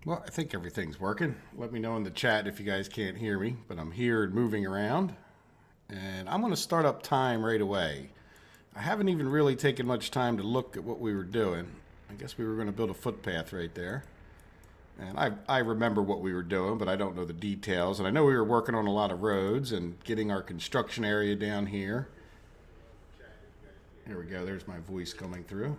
Well, I think everything's working. Let me know in the chat if you guys can't hear me, but I'm here and moving around. And I'm going to start up time right away. I haven't even really taken much time to look at what we were doing. I guess we were going to build a footpath right there. And I remember what we were doing, but I don't know the details. And I know we were working on a lot of roads and getting our construction area down here. Here we go. There's my voice coming through.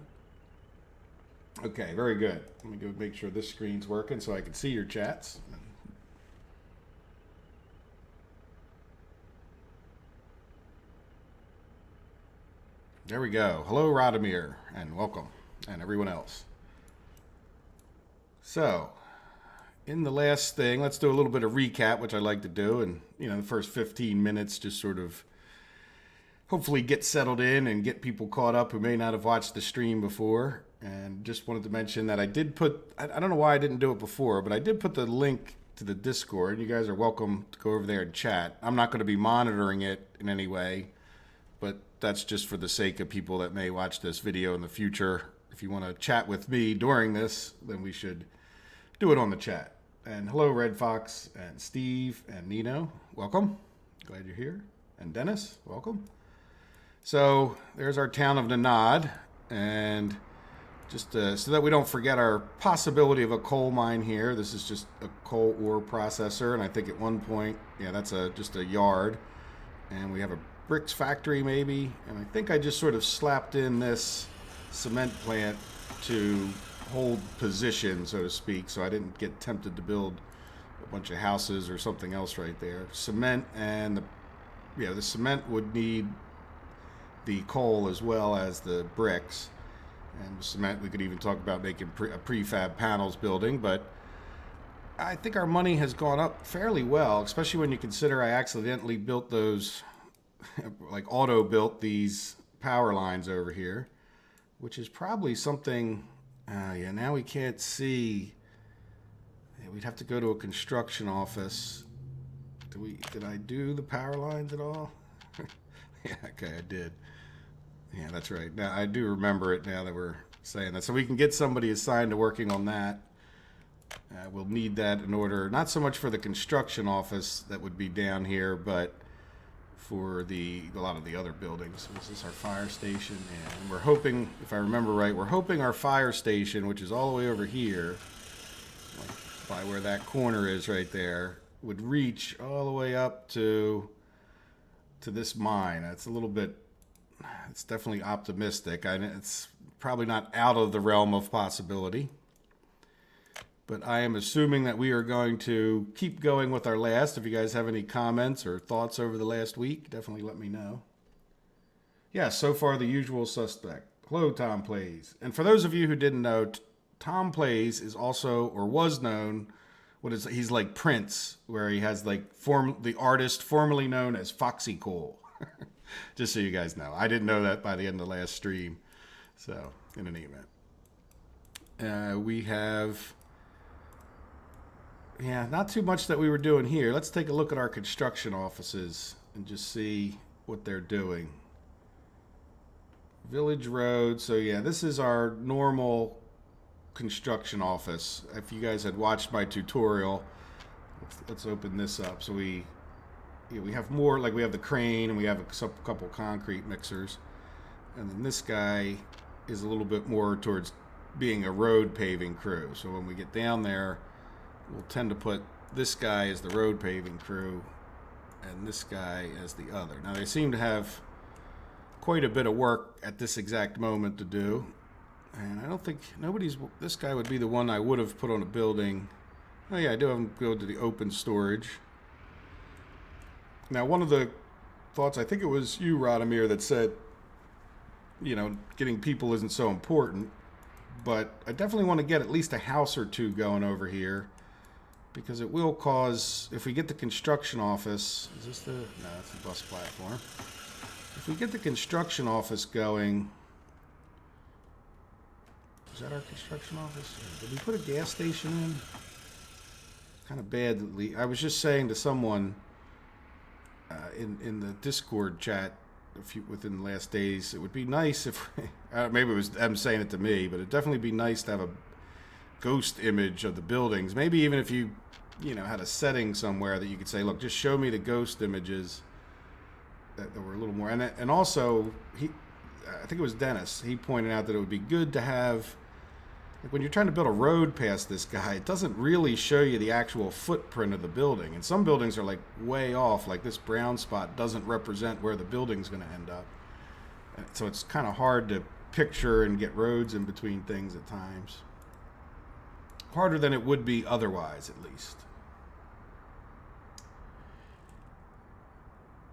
Okay, very good. Let me go make sure this screen's working so I can see your chats. There we go. Hello, Radomir, and welcome, and everyone else. So, in the last thing, let's do a little bit of recap, which I like to do, and the first 15 minutes just sort of hopefully get settled in and get people caught up who may not have watched the stream before. And just wanted to mention that I did put, I don't know why I didn't do it before, but I did put the link to the Discord. You guys are welcome to go over there and chat. I'm not going to be monitoring it in any way, but that's just for the sake of people that may watch this video in the future. If you want to chat with me during this, then we should do it on the chat. And hello, Red Fox and Steve and Nino. Welcome. Glad you're here. And Dennis, welcome. So there's our town of Nanad. And just so that we don't forget our possibility of a coal mine here. This is just a coal ore processor. And I think at one point, yeah, that's just a yard. And we have a bricks factory maybe. And I think I just sort of slapped in this cement plant to hold position, so to speak. So I didn't get tempted to build a bunch of houses or something else right there. Cement and the cement would need the coal as well as the bricks. And cement, we could even talk about making a prefab panels building, but I think our money has gone up fairly well, especially when you consider I accidentally built those, like auto-built these power lines over here, which is probably something, now we can't see. Yeah, we'd have to go to a construction office. Did I do the power lines at all? Yeah, okay, I did. Yeah, that's right. Now I do remember it now that we're saying that. So we can get somebody assigned to working on that. We'll need that in order, not so much for the construction office that would be down here, but for a lot of the other buildings. This is our fire station, and we're hoping, if I remember right, we're hoping our fire station, which is all the way over here, like by where that corner is right there, would reach all the way up to this mine. That's a little bit. It's definitely optimistic. It's probably not out of the realm of possibility. But I am assuming that we are going to keep going with our last. If you guys have any comments or thoughts over the last week, definitely let me know. Yeah, so far the usual suspect. Hello, Tom Plays. And for those of you who didn't know, Tom Plays is also, or was known, he's like Prince, where he has like the artist formerly known as Foxy Cole. Just so you guys know. I didn't know that by the end of the last stream. So, in any event. We have, not too much that we were doing here. Let's take a look at our construction offices and just see what they're doing. Village Road. So, this is our normal construction office. If you guys had watched my tutorial, let's open this up. So we have more, like we have the crane and we have a couple concrete mixers. And then this guy is a little bit more towards being a road paving crew. So when we get down there, we'll tend to put this guy as the road paving crew and this guy as the other. Now they seem to have quite a bit of work at this exact moment to do. And I don't think this guy would be the one I would have put on a building. Oh yeah, I do have him go to the open storage. Now, one of the thoughts, I think it was you, Radomir, that said, getting people isn't so important. But I definitely want to get at least a house or two going over here. Because it will cause, if we get the construction office, no, that's the bus platform. If we get the construction office going, is that our construction office? Did we put a gas station in? Kind of badly. I was just saying to someone, in the Discord chat within the last days, it would be nice if maybe it was them saying it to me, but it'd definitely be nice to have ghost image of the buildings. Maybe even if you had a setting somewhere that you could say, look, just show me the ghost images that were a little more. And also, I think it was Dennis, he pointed out that it would be good to have, like when you're trying to build a road past this guy, it doesn't really show you the actual footprint of the building. And some buildings are like way off, like this brown spot doesn't represent where the building's going to end up. And so it's kind of hard to picture and get roads in between things at times. Harder than it would be otherwise, at least.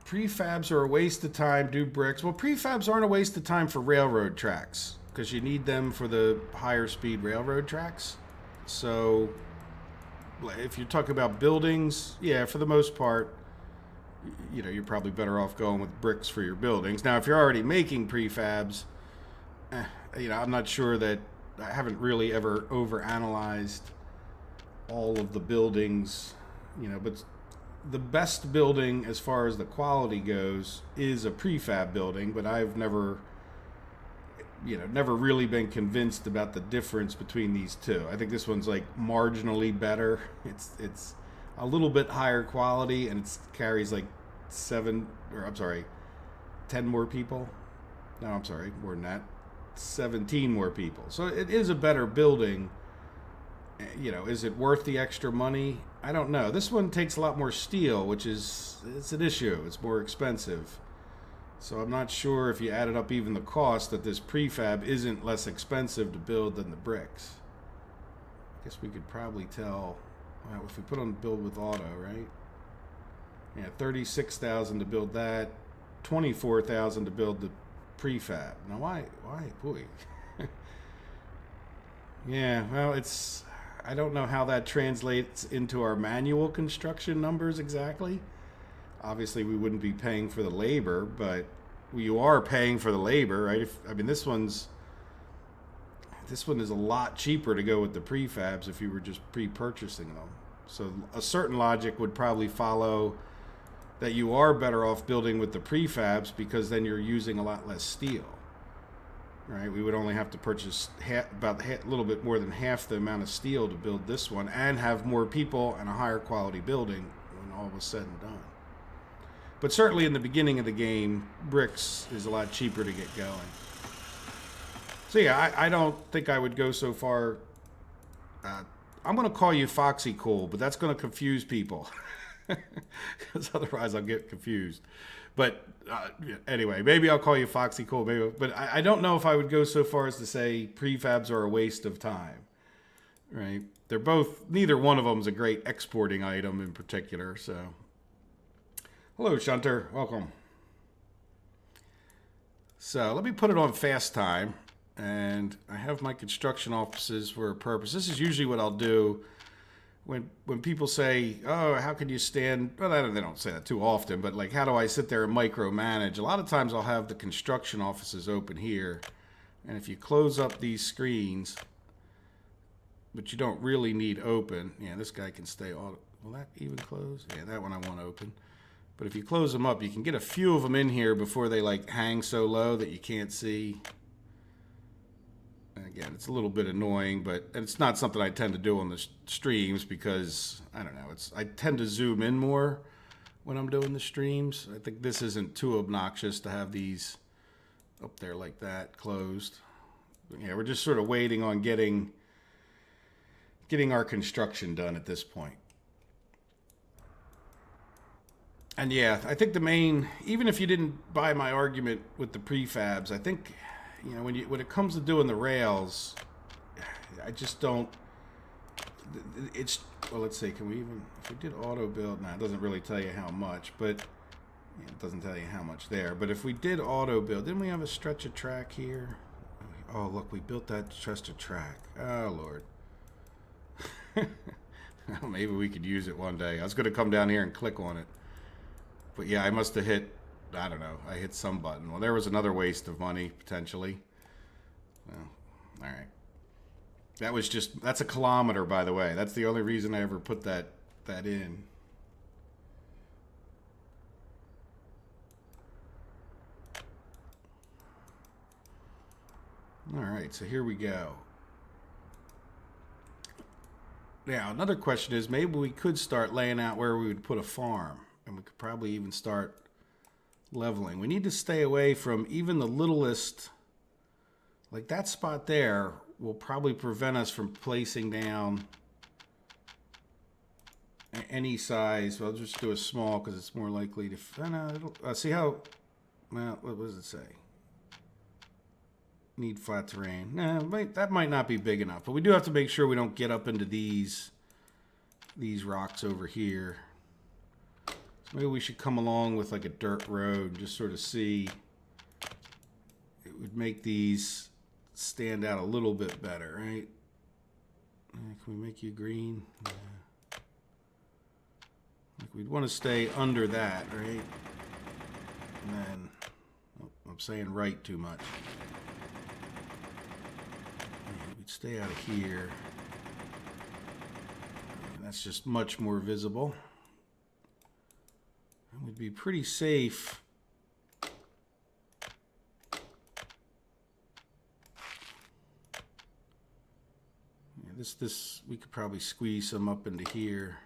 Prefabs are a waste of time, do bricks. Well, prefabs aren't a waste of time for railroad tracks because you need them for the higher speed railroad tracks. So if you talk about buildings, yeah, for the most part, you're probably better off going with bricks for your buildings. Now, if you're already making prefabs, I'm not sure that I haven't really ever overanalyzed all of the buildings, but the best building as far as the quality goes is a prefab building, but I've never really been convinced about the difference between these two. I think this one's like marginally better. It's a little bit higher quality and it carries like 10 more people. No, I'm sorry, more than that. 17 more people. So it is a better building. Is it worth the extra money? I don't know. This one takes a lot more steel, it's an issue. It's more expensive. So I'm not sure if you added up even the cost that this prefab isn't less expensive to build than the bricks. I guess we could probably tell, well, if we put on build with auto, right? Yeah, $36,000 to build that, $24,000 to build the prefab. Now why boy. Yeah, well, I don't know how that translates into our manual construction numbers exactly. Obviously, we wouldn't be paying for the labor, but you are paying for the labor, right? This one is a lot cheaper to go with the prefabs if you were just pre-purchasing them. So a certain logic would probably follow that you are better off building with the prefabs because then you're using a lot less steel. Right, we would only have to purchase a little bit more than half the amount of steel to build this one and have more people and a higher quality building when all was said and done. But certainly in the beginning of the game, bricks is a lot cheaper to get going. So yeah, I don't think I would go so far. I'm going to call you Foxy Cool, but that's going to confuse people because otherwise I'll get confused. But anyway, maybe I'll call you Foxy Cool. Maybe, but I don't know if I would go so far as to say prefabs are a waste of time. Right? They're both. Neither one of them is a great exporting item in particular. So, hello, Shunter. Welcome. So let me put it on fast time, and I have my construction offices for a purpose. This is usually what I'll do. When people say, oh, how can you stand, well, they don't say that too often, but like, how do I sit there and micromanage? A lot of times I'll have the construction offices open here, and if you close up these screens, but you don't really need open, yeah, this guy can stay on, will that even close? Yeah, that one I want open. But if you close them up, you can get a few of them in here before they like hang so low that you can't see. Again, it's a little bit annoying, but it's not something I tend to do on the streams because, I don't know, I tend to zoom in more when I'm doing the streams. I think this isn't too obnoxious to have these up there like that closed. But yeah, we're just sort of waiting on getting our construction done at this point. And yeah, I think the main, even if you didn't buy my argument with the prefabs, I think, when it comes to doing the rails, I just don't. Well, let's see. Can we even? If we did auto build, it doesn't really tell you how much, but it doesn't tell you how much there. But if we did auto build, didn't we have a stretch of track here? Oh, look, we built that stretch of track. Oh Lord. Well, maybe we could use it one day. I was going to come down here and click on it, but yeah, I must have hit. I don't know. I hit some button. Well, there was another waste of money, potentially. Well, all right. That's a kilometer, by the way. That's the only reason I ever put that in. All right, so here we go. Now, another question is maybe we could start laying out where we would put a farm, and we could probably even start leveling. We need to stay away from even the littlest, like that spot there will probably prevent us from placing down any size. Well, I'll just do a small because it's more likely to, see how, well, what does it say? Need flat terrain. No, that might not be big enough, but we do have to make sure we don't get up into these rocks over here. So maybe we should come along with like a dirt road and just sort of see. It would make these stand out a little bit better, right? Can we make you green? Yeah. Like we'd want to stay under that, right? And then, oh, I'm saying right too much. We'd stay out of here. And that's just much more visible. And we'd be pretty safe. Yeah, this we could probably squeeze some up into here.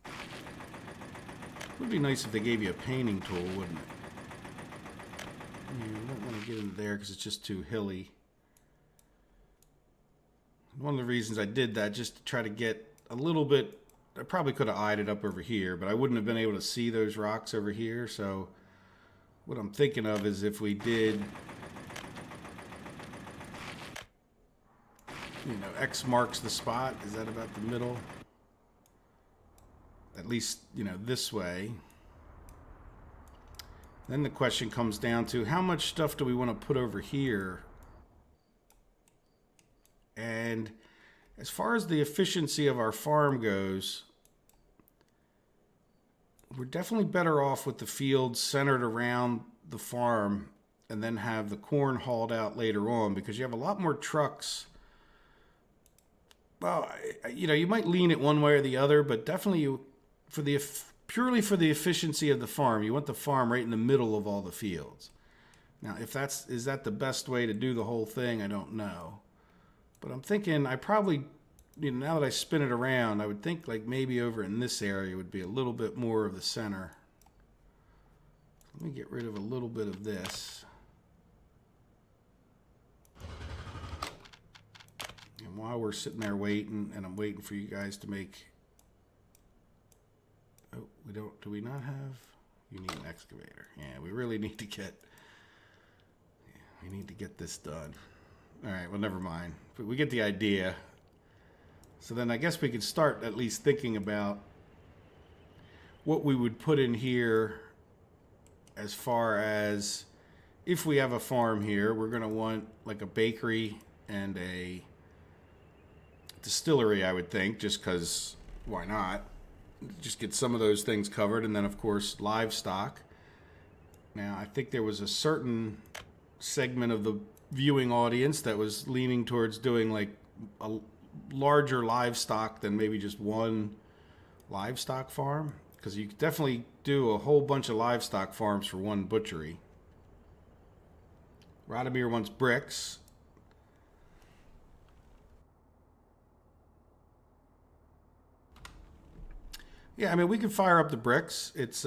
It would be nice if they gave you a painting tool, wouldn't it? Yeah, we don't want to get into there because it's just too hilly. One of the reasons I did that, just to try to get a little bit, I probably could have eyed it up over here, but I wouldn't have been able to see those rocks over here. So what I'm thinking of is if we did, you know, X marks the spot. Is that about the middle? At least, you know, this way. Then the question comes down to how much stuff do we want to put over here? And as far as the efficiency of our farm goes, we're definitely better off with the fields centered around the farm and then have the corn hauled out later on, because you have a lot more trucks. Well, you know, you might lean it one way or the other, but definitely purely for the efficiency of the farm, you want the farm right in the middle of all the fields. Now, is that the best way to do the whole thing? I don't know. But I'm thinking I probably, you know, now that I spin it around, I would think like maybe over in this area would be a little bit more of the center. Let me get rid of a little bit of this. And while we're sitting there waiting, and I'm waiting for you guys to make, oh, do we not have, you need an excavator. Yeah, we really need to get, this done. All right, well, never mind. But we get the idea. So then I guess we could start at least thinking about what we would put in here as far as if we have a farm here, we're going to want like a bakery and a distillery, I would think, just because why not? Just get some of those things covered. And then, of course, livestock. Now, I think there was a certain segment of the viewing audience that was leaning towards doing like a larger livestock than maybe just one livestock farm, because you could definitely do a whole bunch of livestock farms for one butchery. Radomir wants bricks. Yeah, I mean, we can fire up the bricks. It's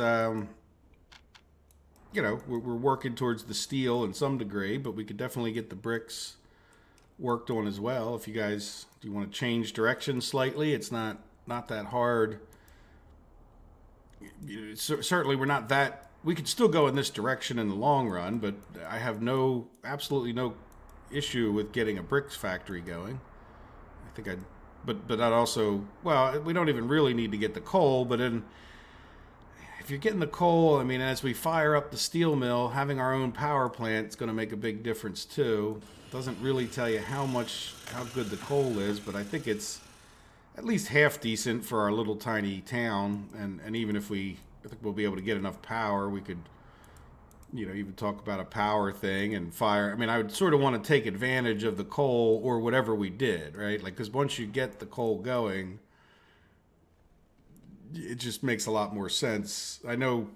you know, we're working towards the steel in some degree, but we could definitely get the bricks worked on as well. If you guys, do you want to change direction slightly? It's not that hard. Certainly, we're not that. We could still go in this direction in the long run, but I have absolutely no issue with getting a bricks factory going. I think but I'd also, well, we don't even really need to get the coal, but if you're getting the coal, I mean, as we fire up the steel mill, having our own power plant is going to make a big difference too. Doesn't really tell you how good the coal is, but I think it's at least half decent for our little tiny town. And even if I think we'll be able to get enough power, we could, you know, even talk about a power thing and fire. I mean, I would sort of want to take advantage of the coal or whatever we did, right? Like, because once you get the coal going, it just makes a lot more sense. I know,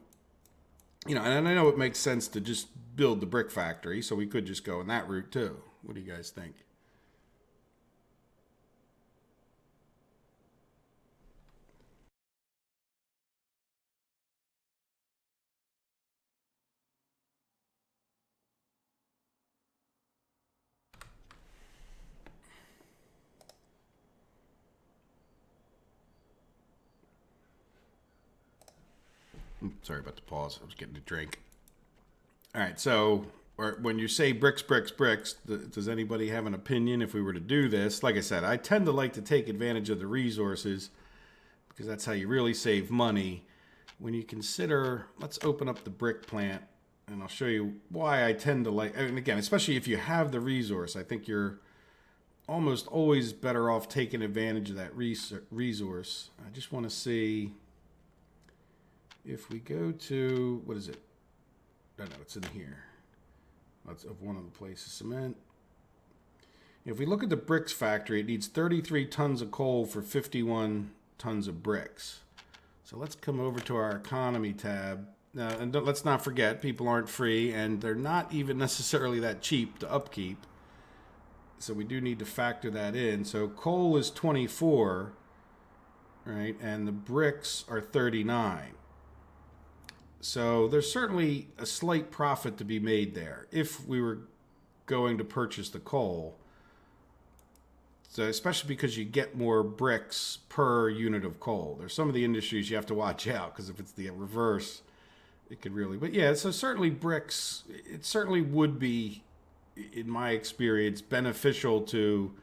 you know, and I know it makes sense to just build the brick factory, so we could just go in that route too. What do you guys think? Sorry about the pause. I was getting a drink. All right, so when you say bricks, bricks, bricks, does anybody have an opinion if we were to do this? Like I said, I tend to like to take advantage of the resources because that's how you really save money. When you consider, let's open up the brick plant, and I'll show you why I tend to like, and again, especially if you have the resource, I think you're almost always better off taking advantage of that resource. I just want to see if we go to, what is it? No, it's in here. That's of one of the places, cement. If we look at the bricks factory, it needs 33 tons of coal for 51 tons of bricks. So let's come over to our economy tab. Now, and let's not forget, people aren't free, and they're not even necessarily that cheap to upkeep. So we do need to factor that in. So coal is 24, right? And the bricks are 39. So there's certainly a slight profit to be made there if we were going to purchase the coal. So especially because you get more bricks per unit of coal. There's some of the industries you have to watch out because if it's the reverse, it could really. But yeah, so certainly bricks, it certainly would be, in my experience, beneficial to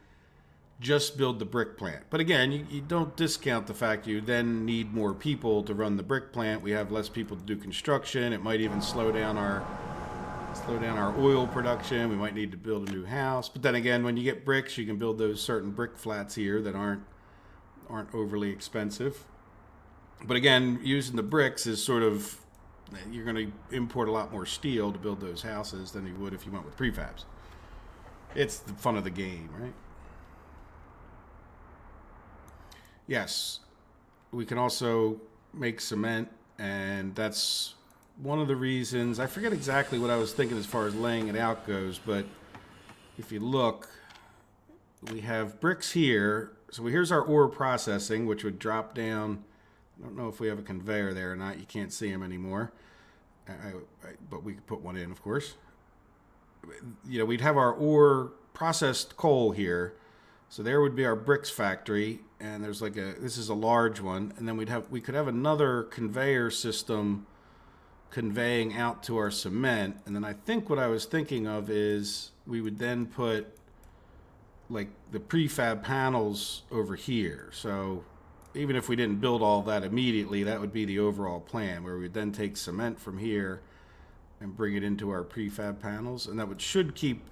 just build the brick plant. But again, you don't discount the fact you then need more people to run the brick plant. We have less people to do construction. It might even slow down our oil production. We might need to build a new house. But then again, when you get bricks, you can build those certain brick flats here that aren't overly expensive. But again, using the bricks is sort of, you're going to import a lot more steel to build those houses than you would if you went with prefabs. It's the fun of the game, right? Yes, we can also make cement, and that's one of the reasons. I forget exactly what I was thinking as far as laying it out goes, but if you look, we have bricks here. So here's our ore processing, which would drop down. I don't know if we have a conveyor there or not. You can't see them anymore, but we could put one in, of course. You know, we'd have our ore processed coal here. So there would be our bricks factory, and there's like this is a large one, and then we could have another conveyor system conveying out to our cement. And then I think what I was thinking of is we would then put like the prefab panels over here. So even if we didn't build all that immediately, that would be the overall plan, where we'd then take cement from here and bring it into our prefab panels, and that should keep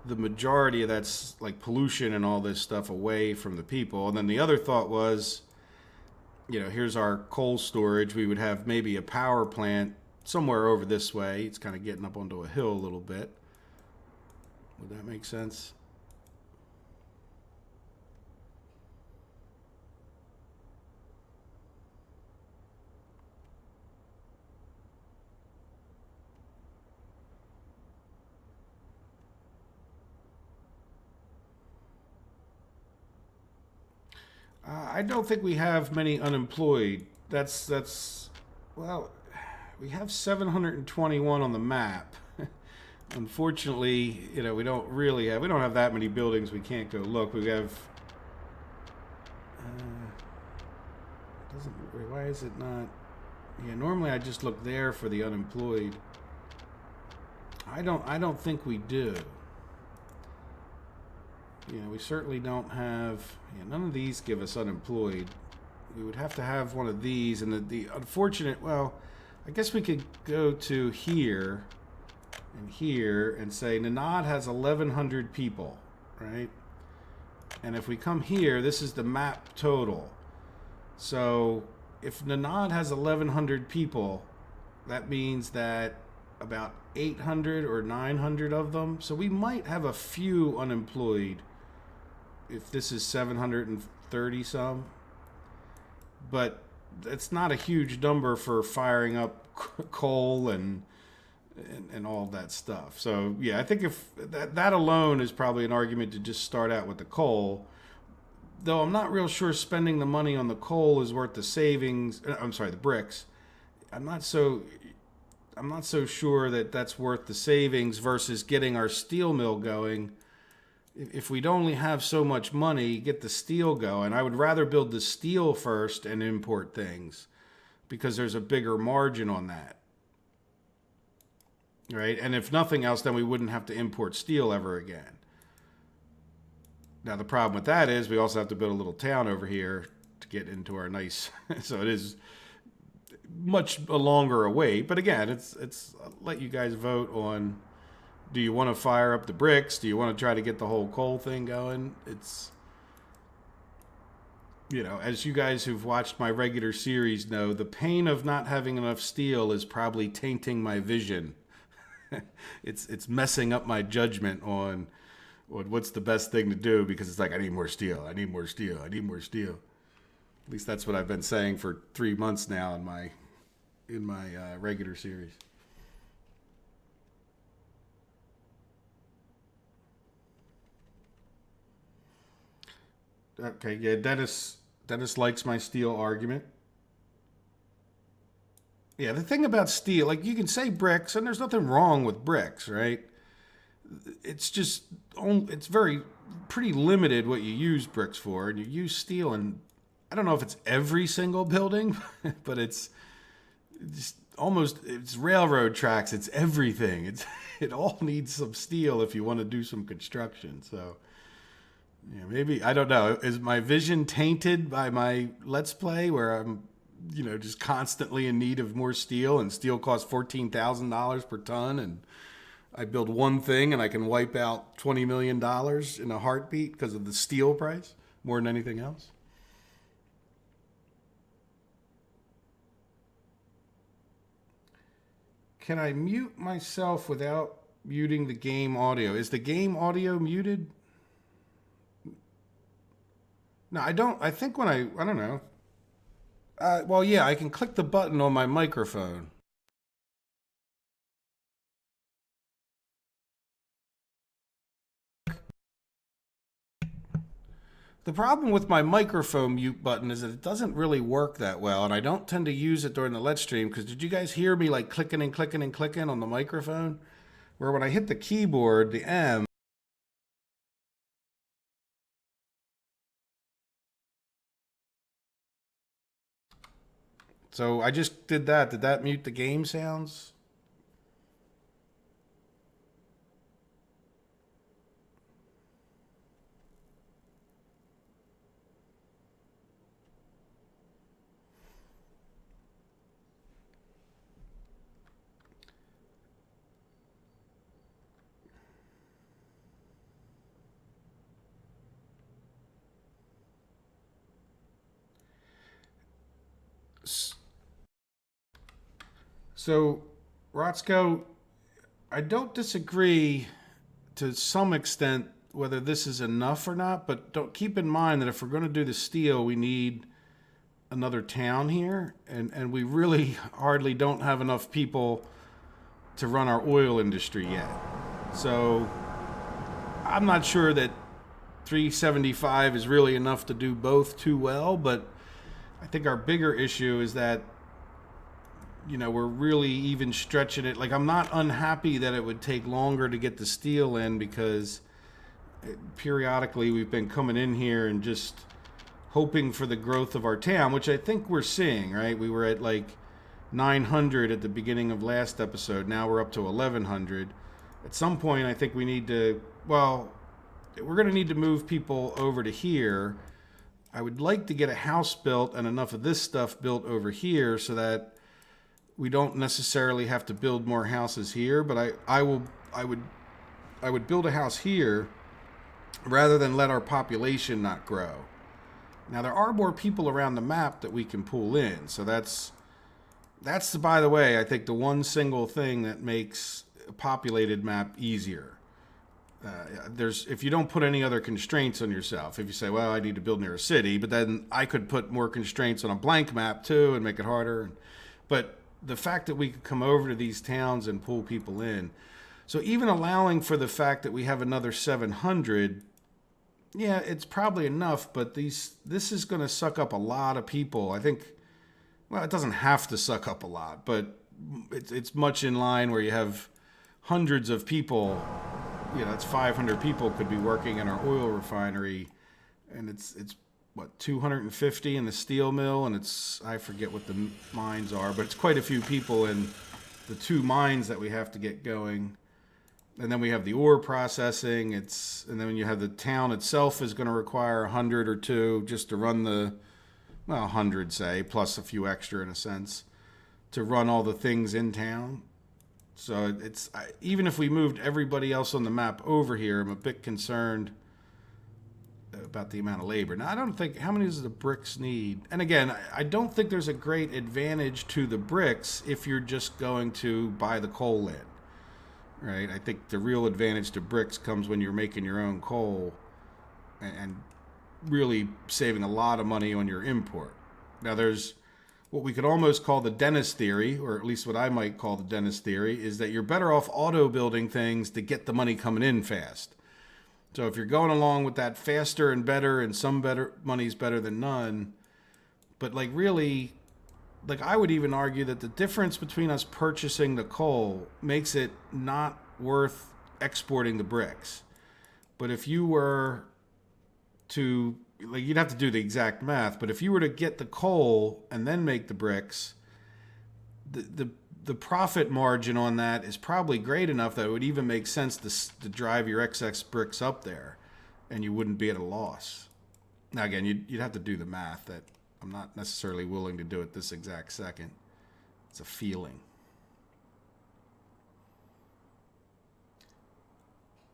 the majority of that's like pollution and all this stuff away from the people. And then the other thought was, you know, here's our coal storage. We would have maybe a power plant somewhere over this way. It's kind of getting up onto a hill a little bit. Would that make sense? I don't think we have many unemployed. Well, we have 721 on the map. Unfortunately, you know, we don't have that many buildings we can't go look. We have, why is it not? Yeah, normally I just look there for the unemployed. I don't think we do. You know, we certainly don't have, none of these give us unemployed. We would have to have one of these, and the unfortunate, well, I guess we could go to here and say Nanad has 1,100 people, right? And if we come here, this is the map total. So if Nanad has 1,100 people, that means that about 800 or 900 of them. So we might have a few unemployed if this is 730 some. But it's not a huge number for firing up coal and all that stuff. So yeah, I think if that alone is probably an argument to just start out with the coal. Though I'm not real sure spending the money on the coal is worth the savings. I'm sorry, the bricks. I'm not so sure that that's worth the savings versus getting our steel mill going. If we'd only have so much money, get the steel going. I would rather build the steel first and import things. because there's a bigger margin on that. Right? And if nothing else, then we wouldn't have to import steel ever again. Now, the problem with that is we also have to build a little town over here to get into our nice... So it is much a longer a wait. But again, it's I'll let you guys vote on, do you want to fire up the bricks? Do you want to try to get the whole coal thing going? It's... You know, as you guys who've watched my regular series know, the pain of not having enough steel is probably tainting my vision. It's messing up my judgment on what's the best thing to do, because it's like, I need more steel, I need more steel, I need more steel. At least that's what I've been saying for 3 months now in my regular series. Okay, yeah, Dennis likes my steel argument. Yeah, the thing about steel, like, you can say bricks, and there's nothing wrong with bricks, right? It's just, it's pretty limited what you use bricks for, and you use steel, and I don't know if it's every single building, but it's almost, it's railroad tracks, it's everything. It all needs some steel if you want to do some construction, so... Yeah, maybe, I don't know. Is my vision tainted by my Let's Play where I'm, just constantly in need of more steel, and steel costs $14,000 per ton, and I build one thing and I can wipe out $20 million in a heartbeat because of the steel price more than anything else? Can I mute myself without muting the game audio? Is the game audio muted? No, I don't. I think when I don't know. Well, yeah, I can click the button on my microphone. The problem with my microphone mute button is that it doesn't really work that well, and I don't tend to use it during the Let's Stream, because did you guys hear me like clicking and clicking and clicking on the microphone? Where when I hit the keyboard, the M, so I just did that. Did that mute the game sounds? So, Rotzko, I don't disagree to some extent whether this is enough or not, but don't keep in mind that if we're going to do the steel, we need another town here, and we really hardly don't have enough people to run our oil industry yet. So I'm not sure that 375 is really enough to do both too well, but I think our bigger issue is that we're really even stretching it. Like, I'm not unhappy that it would take longer to get the steel in, because periodically we've been coming in here and just hoping for the growth of our town, which I think we're seeing, right? We were at like 900 at the beginning of last episode. Now we're up to 1100. At some point, I think we need to, well, we're going to need to move people over to here. I would like to get a house built and enough of this stuff built over here so that we don't necessarily have to build more houses here, but I would build a house here rather than let our population not grow. Now, there are more people around the map that we can pull in, so that's by the way, I think the one single thing that makes a populated map easier. If you don't put any other constraints on yourself, if you say, well, I need to build near a city, but then I could put more constraints on a blank map too and make it harder. But the fact that we could come over to these towns and pull people in. So even allowing for the fact that we have another 700, yeah, it's probably enough, but this is going to suck up a lot of people. I think, well, it doesn't have to suck up a lot, but it's much in line where you have hundreds of people, it's 500 people could be working in our oil refinery, and it's what, 250 in the steel mill, and it's, I forget what the mines are, but it's quite a few people in the 2 mines that we have to get going. And then we have the ore processing. And then when you have the town itself is going to require 100 or 2 just to run the, well, 100 say, plus a few extra in a sense, to run all the things in town. So even if we moved everybody else on the map over here, I'm a bit concerned about the amount of labor. Now, I don't think, how many does the bricks need? And again, I don't think there's a great advantage to the bricks if you're just going to buy the coal in, right? I think the real advantage to bricks comes when you're making your own coal and really saving a lot of money on your import. Now, there's what we could almost call the dentist theory, or at least what I might call the dentist theory, is that you're better off auto building things to get the money coming in fast. So if you're going along with that faster and better, and some better money's better than none, but like really, like I would even argue that the difference between us purchasing the coal makes it not worth exporting the bricks. But if you were to, like, you'd have to do the exact math, but if you were to get the coal and then make the bricks, the profit margin on that is probably great enough that it would even make sense to drive your excess bricks up there, and you wouldn't be at a loss. Now, again, you'd have to do the math that I'm not necessarily willing to do it this exact second. It's a feeling.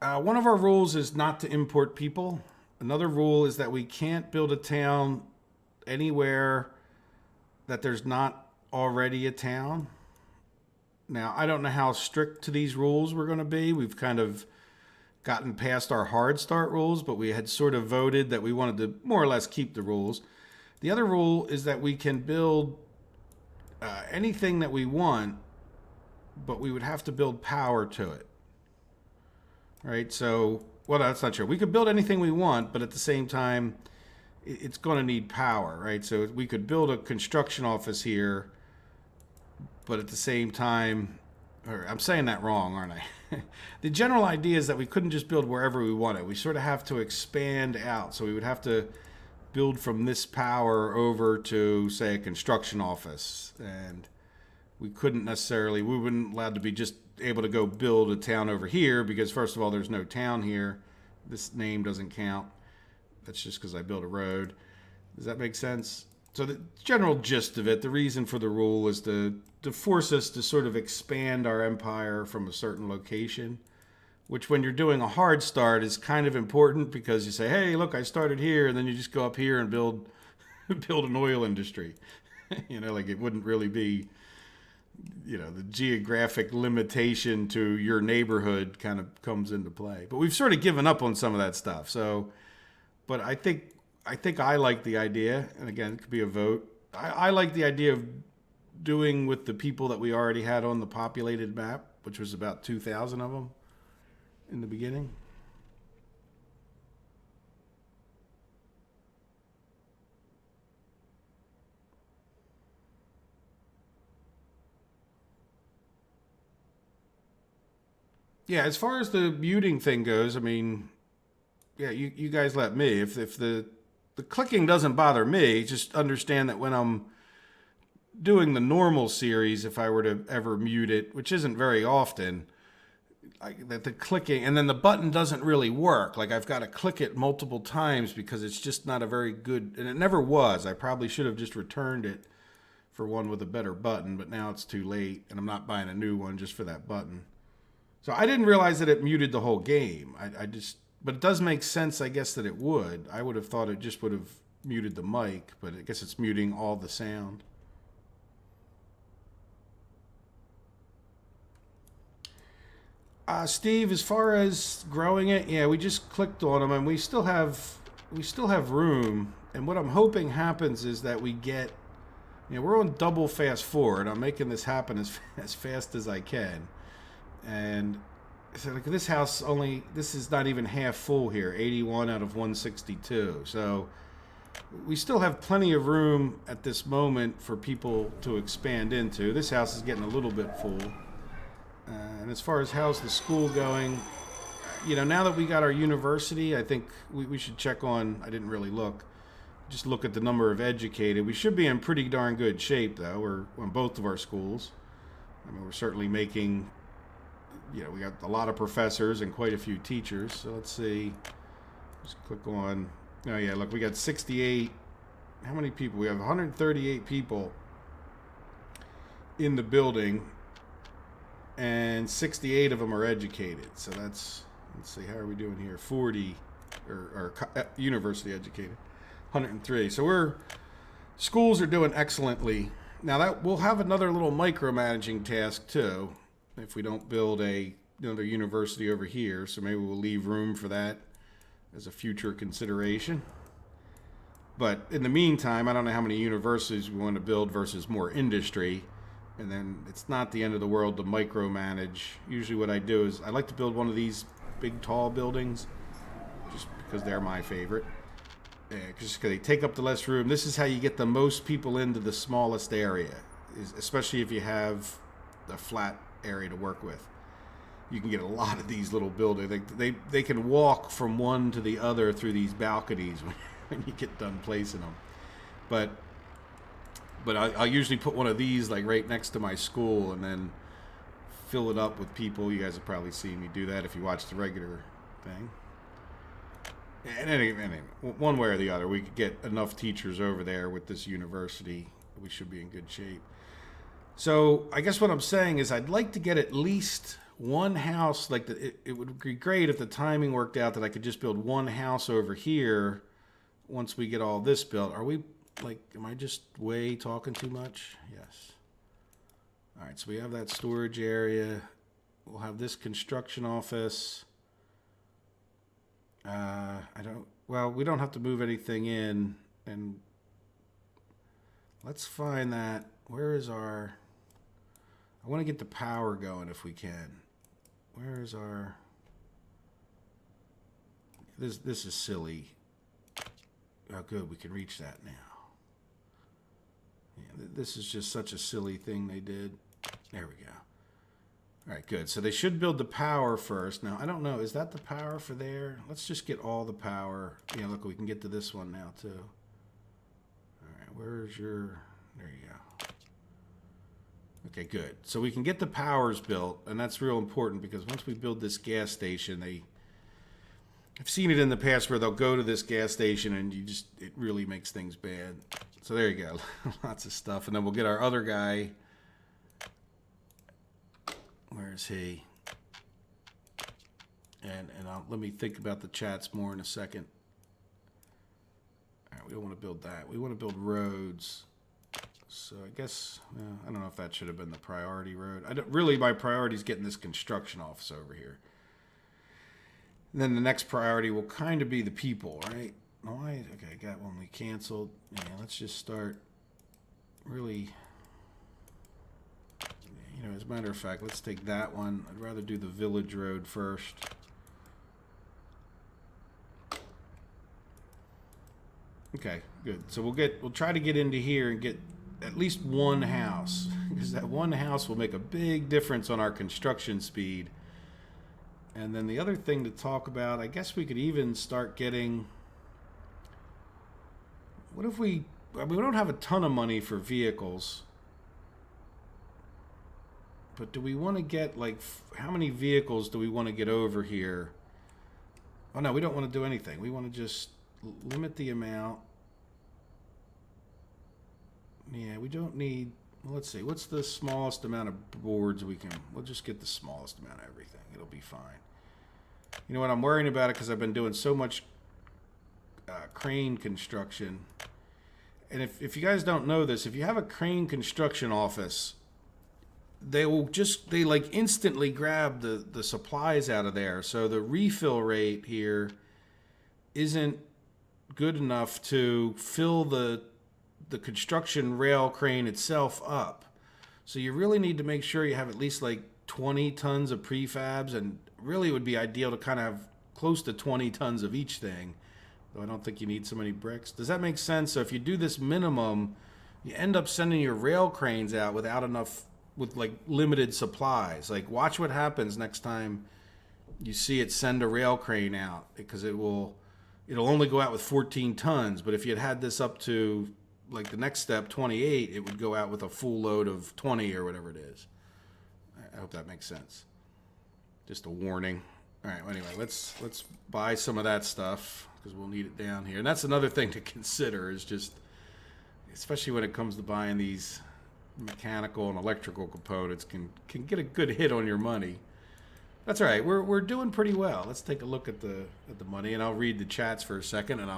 One of our rules is not to import people. Another rule is that we can't build a town anywhere that there's not already a town. Now, I don't know how strict to these rules we're going to be. We've kind of gotten past our hard start rules, but we had sort of voted that we wanted to more or less keep the rules. The other rule is that we can build anything that we want, but we would have to build power to it. Right? So, well, that's not true. We could build anything we want, but at the same time, it's going to need power, right? So we could build a construction office here, but at the same time, or I'm saying that wrong, aren't I? The general idea is that we couldn't just build wherever we wanted. We sort of have to expand out. So we would have to build from this power over to, say, a construction office. And we couldn't necessarily, we wouldn't allowed to be just able to go build a town over here because, first of all, there's no town here. This name doesn't count. That's just because I built a road. Does that make sense? So the general gist of it, the reason for the rule is to force us to sort of expand our empire from a certain location, which when you're doing a hard start is kind of important because you say, hey, look, I started here, and then you just go up here and build an oil industry. Like it wouldn't really be, the geographic limitation to your neighborhood kind of comes into play. But we've sort of given up on some of that stuff. So, but I think I like the idea, and again, it could be a vote. I like the idea of doing with the people that we already had on the populated map, which was about 2,000 of them in the beginning. Yeah, as far as the muting thing goes, I mean, yeah, you guys let me. If the clicking doesn't bother me, just understand that when I'm doing the normal series, if I were to ever mute it, which isn't very often, that the clicking, and then the button doesn't really work. Like I've got to click it multiple times because it's just not a very good, and it never was. I probably should have just returned it for one with a better button, but now it's too late, and I'm not buying a new one just for that button. So I didn't realize that it muted the whole game. But it does make sense, I guess, that it would. I would have thought it just would have muted the mic, but I guess it's muting all the sound. Steve, as far as growing it, yeah, we just clicked on them, and we still have room. And what I'm hoping happens is that we get, we're on double fast forward. I'm making this happen as fast as I can, and so like this house this is not even half full here, 81 out of 162. So we still have plenty of room at this moment for people to expand into. This house is getting a little bit full. And as far as how's the school going, now that we got our university, I think we should check on, I didn't really look, just look at the number of educated. We should be in pretty darn good shape, though. We're on both of our schools. I mean, we're certainly making, we got a lot of professors and quite a few teachers. So let's see. Just click on. Oh, yeah, look, we got 68. How many people? We have 138 people in the building, and 68 of them are educated. So let's see, how are we doing here? 40 are university educated. 103. So schools are doing excellently. Now that we'll have another little micromanaging task too, if we don't build another university over here. So maybe we'll leave room for that as a future consideration. But in the meantime, I don't know how many universities we want to build versus more industry. And then it's not the end of the world to micromanage. Usually what I do is I like to build one of these big tall buildings just because they're my favorite. Just because they take up the less room. This is how you get the most people into the smallest area, especially if you have a flat area to work with. You can get a lot of these little buildings. They can walk from one to the other through these balconies when you get done placing them. But I'll usually put one of these like right next to my school and then fill it up with people. You guys have probably seen me do that if you watch the regular thing. And anyway, one way or the other, we could get enough teachers over there with this university. We should be in good shape. So I guess what I'm saying is I'd like to get at least one house. Like it would be great if the timing worked out that I could just build one house over here once we get all this built. Am I just way talking too much? Yes. All right, so we have that storage area. We'll have this construction office. We don't have to move anything in, and let's find that. Where is I want to get the power going if we can. Where is this is silly. Oh, good, we can reach that now. Yeah, this is just such a silly thing they did. There we go. All right, good. So they should build the power first. Now, I don't know. Is that the power for there? Let's just get all the power. Yeah, look, we can get to this one now, too. All right, where's your... There you go. Okay, good. So we can get the powers built, and that's real important because once we build this gas station, I've seen it in the past where they'll go to this gas station and it really makes things bad. So there you go. Lots of stuff. And then we'll get our other guy... Where is he? And let me think about the chats more in a second. All right, we don't want to build that. We want to build roads. So I guess, I don't know if that should have been the priority road. My priority is getting this construction office over here. And then the next priority will kind of be the people, right? Okay, I got one we canceled. Yeah, let's just start really... as a matter of fact, let's take that one. I'd rather do the village road first. Okay, good. So we'll try to get into here and get at least one house, because that one house will make a big difference on our construction speed. And then the other thing to talk about, I guess we could even start getting... What if we don't have a ton of money for vehicles. But do we want to get, how many vehicles do we want to get over here? Oh, no, we don't want to do anything. We want to just limit the amount. Yeah, we don't need... Well, let's see. What's the smallest amount of boards we can... We'll just get the smallest amount of everything. It'll be fine. You know what? I'm worrying about it because I've been doing so much crane construction. And if you guys don't know this, if you have a crane construction office... They instantly grab the supplies out of there. So the refill rate here isn't good enough to fill the construction rail crane itself up. So you really need to make sure you have at least 20 tons of prefabs, and really it would be ideal to kind of have close to 20 tons of each thing. Though I don't think you need so many bricks. Does that make sense? So if you do this minimum, you end up sending your rail cranes out without enough... with limited supplies. Watch what happens next time you see it send a rail crane out, because it will it'll only go out with 14 tons. But if you had this up to like the next step, 28, it would go out with a full load of 20 or whatever it is. I hope that makes sense. Just a warning. All right. Well, anyway, let's buy some of that stuff because we'll need it down here. And that's another thing to consider is just, especially when it comes to buying these mechanical and electrical components, can get a good hit on your money. That's all right. We're doing pretty well. Let's take a look at the money, and I'll read the chats for a second, and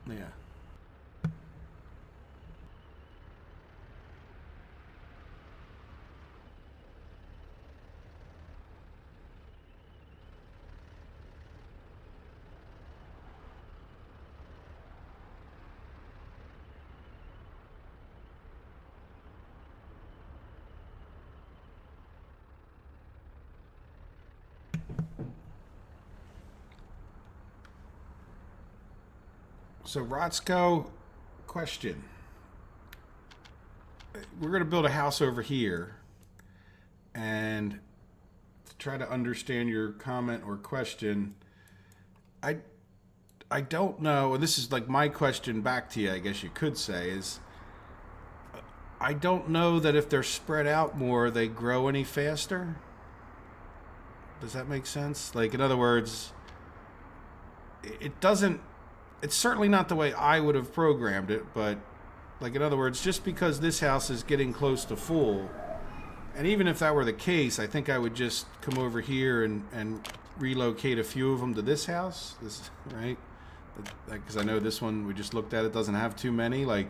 yeah. So Rotzko, question. We're going to build a house over here, and to try to understand your comment or question, I don't know, and this is like my question back to you, I guess you could say, is I don't know that if they're spread out more, they grow any faster. Does that make sense? Like, in other words, it doesn't, it's certainly not the way I would have programmed it, but like, in other words, just because this house is getting close to full, and even if that were the case, I think I would just come over here and relocate a few of them to this house, this, right? Because I know this one we just looked at, it doesn't have too many. Like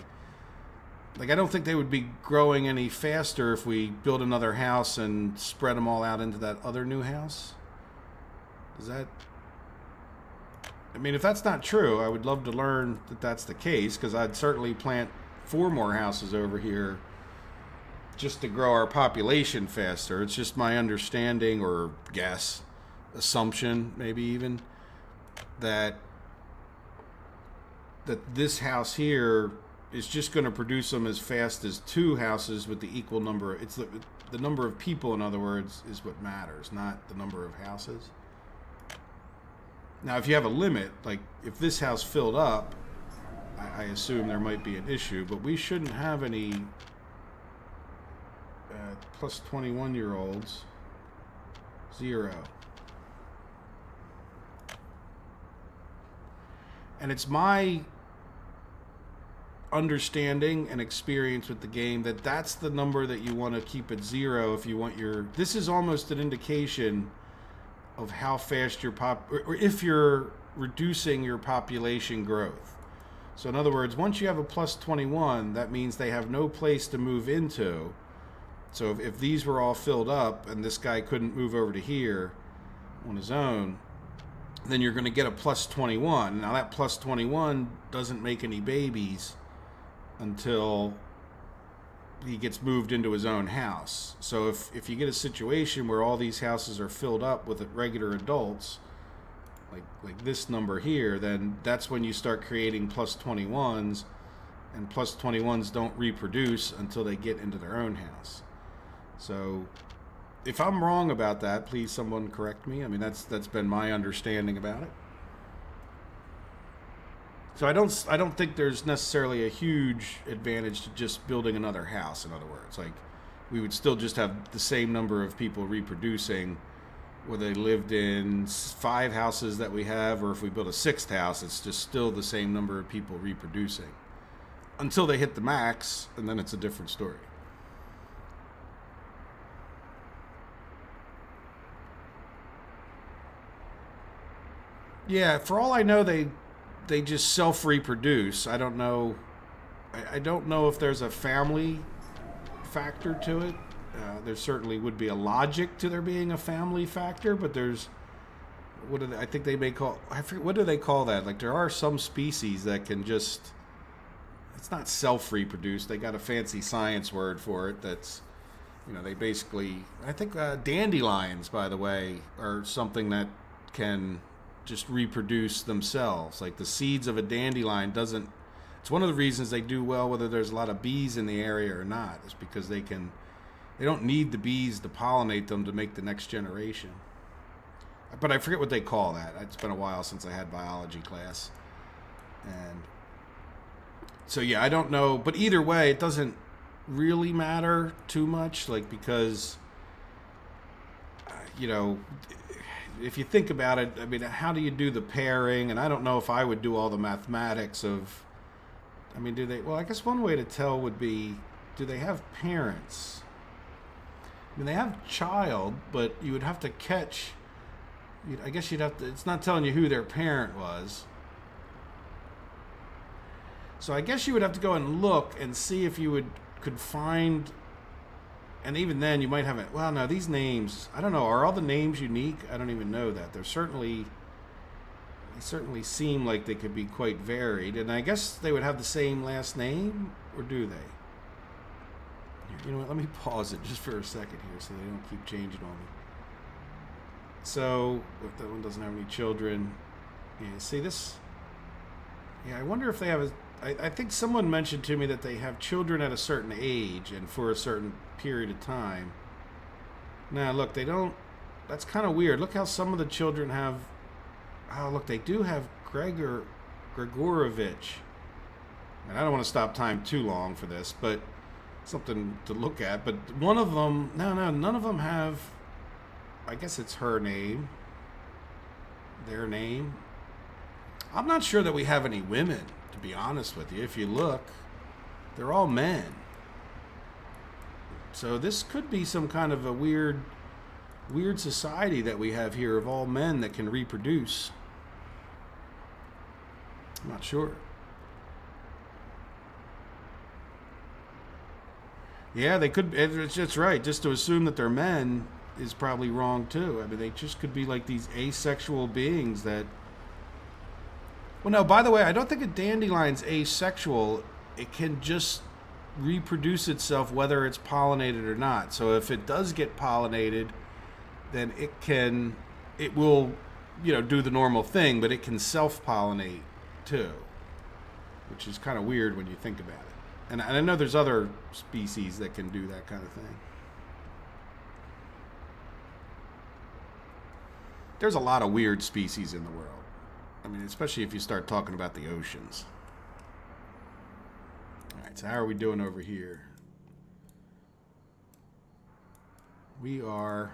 I don't think they would be growing any faster if we build another house and spread them all out into that other new house. Does that... I mean, if that's not true, I would love to learn that that's the case, because I'd certainly plant 4 more houses over here just to grow our population faster. It's just my understanding or guess, assumption maybe even, that this house here is just going to produce them as fast as 2 houses with the equal number. It's the number of people, in other words, is what matters, not the number of houses. Now, if you have a limit, like if this house filled up, I assume there might be an issue, but we shouldn't have any plus 21-year-olds. 0. And it's my understanding and experience with the game that that's the number that you want to keep at 0 if you want your... This is almost an indication of how fast your or if you're reducing your population growth. So in other words, once you have a plus 21, that means they have no place to move into. So if these were all filled up and this guy couldn't move over to here on his own, then you're going to get a plus 21. Now that plus 21 doesn't make any babies until he gets moved into his own house. So if you get a situation where all these houses are filled up with regular adults, like this number here, then that's when you start creating plus 21s, and plus 21s don't reproduce until they get into their own house. So if I'm wrong about that, please someone correct me. I mean, that's been my understanding about it. So I don't think there's necessarily a huge advantage to just building another house. In other words, like we would still just have the same number of people reproducing, whether they lived in 5 houses that we have, or if we build a 6th house, it's just still the same number of people reproducing until they hit the max, and then it's a different story. Yeah, for all I know, they just self-reproduce. I don't know. I don't know if there's a family factor to it. There certainly would be a logic to there being a family factor, but there's I think they may call, I forget, what do they call that? Like there are some species that can just, it's not self-reproduce. They got a fancy science word for it. That's, they basically, I think dandelions, by the way, are something that can just reproduce themselves. Like the seeds of a dandelion doesn't, it's one of the reasons they do well whether there's a lot of bees in the area or not, is because they don't need the bees to pollinate them to make the next generation. but I forget what they call that. It's been a while since I had biology class. And so, yeah, I don't know. But either way, it doesn't really matter too much, like, because, you know, if you think about it, I mean, how do you do the pairing? And I don't know if I would do all the mathematics of, I mean, do they, well, I guess one way to tell would be, do they have parents? I mean, they have child, but you would have to catch, I guess you'd have to, it's not telling you who their parent was. So I guess you would have to go and look and see if you could find, and even then you might have it. Well, no, these names, I don't know. Are all the names unique? I don't even know that. They certainly seem like they could be quite varied. And I guess they would have the same last name, or do they? Here, you know what? Let me pause it just for a second here so they don't keep changing on me. So, if that one doesn't have any children. Yeah, see this? Yeah, I wonder if they have I think someone mentioned to me that they have children at a certain age and for a certain period of time. Now, look, they don't. That's kind of weird. Look how some of the children have. Oh, look, they do have Gregorovich. And I don't want to stop time too long for this, but something to look at. But one of them, no, none of them have. I guess it's her name. Their name. I'm not sure that we have any women, to be honest with you. If you look, they're all men. So this could be some kind of a weird society that we have here of all men that can reproduce. I'm not sure. Yeah, they could. It's just right. Just to assume that they're men is probably wrong too. I mean, they just could be like these asexual beings that. Well, no, by the way, I don't think a dandelion's asexual. It can just reproduce itself whether it's pollinated or not. So if it does get pollinated, then it will, do the normal thing, but it can self-pollinate too, which is kind of weird when you think about it. And I know there's other species that can do that kind of thing. There's a lot of weird species in the world. I mean, especially if you start talking about the oceans. All right, so how are we doing over here? We are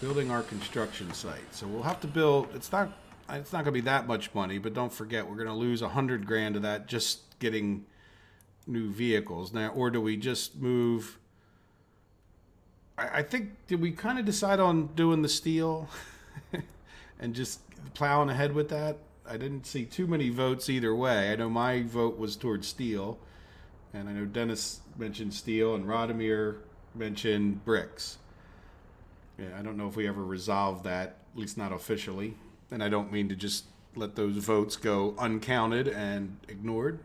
building our construction site. So we'll have to build, it's not going to be that much money, but don't forget, we're going to lose $100,000 of that just getting new vehicles. Now, or do we just move? I think, did we kind of decide on doing the steel? And just plowing ahead with that? I didn't see too many votes either way. I know my vote was towards steel, and I know Dennis mentioned steel, and Radomir mentioned bricks. Yeah, I don't know if we ever resolved that, at least not officially. And I don't mean to just let those votes go uncounted and ignored.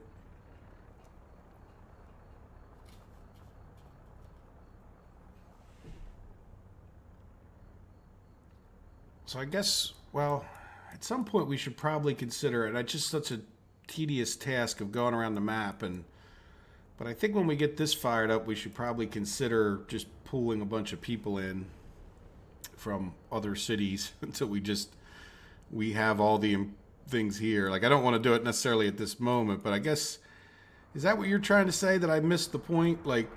So I guess, well, at some point we should probably consider it. It's just such a tedious task of going around the map, but I think when we get this fired up, we should probably consider just pulling a bunch of people in from other cities until we have all the things here. Like, I don't want to do it necessarily at this moment, but I guess, is that what you're trying to say, that I missed the point? Like,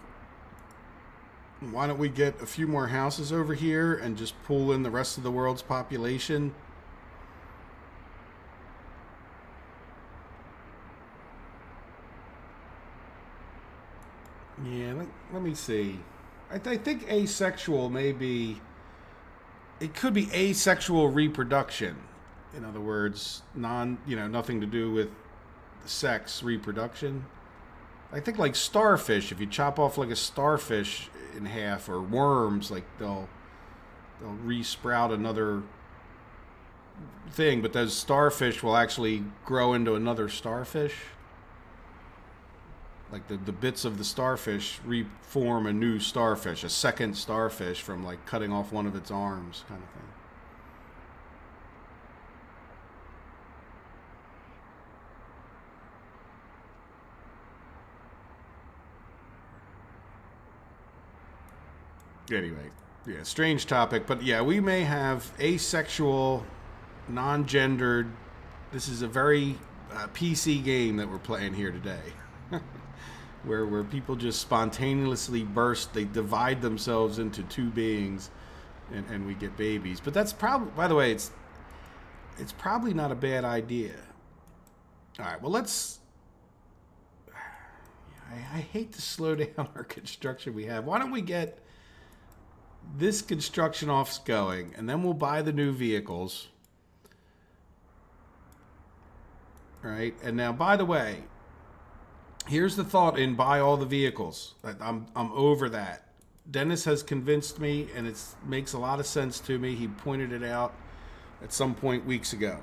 why don't we get a few more houses over here and just pull in the rest of the world's population? Yeah, let me see. I think asexual may be... It could be asexual reproduction. In other words, nothing to do with sex reproduction. I think like starfish, if you chop off like a starfish in half, or worms, like they'll re-sprout another thing, but those starfish will actually grow into another starfish. Like the bits of the starfish reform a new starfish, a second starfish, from like cutting off one of its arms, kind of thing. Anyway, Yeah, strange topic, but yeah, we may have asexual, non-gendered. This is a very PC game that we're playing here today, where people just spontaneously burst. They divide themselves into two beings, and we get babies. But that's probably, by the way, it's probably not a bad idea. All right, well let's. I hate to slow down our construction we have. Why don't we get this construction off going, and then we'll buy the new vehicles. All right, and now, by the way, here's the thought in buy all the vehicles. I'm over that. Dennis has convinced me, and it makes a lot of sense to me. He pointed it out at some point weeks ago.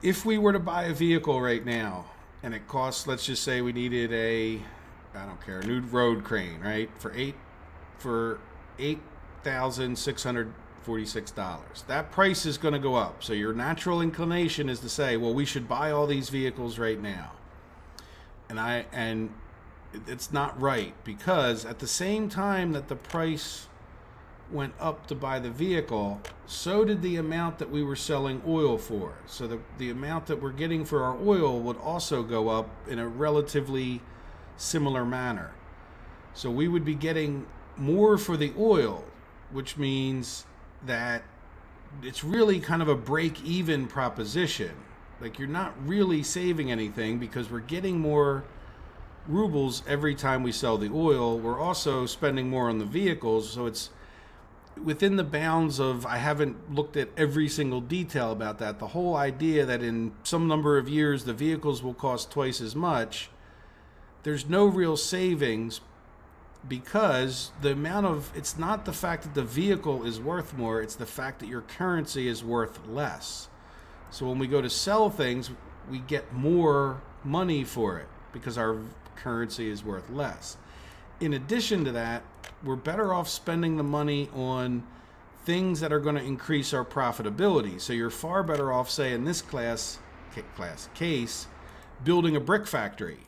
If we were to buy a vehicle right now, and it costs, let's just say we needed a new road crane, right, for $8,646. That price is going to go up. So your natural inclination is to say, well, we should buy all these vehicles right now. And it's not right, because at the same time that the price went up to buy the vehicle, so did the amount that we were selling oil for. So the amount that we're getting for our oil would also go up in a relatively similar manner. So we would be getting more for the oil, which means that it's really kind of a break-even proposition. Like, you're not really saving anything because we're getting more rubles every time we sell the oil. We're also spending more on the vehicles, so it's within the bounds of, I haven't looked at every single detail about that. The whole idea that in some number of years the vehicles will cost twice as much, there's no real savings, because it's not the fact that the vehicle is worth more, it's the fact that your currency is worth less. So when we go to sell things, we get more money for it because our currency is worth less. In addition to that, we're better off spending the money on things that are going to increase our profitability. So you're far better off, say, in this case, building a brick factory,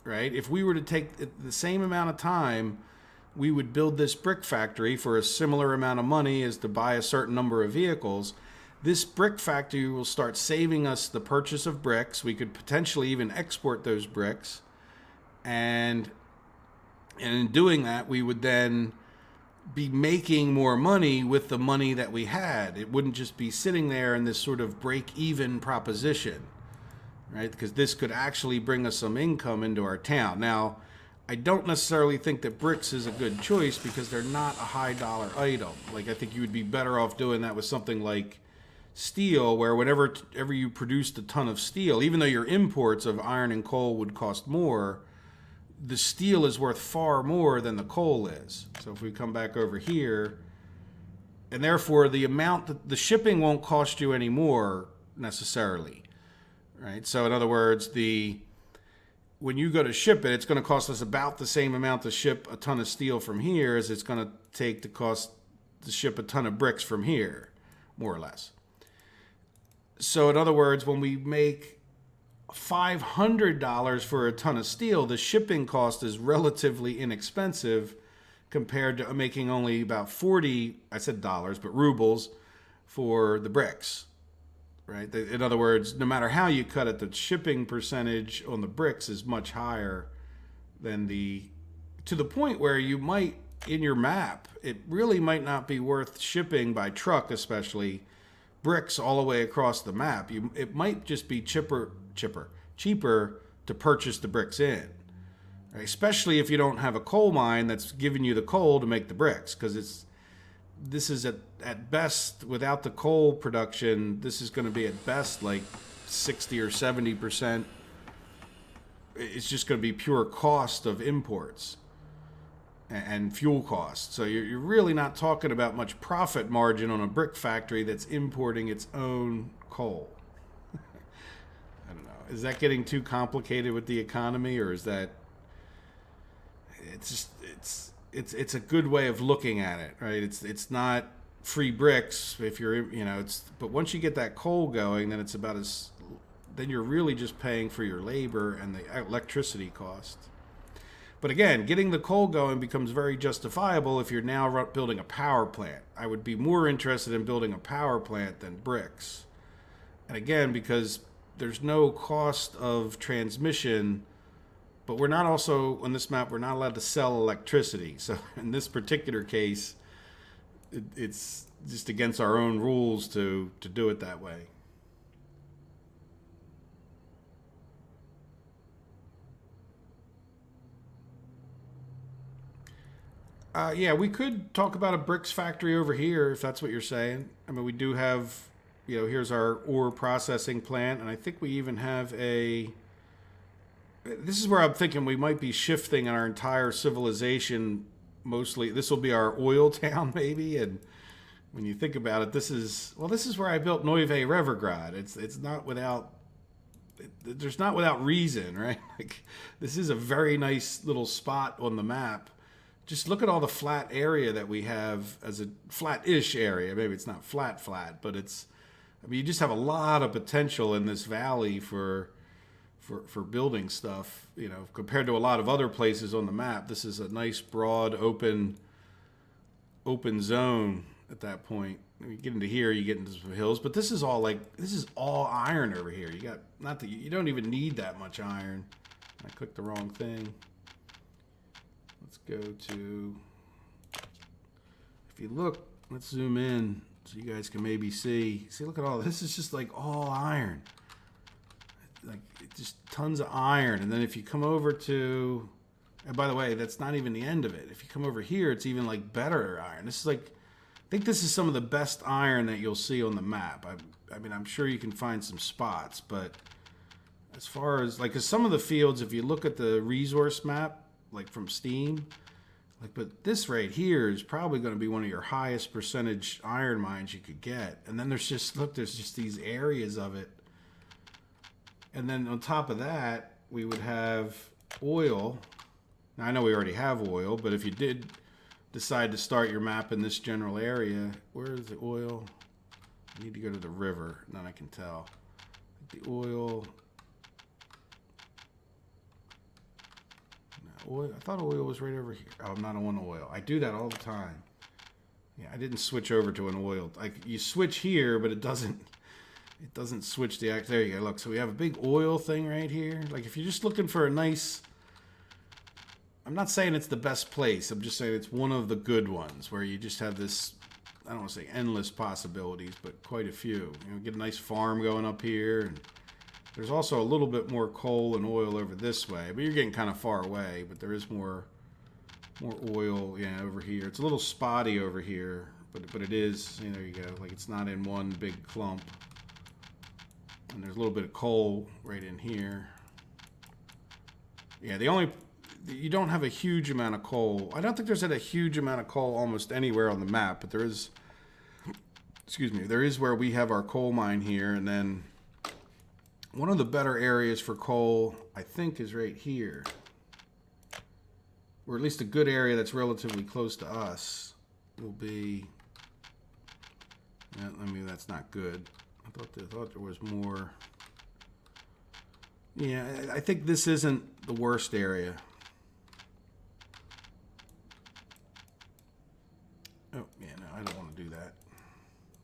right? If we were to take the same amount of time, we would build this brick factory for a similar amount of money as to buy a certain number of vehicles. This brick factory will start saving us the purchase of bricks. We could potentially even export those bricks. And in doing that, we would then be making more money with the money that we had. It wouldn't just be sitting there in this sort of break-even proposition, right? Because this could actually bring us some income into our town. Now, I don't necessarily think that bricks is a good choice because they're not a high-dollar item. Like, I think you would be better off doing that with something like steel, where whenever you produced a ton of steel, even though your imports of iron and coal would cost more, the steel is worth far more than the coal is. So if we come back over here, and therefore the amount that the shipping won't cost you any more necessarily, right? So in other words, when you go to ship it, it's going to cost us about the same amount to ship a ton of steel from here as it's going to take to cost to ship a ton of bricks from here, more or less. So in other words, when we make $500 for a ton of steel, the shipping cost is relatively inexpensive compared to making only about 40, I said dollars, but rubles for the bricks, right? In other words, no matter how you cut it, the shipping percentage on the bricks is much higher than to the point where you might, in your map, it really might not be worth shipping by truck, especially bricks all the way across the map. It might just be cheaper to purchase the bricks in, right? Especially if you don't have a coal mine that's giving you the coal to make the bricks, because this is at best, without the coal production, this is going to be at best like 60 or 70%. It's just going to be pure cost of imports and fuel costs. So you're really not talking about much profit margin on a brick factory that's importing its own coal. I don't know. Is that getting too complicated with the economy, or is that it's a good way of looking at it, right? It's not free bricks if you're, but once you get that coal going, then then you're really just paying for your labor and the electricity cost. But again, getting the coal going becomes very justifiable if you're now building a power plant. I would be more interested in building a power plant than bricks. And again, because there's no cost of transmission, but we're not also, on this map, we're not allowed to sell electricity. So in this particular case, it's just against our own rules to do it that way. Yeah, we could talk about a bricks factory over here if that's what you're saying. I mean, we do have, here's our ore processing plant, and I think we even have a. This is where I'm thinking we might be shifting our entire civilization. Mostly, this will be our oil town, maybe. And when you think about it, this is where I built Neuve Revergrad. It's not without. There's not without reason, right? Like, this is a very nice little spot on the map. Just look at all the flat area that we have as a flat-ish area. Maybe it's not flat, but it's. I mean, you just have a lot of potential in this valley for building stuff. Compared to a lot of other places on the map, this is a nice, broad, open zone. At that point, when you get into here, you get into some hills. But this is all iron over here. You don't even need that much iron. I clicked the wrong thing. Let's go to, if you look, let's zoom in so you guys can maybe see, look at all this. Is just like all iron. Like, just tons of iron. And then if you come over to, and by the way, that's not even the end of it. If you come over here, it's even like better iron. This is like, I think this is some of the best iron that you'll see on the map. I mean, I'm sure you can find some spots, but as far as, like, 'cause some of the fields, if you look at the resource map, like from Steam, but this right here is probably going to be one of your highest percentage iron mines you could get. And then there's just these areas of it. And then on top of that, we would have oil. Now, I know we already have oil, but if you did decide to start your map in this general area, where is the oil? I need to go to the river, and then I can tell. The oil. Oil. I thought oil was right over here. Oh, I'm not on oil. I do that all the time. Yeah, I didn't switch over to an oil. Like, you switch here, but it doesn't switch the act. There you go. Look, so we have a big oil thing right here. Like, if you're just looking for a nice, I'm not saying it's the best place. I'm just saying it's one of the good ones where you just have this, I don't want to say endless possibilities, but quite a few. Get a nice farm going up here, and there's also a little bit more coal and oil over this way, but you're getting kind of far away. But there is more oil, over here. It's a little spotty over here, but it is. There you go. Like, it's not in one big clump. And there's a little bit of coal right in here. Yeah, you don't have a huge amount of coal. I don't think there's a huge amount of coal almost anywhere on the map, but there is. There is where we have our coal mine here, and then. One of the better areas for coal, I think, is right here. Or at least a good area that's relatively close to us will be... Yeah, I mean, that's not good. I thought there was more... Yeah, I think this isn't the worst area. Oh, yeah, no, I don't want to do that.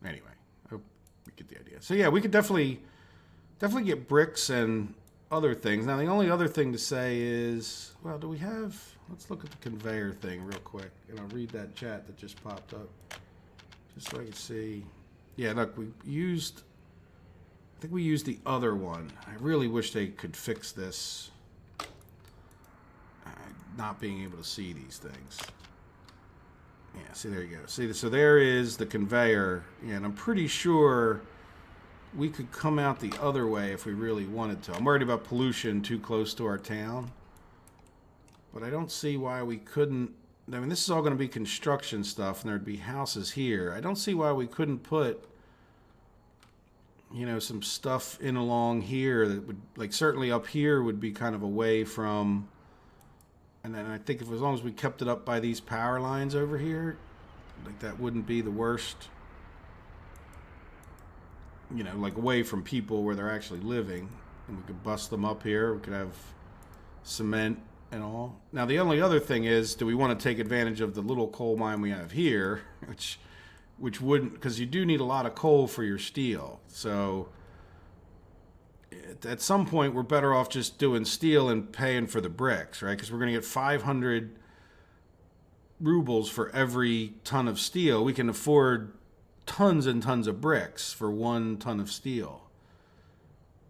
Anyway, I hope we get the idea. So yeah, we could definitely get bricks and other things. Now, the only other thing to say is, well, do we have... Let's look at the conveyor thing real quick, and I'll read that chat that just popped up, just so I can see. Yeah, look, I think we used the other one. I really wish they could fix this, not being able to see these things. Yeah, see, there you go. See, so there is the conveyor, and I'm pretty sure we could come out the other way if we really wanted to. I'm worried about pollution too close to our town, but I don't see why we couldn't. I mean, this is all going to be construction stuff, and there'd be houses here. I don't see why we couldn't put, some stuff in along here that would, like, certainly up here would be kind of away from. And then I think as long as we kept it up by these power lines over here, like, that wouldn't be the worst. Like, away from people where they're actually living. And we could bust them up here. We could have cement and all. Now, the only other thing is, do we want to take advantage of the little coal mine we have here, which wouldn't, because you do need a lot of coal for your steel. So at some point, we're better off just doing steel and paying for the bricks, right? Because we're going to get 500 rubles for every ton of steel. We can afford tons and tons of bricks for 1 ton of steel.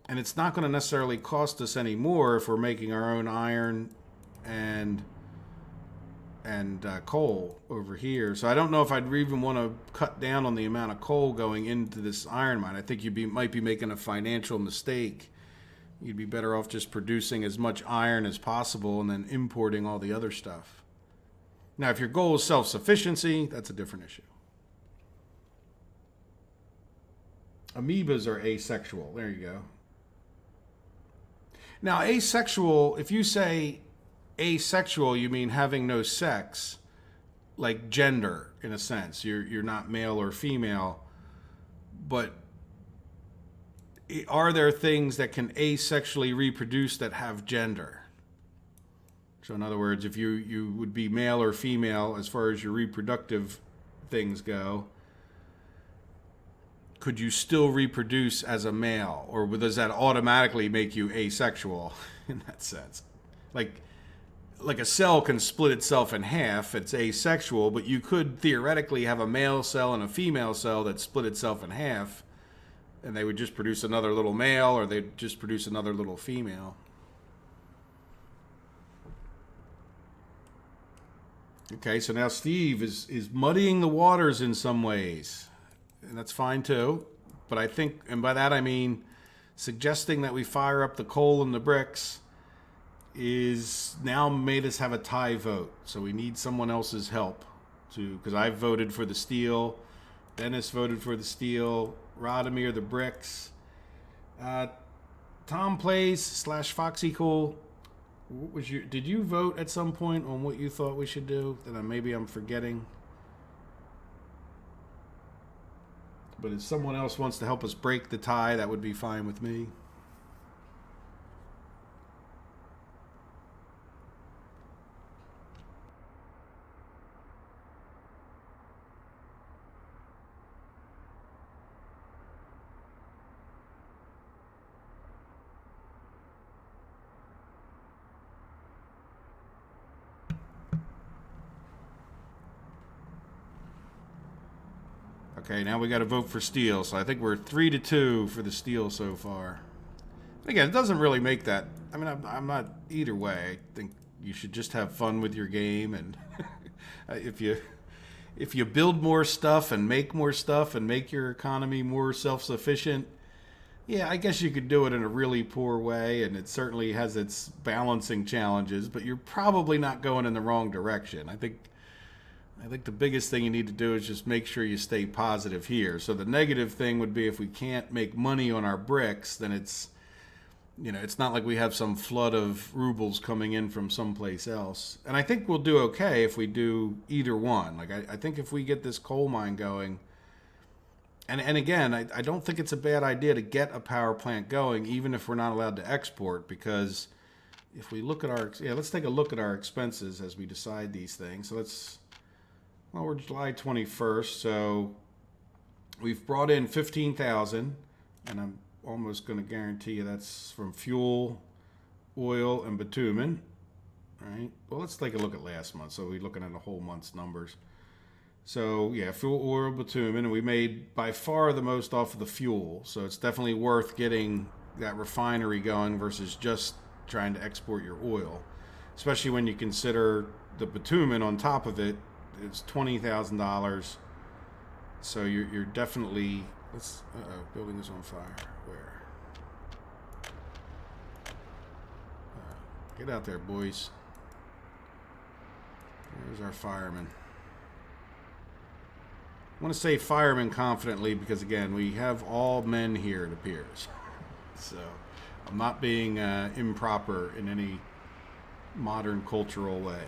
And it's not going to necessarily cost us any more if we're making our own iron and coal over here. So I don't know if I'd even want to cut down on the amount of coal going into this iron mine. I think might be making a financial mistake. You'd be better off just producing as much iron as possible and then importing all the other stuff. Now, if your goal is self-sufficiency, that's a different issue. Amoebas are asexual. There you go. Now, asexual, if you say asexual, you mean having no sex, like gender, in a sense. You're not male or female. But are there things that can asexually reproduce that have gender? So in other words, if you would be male or female as far as your reproductive things go, could you still reproduce as a male? Or does that automatically make you asexual in that sense? Like a cell can split itself in half, it's asexual, but you could theoretically have a male cell and a female cell that split itself in half, and they would just produce another little male, or they'd just produce another little female. Okay, so now Steve is muddying the waters in some ways. And that's fine too. But I think, and by that I mean suggesting that we fire up the coal and the bricks is now made us have a tie vote. So we need someone else's help because I voted for the steel. Dennis voted for the steel. Radomir the bricks. Tom Plays / Foxy Cool. Did you vote at some point on what you thought we should do that maybe I'm forgetting? But if someone else wants to help us break the tie, that would be fine with me. Okay, now we got to vote for steel. So I think we're 3-2 for the steel so far. Again, it doesn't really make that. I mean, I'm not either way. I think you should just have fun with your game, and if you build more stuff and make your economy more self-sufficient, yeah, I guess you could do it in a really poor way, and it certainly has its balancing challenges. But you're probably not going in the wrong direction. I think the biggest thing you need to do is just make sure you stay positive here. So the negative thing would be if we can't make money on our bricks, then it's not like we have some flood of rubles coming in from someplace else. And I think we'll do okay if we do either one. Like I think if we get this coal mine going, and again, I don't think it's a bad idea to get a power plant going, even if we're not allowed to export, because if we look at let's take a look at our expenses as we decide these things. So we're July 21st, so we've brought in 15,000, and I'm almost going to guarantee you that's from fuel, oil, and bitumen, right? Well, let's take a look at last month. So we're looking at a whole month's numbers. So yeah, fuel, oil, bitumen, and we made by far the most off of the fuel. So it's definitely worth getting that refinery going versus just trying to export your oil, especially when you consider the bitumen on top of it. It's $20,000, so you're definitely. Building is on fire. Where? Get out there, boys. There's our firemen. I want to say firemen confidently because again, we have all men here. It appears, so I'm not being improper in any modern cultural way.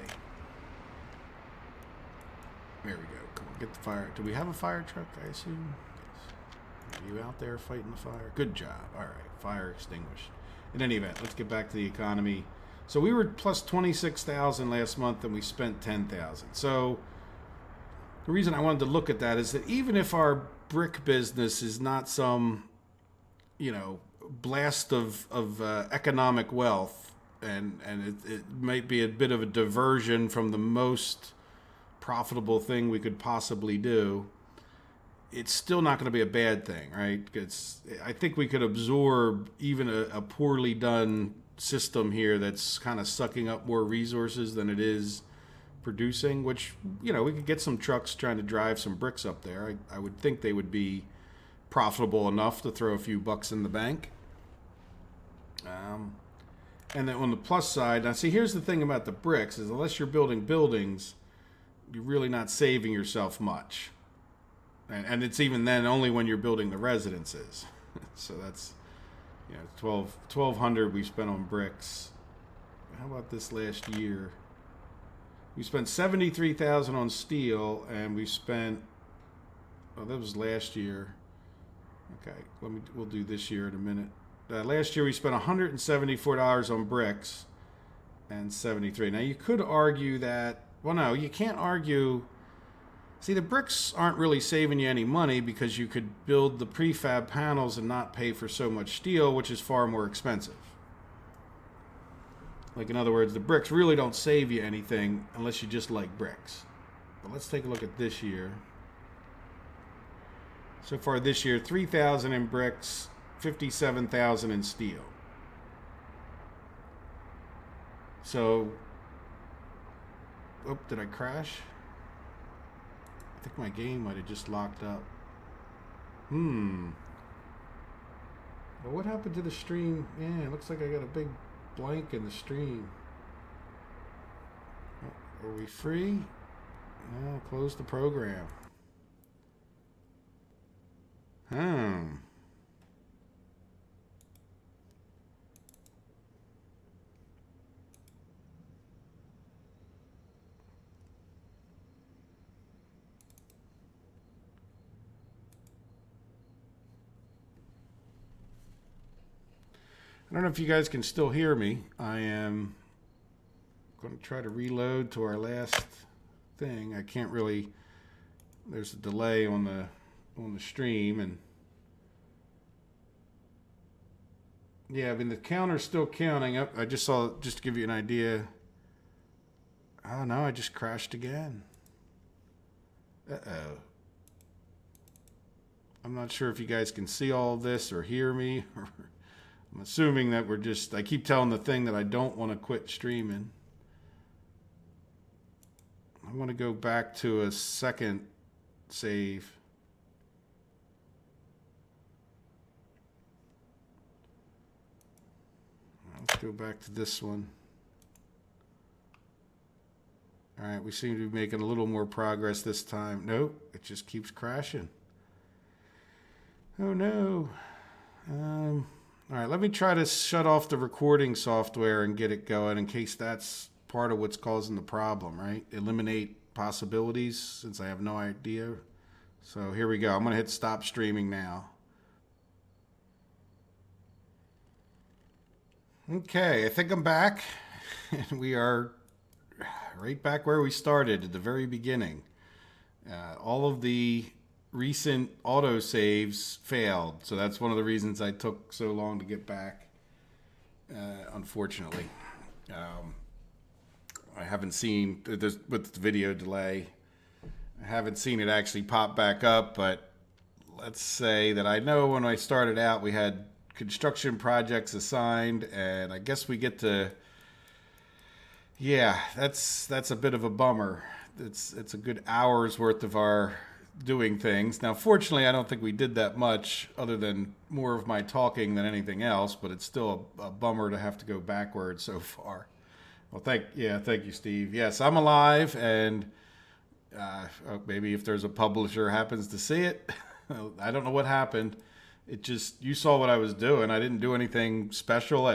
There we go. Come on, get the fire. Do we have a fire truck, I assume? Yes. Are you out there fighting the fire? Good job. All right. Fire extinguished. In any event, let's get back to the economy. So we were plus 26,000 last month, and we spent 10,000. So the reason I wanted to look at that is that even if our brick business is not some, blast of economic wealth, and it might be a bit of a diversion from the most profitable thing we could possibly do, it's still not going to be a bad thing, right? I think we could absorb even a poorly done system here that's kind of sucking up more resources than it is producing, which, we could get some trucks trying to drive some bricks up there. I would think they would be profitable enough to throw a few bucks in the bank. And then on the plus side, now see, here's the thing about the bricks is unless you're building buildings, you're really not saving yourself much. And it's even then only when you're building the residences. So that's, 1,200 we spent on bricks. How about this last year? We spent 73,000 on steel, and we spent, that was last year. Okay, we'll do this year in a minute. Last year we spent $174 on bricks and 73. Now you could argue that, well, no, you can't argue. See, the bricks aren't really saving you any money because you could build the prefab panels and not pay for so much steel, which is far more expensive. Like, in other words, the bricks really don't save you anything unless you just like bricks. But let's take a look at this year. So far this year, 3,000 in bricks, 57,000 in steel. So, did I crash? I think my game might have just locked up. Well, what happened to the stream? Yeah, it looks like I got a big blank in the stream. Are we free? No, close the program. I don't know if you guys can still hear me. I am going to try to reload to our last thing. I can't really. There's a delay on the stream, and yeah, I mean the counter's still counting up. I just saw, just to give you an idea. Oh no, I just crashed again. Uh-oh. I'm not sure if you guys can see all of this or hear me. I'm assuming that I keep telling the thing that I don't want to quit streaming. I want to go back to a second save. Let's go back to this one. All right, we seem to be making a little more progress this time. Nope, it just keeps crashing. Oh no. All right, let me try to shut off the recording software and get it going in case that's part of what's causing the problem, right? Eliminate possibilities since I have no idea. So here we go. I'm going to hit stop streaming now. Okay, I think I'm back. And we are right back where we started at the very beginning. All of the recent autosaves failed, so that's one of the reasons I took so long to get back, unfortunately. I haven't seen, with the video delay, I haven't seen it actually pop back up, but let's say that I know when I started out we had construction projects assigned, and I guess we get to, yeah, that's a bit of a bummer. It's a good hour's worth of our doing things. Now, fortunately, I don't think we did that much other than more of my talking than anything else, but it's still a bummer to have to go backwards so far. Well, thank you, Steve. Yes, I'm alive, and maybe if there's a publisher happens to see it, I don't know what happened. You saw what I was doing. I didn't do anything special.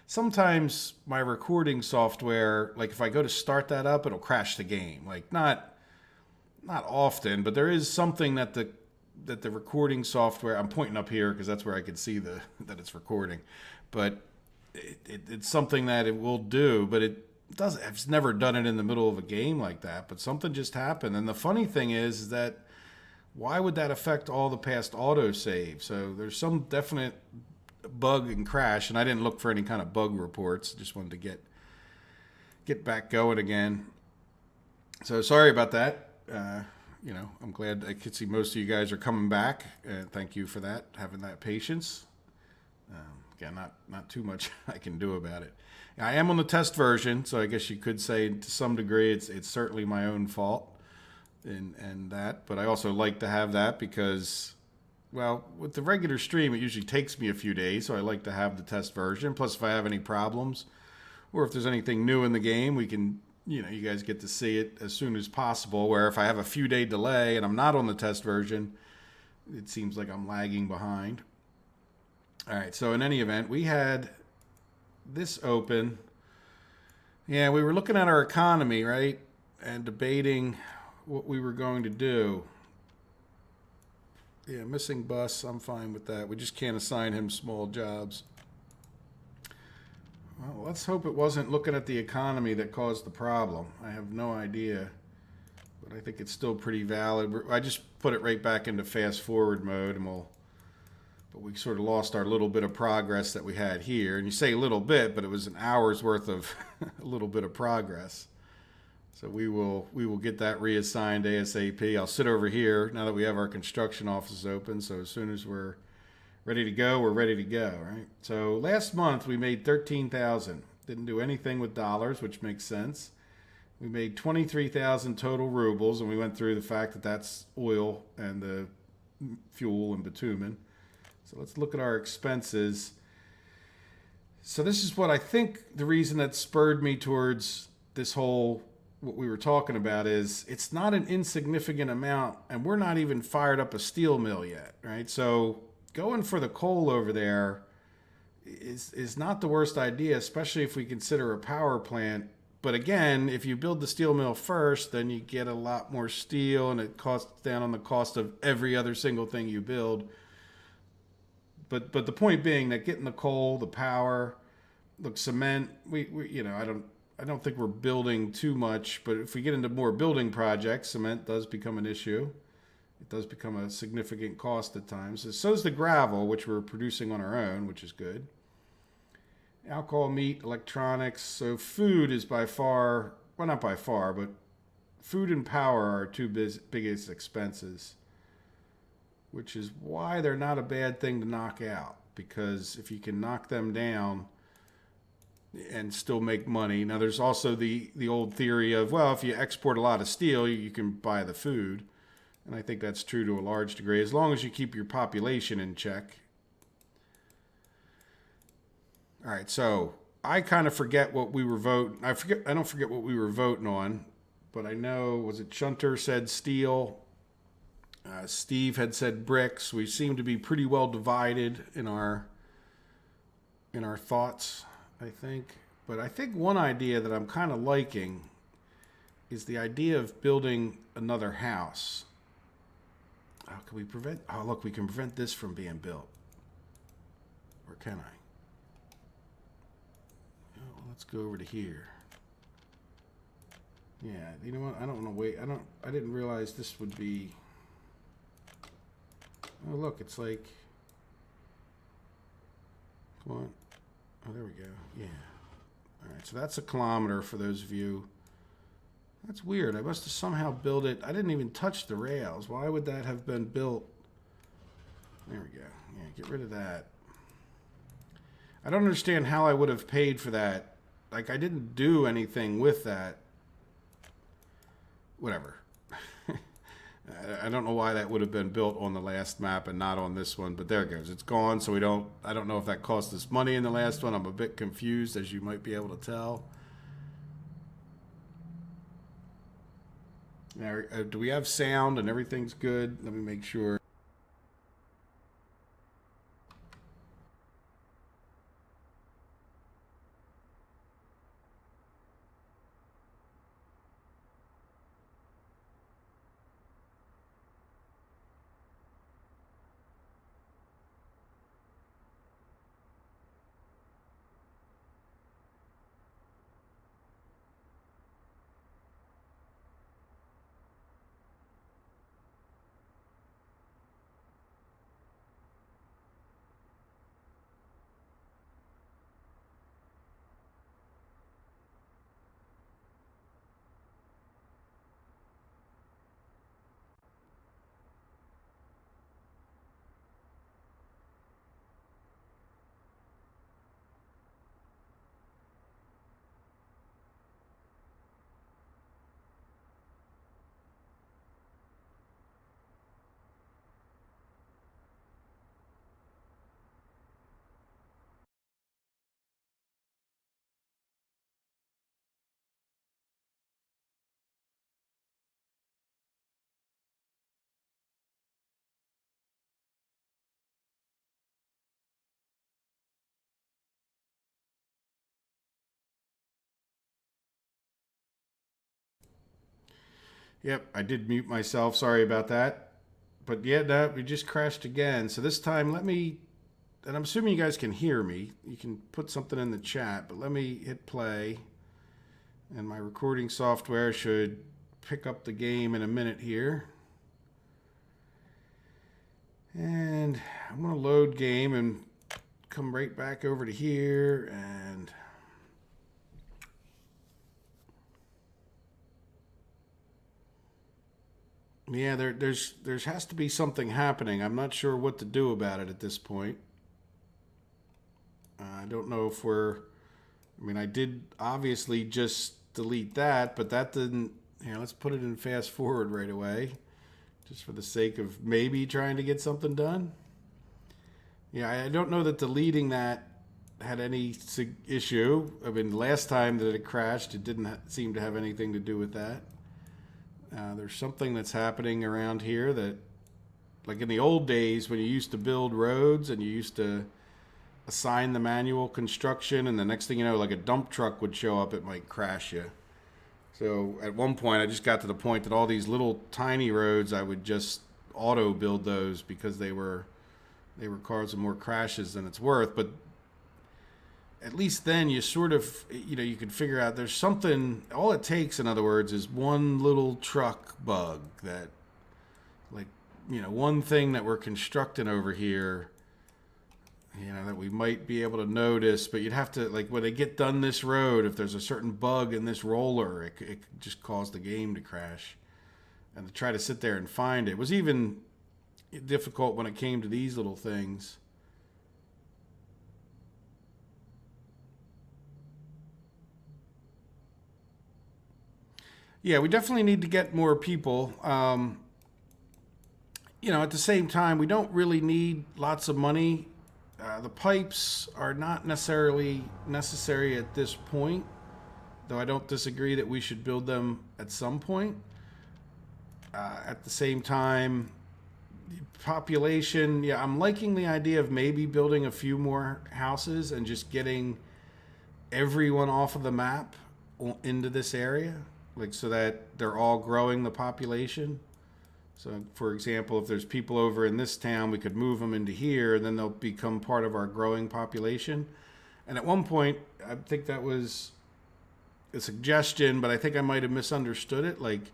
Sometimes my recording software, like if I go to start that up, it'll crash the game. Like not often, but there is something that the recording software, I'm pointing up here because that's where I can see that it's recording. But it's something that it will do, but it doesn't. I've never done it in the middle of a game like that. But something just happened, and the funny thing is that why would that affect all the past autosave? So there's some definite bug and crash, and I didn't look for any kind of bug reports. Just wanted to get back going again. So sorry about that. I'm glad I could see most of you guys are coming back. Thank you for that, having that patience. Again, not too much I can do about it. I am on the test version, so I guess you could say to some degree it's certainly my own fault and that. But I also like to have that because, well, with the regular stream, it usually takes me a few days, so I like to have the test version. Plus, if I have any problems or if there's anything new in the game, we can, you guys get to see it as soon as possible. Where if I have a few day delay and I'm not on the test version, it seems like I'm lagging behind. All right, so in any event, we had this open. Yeah, we were looking at our economy, right? And debating what we were going to do. Yeah, missing bus, I'm fine with that. We just can't assign him small jobs. Well, let's hope it wasn't looking at the economy that caused the problem. I have no idea, but I think it's still pretty valid. I just put it right back into fast forward mode, and but we sort of lost our little bit of progress that we had here. And you say a little bit, but it was an hour's worth of a little bit of progress. So we will get that reassigned ASAP. I'll sit over here now that we have our construction office open. So as soon as we're ready to go, we're ready to go, right? So last month we made $13,000. Didn't do anything with dollars, which makes sense. We made 23,000 total rubles, and we went through the fact that that's oil and the fuel and bitumen. So let's look at our expenses. So this is what I think the reason that spurred me towards this whole, what we were talking about is it's not an insignificant amount, and we're not even fired up a steel mill yet, right? So going for the coal over there is not the worst idea, especially if we consider a power plant. But again, if you build the steel mill first, then you get a lot more steel, and it costs down on the cost of every other single thing you build. But the point being that getting the coal, the power, look, cement, we I don't think we're building too much, but if we get into more building projects, cement does become an issue. It does become a significant cost at times. So is the gravel, which we're producing on our own, which is good. Alcohol, meat, electronics. So food is by far, well, not by far, but food and power are our two biggest expenses, which is why they're not a bad thing to knock out. Because if you can knock them down and still make money. Now, there's also the old theory of, well, if you export a lot of steel, you can buy the food. And I think that's true to a large degree, as long as you keep your population in check. All right, so I kind of forget what we were voting. I don't forget what we were voting on, but I know, was it Shunter said steel? Steve had said bricks. We seem to be pretty well divided in our thoughts, I think. But I think one idea that I'm kind of liking is the idea of building another house. How can we prevent? Oh, look, we can prevent this from being built. Or can I? Oh, let's go over to here. Yeah, you know what? I don't want to wait. I didn't realize this would be. Oh, look, it's like. Come on. Oh, there we go. Yeah. All right, so that's a kilometer for those of you. That's weird. I must have somehow built it. I didn't even touch the rails. Why would that have been built? There we go. Yeah, get rid of that. I don't understand how I would have paid for that. Like, I didn't do anything with that. Whatever. I don't know why that would have been built on the last map and not on this one, but there it goes. It's gone, so I don't know if that cost us money in the last one. I'm a bit confused, as you might be able to tell. Now, do we have sound and everything's good? Let me make sure. Yep, I did mute myself. Sorry about that. But yeah, no, we just crashed again. So this time, let me, and I'm assuming you guys can hear me. You can put something in the chat, but let me hit play. And my recording software should pick up the game in a minute here. And I'm going to load game and come right back over to here and yeah, there's has to be something happening. I'm not sure what to do about it at this point. I don't know if we're. I mean, I did obviously just delete that, but that didn't. Here, let's put it in fast forward right away, just for the sake of maybe trying to get something done. Yeah, I don't know that deleting that had any issue. I mean, last time that it crashed, it didn't seem to have anything to do with that. There's something that's happening around here that, like in the old days when you used to build roads and you used to assign the manual construction, and the next thing you know, like a dump truck would show up, it might crash you. So at one point, I just got to the point that all these little tiny roads, I would just auto build those because they were causing more crashes than it's worth. But at least then you sort of, you could figure out there's something. All it takes, in other words, is one little truck bug that, like, one thing that we're constructing over here, that we might be able to notice. But you'd have to, like, when they get done this road, if there's a certain bug in this roller, it could just cause the game to crash. And to try to sit there and find it was even difficult when it came to these little things. Yeah, we definitely need to get more people. At the same time, we don't really need lots of money. The pipes are not necessarily necessary at this point, though I don't disagree that we should build them at some point. At the same time, population, yeah, I'm liking the idea of maybe building a few more houses and just getting everyone off of the map into this area, like, so that they're all growing the population. So, for example, if there's people over in this town, we could move them into here, and then they'll become part of our growing population. And at one point, I think that was a suggestion, but I think I might have misunderstood it. Like,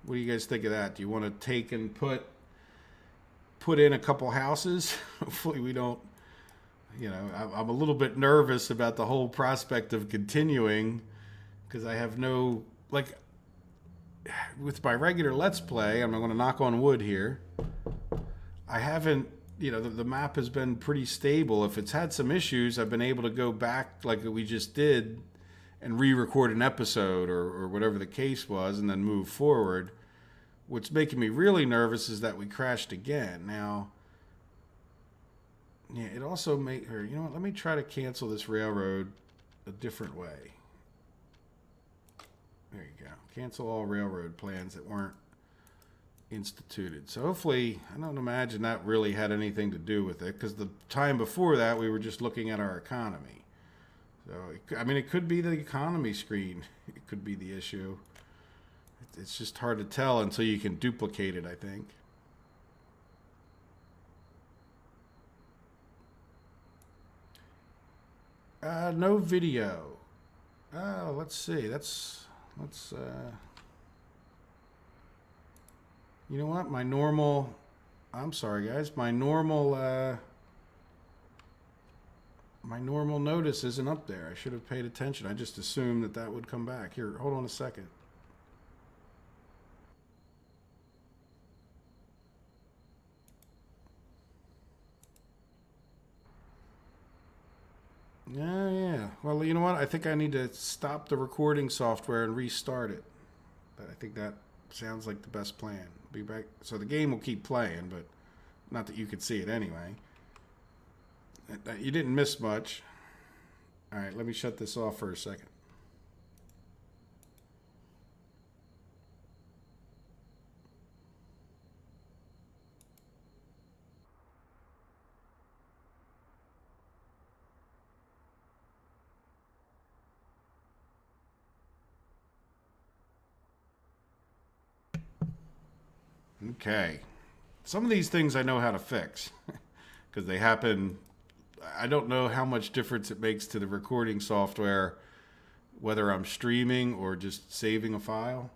what do you guys think of that? Do you want to take and put in a couple houses? Hopefully we don't, I'm a little bit nervous about the whole prospect of continuing, because I have no, like, with my regular Let's Play, I'm going to knock on wood here, I haven't, the map has been pretty stable. If it's had some issues, I've been able to go back like we just did and re-record an episode or whatever the case was and then move forward. What's making me really nervous is that we crashed again. Now, yeah, it also made her, let me try to cancel this railroad a different way. There you go. Cancel all railroad plans that weren't instituted. So hopefully, I don't imagine that really had anything to do with it, because the time before that, we were just looking at our economy. So, it could be the economy screen. It could be the issue. It's just hard to tell until you can duplicate it, I think. No video. Oh, let's see. Let's you know what? I'm sorry, guys. My normal notice isn't up there. I should have paid attention. I just assumed that would come back. Here, hold on a second. Yeah. Well, you know what? I think I need to stop the recording software and restart it. I think that sounds like the best plan. Be back. So the game will keep playing, but not that you could see it anyway. You didn't miss much. All right, let me shut this off for a second. Okay. Some of these things I know how to fix because they happen. I don't know how much difference it makes to the recording software, whether I'm streaming or just saving a file.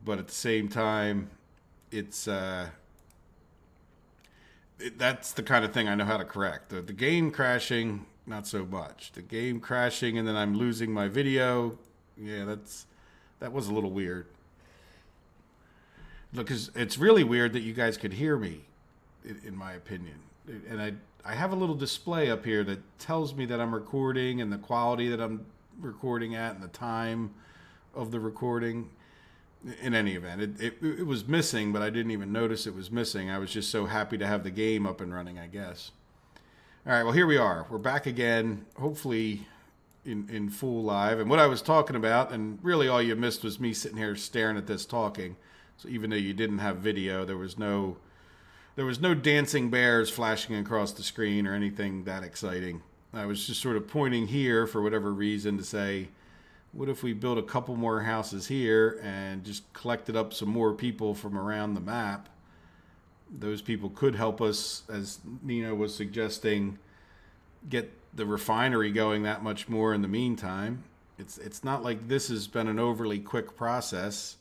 But at the same time, it's that's the kind of thing I know how to correct. The game crashing, not so much. The game crashing and then I'm losing my video. Yeah, that was a little weird. Look, 'cause it's really weird that you guys could hear me, in my opinion. And I have a little display up here that tells me that I'm recording and the quality that I'm recording at and the time of the recording. In any event, it was missing, but I didn't even notice it was missing. I was just so happy to have the game up and running, I guess. All right, well, here we are. We're back again, hopefully in full live. And what I was talking about, and really all you missed was me sitting here staring at this talking. So even though you didn't have video, there was no dancing bears flashing across the screen or anything that exciting. I was just sort of pointing here for whatever reason to say, what if we built a couple more houses here and just collected up some more people from around the map? Those people could help us, as Nino was suggesting, get the refinery going that much more in the meantime. It's not like this has been an overly quick process.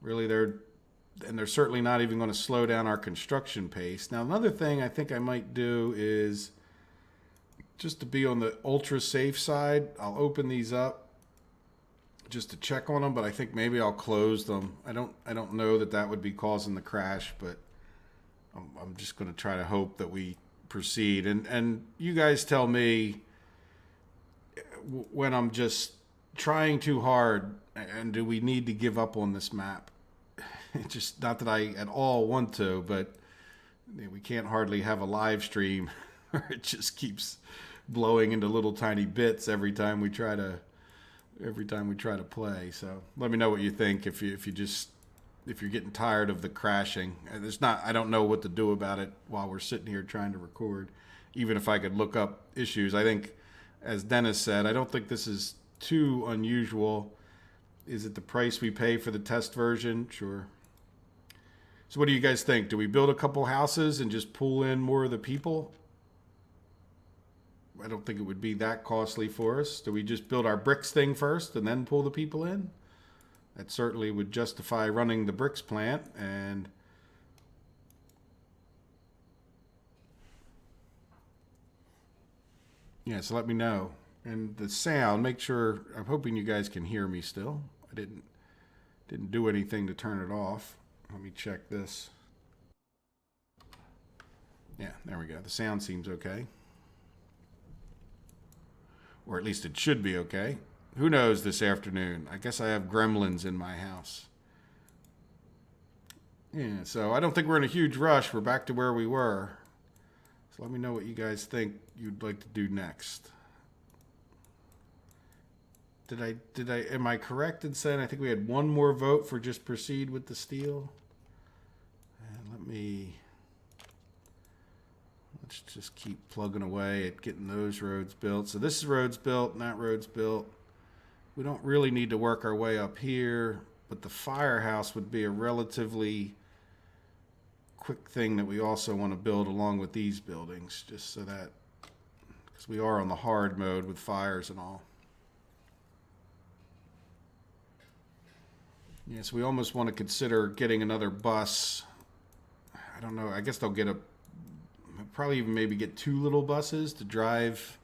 Really, they're certainly not even going to slow down our construction pace. Now, another thing I think I might do is, just to be on the ultra safe side, I'll open these up just to check on them, but I think maybe I'll close them. I don't know that would be causing the crash, but I'm just going to try to hope that we proceed. And you guys tell me when I'm just trying too hard, and do we need to give up on this map? It's just not that I at all want to, but we can't hardly have a live stream where it just keeps blowing into little tiny bits every time we try to play. So let me know what you think if you're getting tired of the crashing. I don't know what to do about it while we're sitting here trying to record. Even if I could look up issues, I think, as Dennis said, I don't think this is too unusual. Is it the price we pay for the test version? Sure. So what do you guys think? Do we build a couple houses and just pull in more of the people? I don't think it would be that costly for us. Do we just build our bricks thing first and then pull the people in? That certainly would justify running the bricks plant. And yeah, so let me know. And the sound, make sure, I'm hoping you guys can hear me still. I didn't do anything to turn it off. Let me check this. Yeah, there we go. The sound seems okay. Or at least it should be okay. Who knows this afternoon? I guess I have gremlins in my house. Yeah, so I don't think we're in a huge rush. We're back to where we were. So let me know what you guys think you'd like to do next. Am I correct in saying I think we had one more vote for just proceed with the steel? And let's just keep plugging away at getting those roads built. So this road's built and that road's built. We don't really need to work our way up here, but the firehouse would be a relatively quick thing that we also want to build along with these buildings, just so that, because we are on the hard mode with fires and all. Yes, we almost want to consider getting another bus. I don't know. I guess they'll probably even maybe get 2 little buses to drive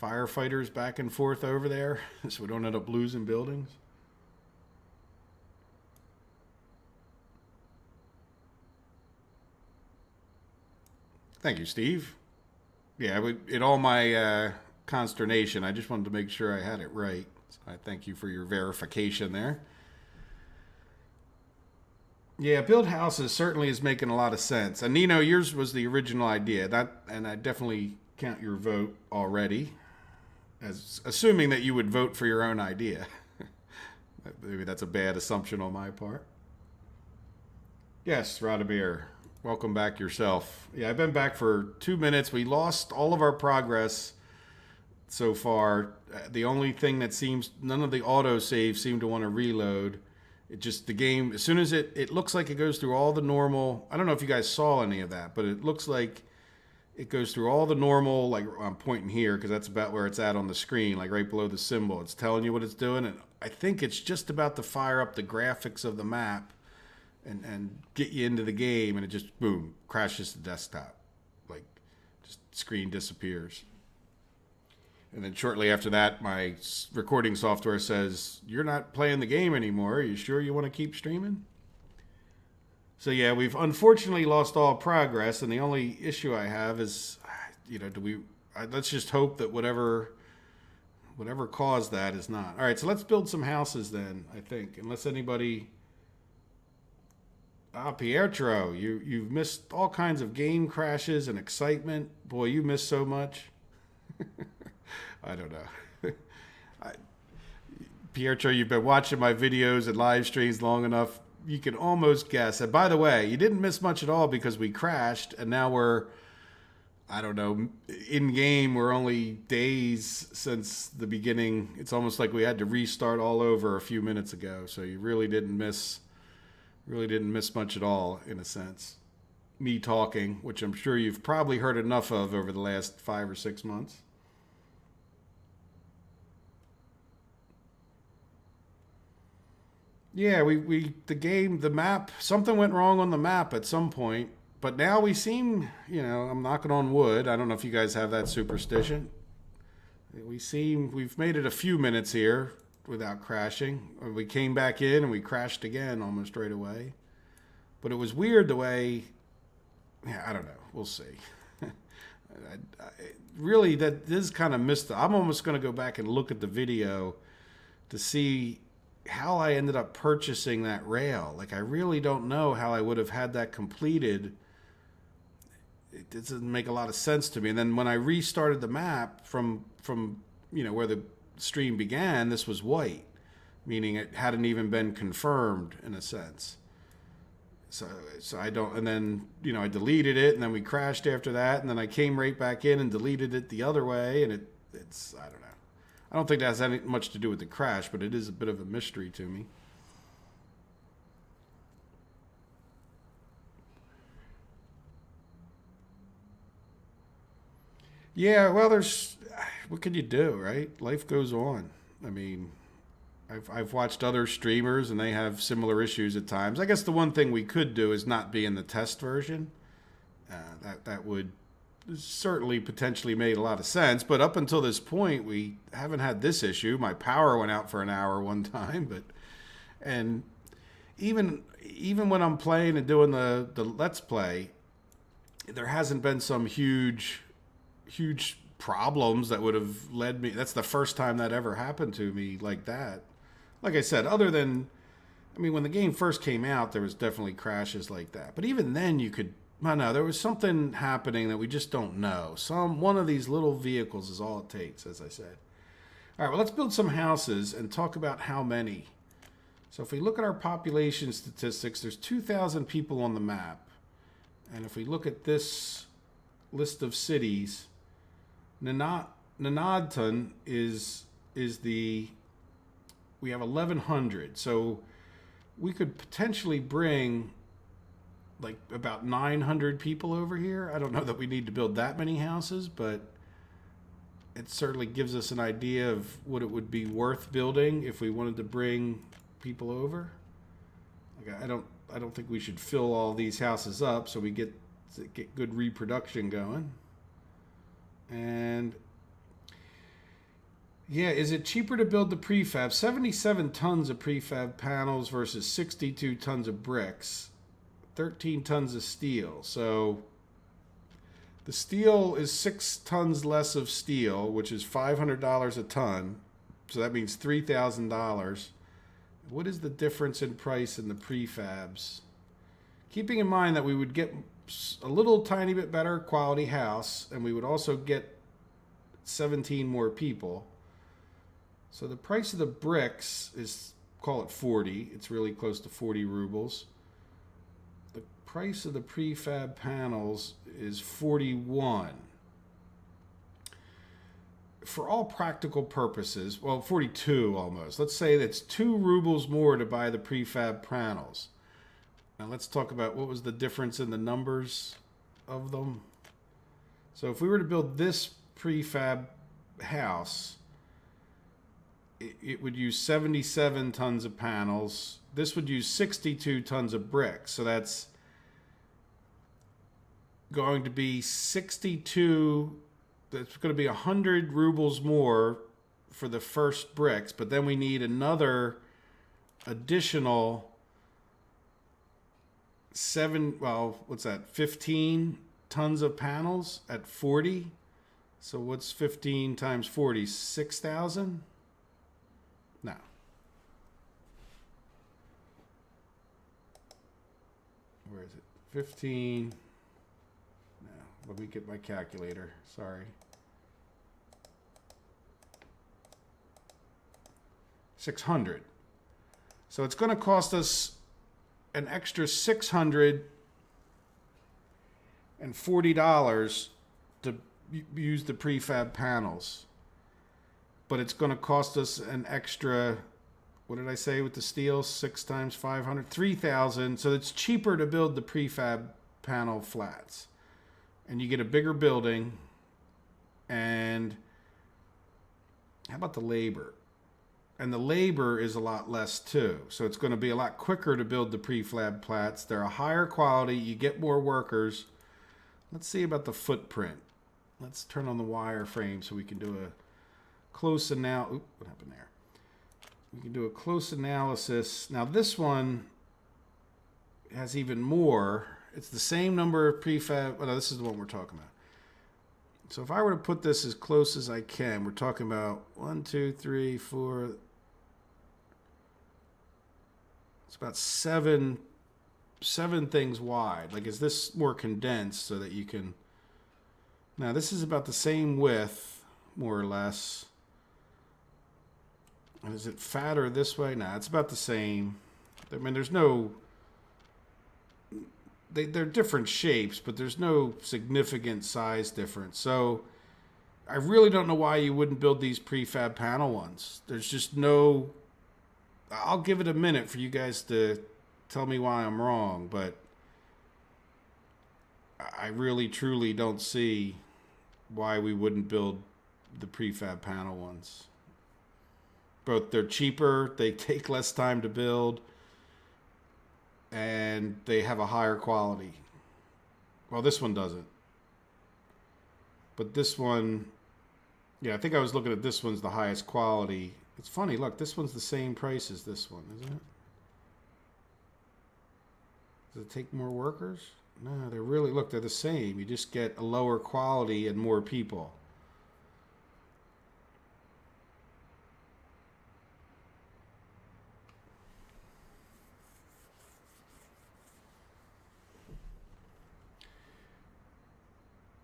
firefighters back and forth over there so we don't end up losing buildings. Thank you, Steve. Yeah, in all my consternation, I just wanted to make sure I had it right. So I thank you for your verification there. Yeah, build houses certainly is making a lot of sense. And Nino, yours was the original idea. And I definitely count your vote already, as assuming that you would vote for your own idea. Maybe that's a bad assumption on my part. Yes, Radamir, welcome back yourself. Yeah, I've been back for 2 minutes. We lost all of our progress so far. The only thing that none of the auto saves seem to want to reload. It just, the game, as soon as it looks like it goes through all the normal, I don't know if you guys saw any of that, but it looks like it goes through all the normal, like I'm pointing here because that's about where it's at on the screen, like right below the symbol. It's telling you what it's doing. And I think it's just about to fire up the graphics of the map and get you into the game. And it just, boom, crashes the desktop. Like, just screen disappears. And then shortly after that, my recording software says, you're not playing the game anymore. Are you sure you want to keep streaming? So yeah, we've unfortunately lost all progress. And the only issue I have is, let's just hope that whatever caused that is not. All right, so let's build some houses then, I think. Unless anybody... Pietro, you've missed all kinds of game crashes and excitement. Boy, you missed so much. I don't know. Pietro, you've been watching my videos and live streams long enough. You can almost guess. And by the way, you didn't miss much at all because we crashed. And now we're, I don't know, in game, we're only days since the beginning. It's almost like we had to restart all over a few minutes ago. So you really didn't miss much at all, in a sense. Me talking, which I'm sure you've probably heard enough of over the last 5 or 6 months. Yeah, the map, something went wrong on the map at some point, but now we seem, I'm knocking on wood. I don't know if you guys have that superstition. We've made it a few minutes here without crashing. We came back in and we crashed again almost right away. But it was weird the way, I don't know, we'll see. Really, that is kind of missed. I'm almost going to go back and look at the video to see how I ended up purchasing that rail. Like, I really don't know how I would have had that completed. It doesn't make a lot of sense to me. And then when I restarted the map from where the stream began, this was white, meaning it hadn't even been confirmed in a sense. So I don't, and then, I deleted it, and then we crashed after that, and then I came right back in and deleted it the other way, and it's, I don't know. I don't think that has any much to do with the crash, but it is a bit of a mystery to me. Yeah, well, what can you do, right? Life goes on. I mean, I've watched other streamers and they have similar issues at times. I guess the one thing we could do is not be in the test version. That would certainly potentially made a lot of sense. But up until this point, we haven't had this issue. My power went out for an hour one time, and even when I'm playing and doing the Let's Play, there hasn't been some huge problems that would have led me. That's the first time that ever happened to me like that. Like I said, other than, when the game first came out, there was definitely crashes like that. But even then, there was something happening that we just don't know. One of these little vehicles is all it takes, as I said. All right, well, let's build some houses and talk about how many. So if we look at our population statistics, there's 2,000 people on the map. And if we look at this list of cities, Nanadton is we have 1,100. So we could potentially bring like about 900 people over here. I don't know that we need to build that many houses, but it certainly gives us an idea of what it would be worth building if we wanted to bring people over. Like, I don't think we should fill all these houses up so we get good reproduction going. And yeah, is it cheaper to build the prefab? 77 tons of prefab panels versus 62 tons of bricks. 13 tons of steel. So the steel is 6 tons less of steel, which is $500 a ton. So that means $3,000. What is the difference in price in the prefabs? Keeping in mind that we would get a little tiny bit better quality house, and we would also get 17 more people. So the price of the bricks is, call it 40. It's really close to 40 rubles. The price of the prefab panels is 41. for all practical purposes, well, 42 almost. Let's say that's 2 rubles more to buy the prefab panels. Now let's talk about what was the difference in the numbers of them. So if we were to build this prefab house, it would use 77 tons of panels. This would use 62 tons of bricks. So that's going to be 62. That's going to be 100 rubles more for the first bricks. But then we need another additional 15 tons of panels at 40. So what's 15 times 40? 6,000? No. Where is it? 15. No, let me get my calculator. Sorry. 600. So it's going to cost us an extra $640 to use the prefab panels. But it's going to cost us an extra, what did I say with the steel? 6 times 500, 3,000. So it's cheaper to build the prefab panel flats. And you get a bigger building. And how about the labor? And the labor is a lot less too. So it's going to be a lot quicker to build the prefab flats. They're a higher quality. You get more workers. Let's see about the footprint. Let's turn on the wireframe so we can do a close analysis. What happened there? We can do a close analysis. Now this one has even more. It's the same number of prefab. Oh, no, this is the one we're talking about. So if I were to put this as close as I can, we're talking about 1, 2, 3, 4. It's about seven things wide. Like, is this more condensed so that you can? Now this is about the same width, more or less. And is it fatter this way? No, it's about the same. I mean, there's no. They're different shapes, but there's no significant size difference. So I really don't know why you wouldn't build these prefab panel ones. There's just no. I'll give it a minute for you guys to tell me why I'm wrong, but I really truly don't see why we wouldn't build the prefab panel ones. Both they're cheaper, they take less time to build, and they have a higher quality. Well, this one doesn't. But this one, yeah, I think I was looking at this one's the highest quality. It's funny, look, this one's the same price as this one, isn't it? Does it take more workers? No, they're really, look, they're the same. You just get a lower quality and more people.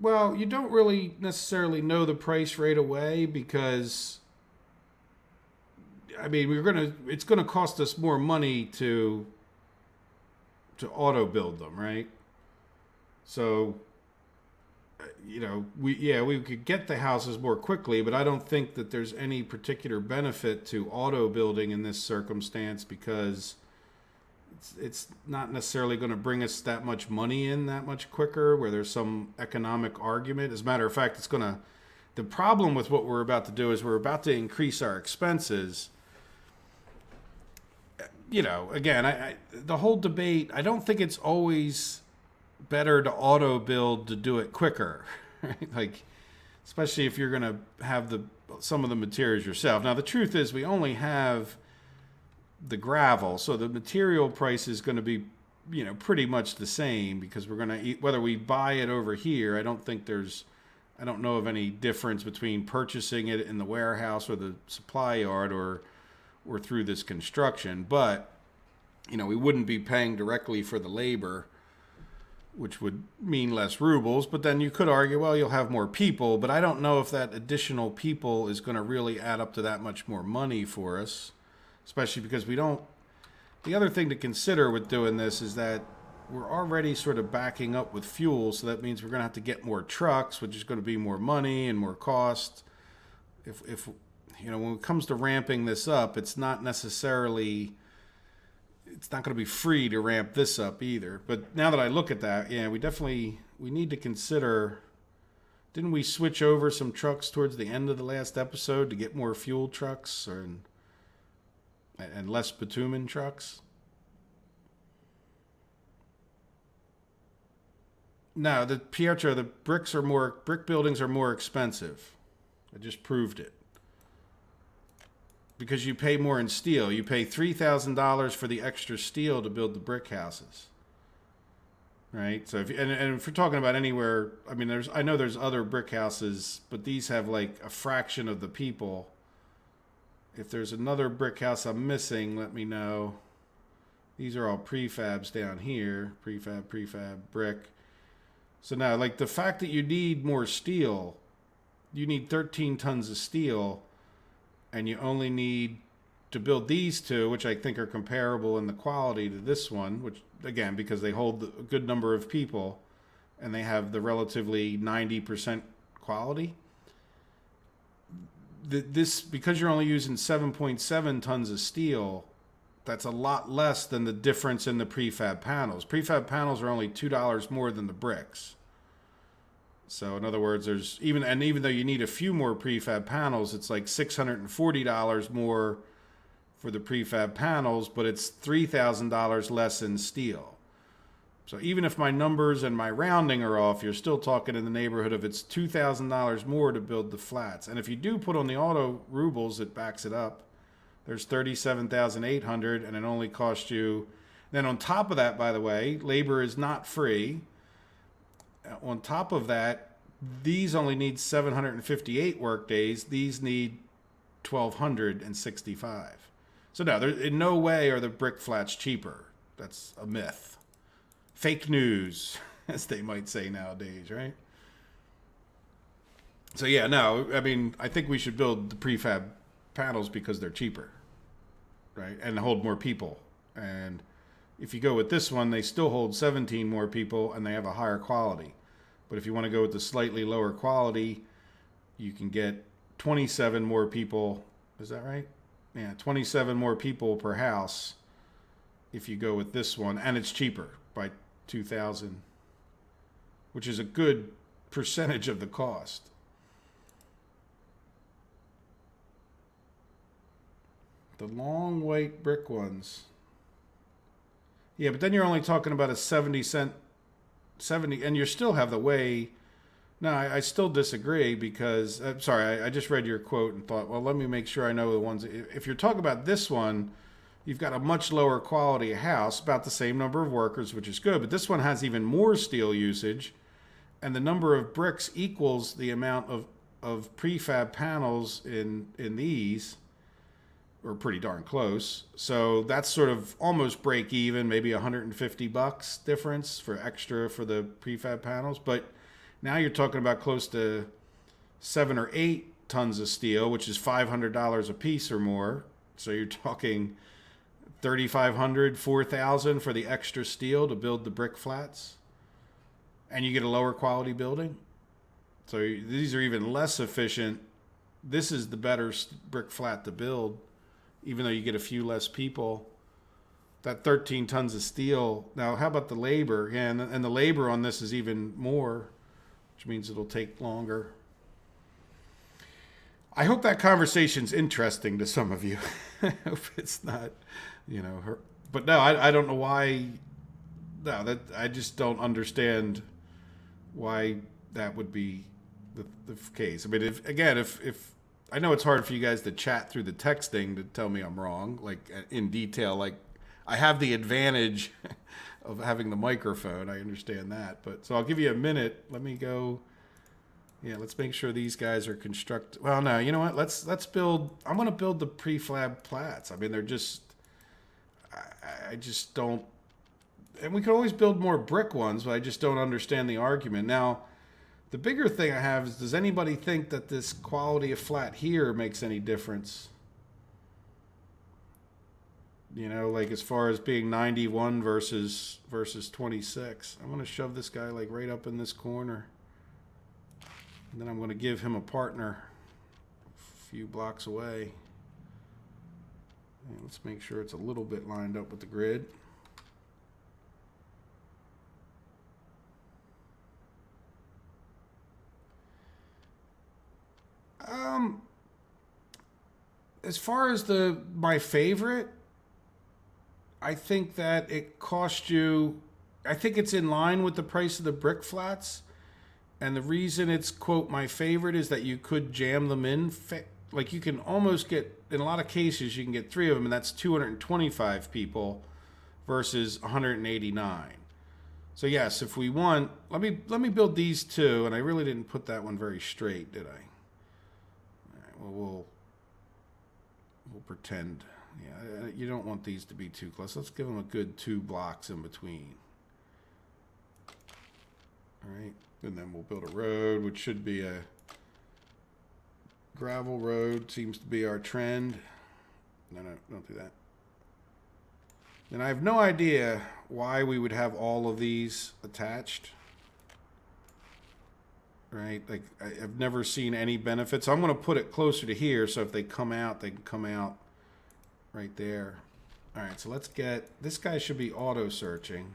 Well, you don't really necessarily know the price right away because, I mean, it's gonna cost us more money to auto build them, right? So, we could get the houses more quickly, but I don't think that there's any particular benefit to auto building in this circumstance because it's not necessarily going to bring us that much money in that much quicker where there's some economic argument. As a matter of fact, the problem with what we're about to do is we're about to increase our expenses. Again, the whole debate, I don't think it's always better to auto build to do it quicker, right? Like, especially if you're going to have some of the materials yourself. Now, the truth is we only have the gravel, so the material price is going to be, pretty much the same because we're going to whether we buy it over here, I don't know of any difference between purchasing it in the warehouse or the supply yard or through this construction. But, we wouldn't be paying directly for the labor, which would mean less rubles. But then you could argue, well, you'll have more people, but I don't know if that additional people is going to really add up to that much more money for us, especially because the other thing to consider with doing this is that we're already sort of backing up with fuel. So that means we're going to have to get more trucks, which is going to be more money and more cost. if you know, when it comes to ramping this up, it's not necessarily, it's not going to be free to ramp this up either. But now that I look at that, yeah, we need to consider, didn't we switch over some trucks towards the end of the last episode to get more fuel trucks and less bitumen trucks? No, Pietro, the brick buildings are more expensive. I just proved it. Because you pay more in steel. You pay $3,000 for the extra steel to build the brick houses. Right? So if we're talking about anywhere, I mean, I know there's other brick houses, but these have like a fraction of the people. If there's another brick house I'm missing, let me know. These are all prefabs down here. Prefab, brick. So now, like, the fact that you need more steel, you need 13 tons of steel, and you only need to build these two, which I think are comparable in the quality to this one, which, again, because they hold a good number of people, and they have the relatively 90% quality. Because you're only using 7.7 tons of steel, that's a lot less than the difference in the prefab panels. Prefab panels are only $2 more than the bricks. So in other words, even though you need a few more prefab panels, it's like $640 more for the prefab panels, but it's $3,000 less in steel. So even if my numbers and my rounding are off, you're still talking in the neighborhood of it's $2,000 more to build the flats. And if you do put on the auto rubles, it backs it up. There's $37,800, and it only costs you. Then on top of that, by the way, labor is not free. On top of that, these only need 758 work days. These need 1,265. So no, in no way are the brick flats cheaper. That's a myth. Fake news, as they might say nowadays, right? So yeah, no, I mean, I think we should build the prefab panels because they're cheaper, right? And hold more people. And if you go with this one, they still hold 17 more people and they have a higher quality. But if you want to go with the slightly lower quality, you can get 27 more people. Is that right? Yeah, 27 more people per house if you go with this one. And it's cheaper by $2,000, which is a good percentage of the cost. The long white brick ones. Yeah, but then you're only talking about a 70, and you still have the way. No, I still disagree because, sorry, I just read your quote and thought, well, let me make sure I know the ones. If you're talking about this one, you've got a much lower quality house, about the same number of workers, which is good. But this one has even more steel usage, and the number of bricks equals the amount of prefab panels in these, or pretty darn close. So that's sort of almost break even, maybe $150 difference for extra for the prefab panels. But now you're talking about close to 7 or 8 tons of steel, which is $500 a piece or more. So you're talking $3,500, $4,000 for the extra steel to build the brick flats, and you get a lower quality building. So these are even less efficient. This is the better brick flat to build, even though you get a few less people. That 13 tons of steel. Now, how about the labor? Yeah, and the labor on this is even more, which means it'll take longer. I hope that conversation's interesting to some of you. I hope it's not, but no, I don't know why. No, that I just don't understand why that would be the case. I mean, if I know it's hard for you guys to chat through the texting to tell me I'm wrong, like in detail. Like I have the advantage of having the microphone. I understand that, but so I'll give you a minute. Let me go. Yeah, let's make sure these guys are constructed. Well, no, you know what? Let's build. I'm going to build the prefab plats. I mean, they're just. I just don't. And we could always build more brick ones, but I just don't understand the argument. Now, the bigger thing I have is, does anybody think that this quality of flat here makes any difference? Like as far as being 91 versus 26. I'm going to shove this guy like right up in this corner. And then I'm going to give him a partner few blocks away. And let's make sure it's a little bit lined up with the grid. As far as my favorite, I think that it cost you, I think it's in line with the price of the brick flats. And the reason it's, quote, my favorite is that you could jam them in. Like you can almost get, in a lot of cases, you can get 3 of them, and that's 225 people versus 189. So yes, if we want, let me build these 2, and I really didn't put that one very straight, did I? All right, well, we'll pretend. Yeah, you don't want these to be too close. Let's give them a good 2 blocks in between. All right, and then we'll build a road, which should be a gravel road. Seems to be our trend. No, don't do that. And I have no idea why we would have all of these attached. Right? Like, I've never seen any benefits. So I'm going to put it closer to here, so if they come out, they can come out right there. All right, so let's get, this guy should be auto searching.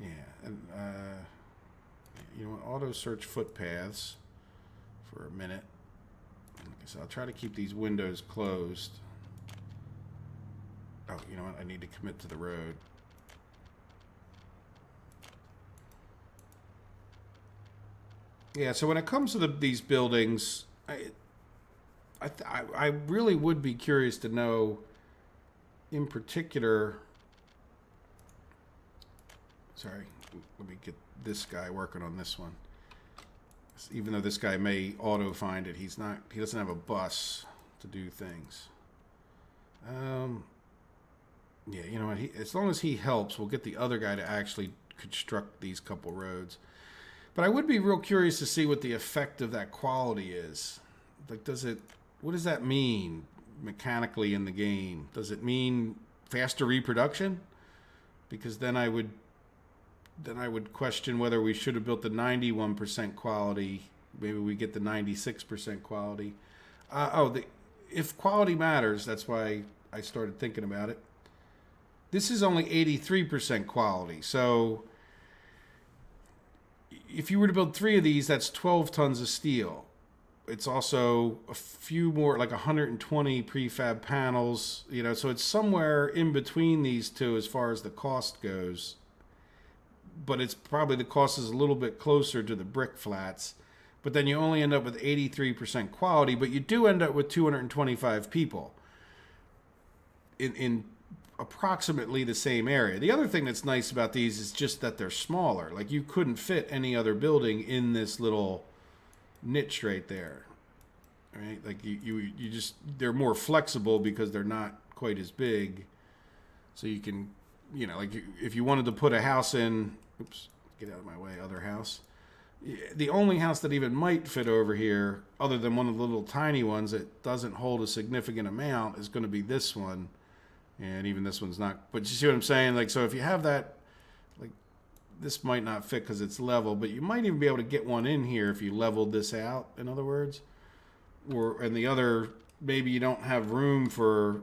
Yeah, and you know what, auto search footpaths for a minute. So I'll try to keep these windows closed. Oh, you know what, I need to commit to the road. Yeah, so when it comes to these buildings, I really would be curious to know, in particular. Sorry, let me get this guy working on this one. Even though this guy may auto find it, he doesn't have a bus to do things. Yeah, you know what? As long as he helps, we'll get the other guy to actually construct these couple roads. But I would be real curious to see what the effect of that quality is. Like, what does that mean mechanically in the game? Does it mean faster reproduction? Because then I would question whether we should have built the 91% quality. Maybe we get the 96% quality. If quality matters, that's why I started thinking about it. This is only 83% quality. So if you were to build 3 of these, that's 12 tons of steel. It's also a few more, like 120 prefab panels, you know, so it's somewhere in between these two as far as the cost goes. But it's probably, the cost is a little bit closer to the brick flats. But then you only end up with 83% quality, but you do end up with 225 people in approximately the same area. The other thing that's nice about these is just that they're smaller. Like, you couldn't fit any other building in this little niche right there. Right? Like, you just, they're more flexible because they're not quite as big. So you can, you know, like if you wanted to put a house in, oops, get out of my way, other house. The only house that even might fit over here, other than one of the little tiny ones that doesn't hold a significant amount, is going to be this one. And even this one's not. But you see what I'm saying? Like, so if you have that, like, this might not fit because it's level, but you might even be able to get one in here if you leveled this out, in other words. And the other, maybe you don't have room for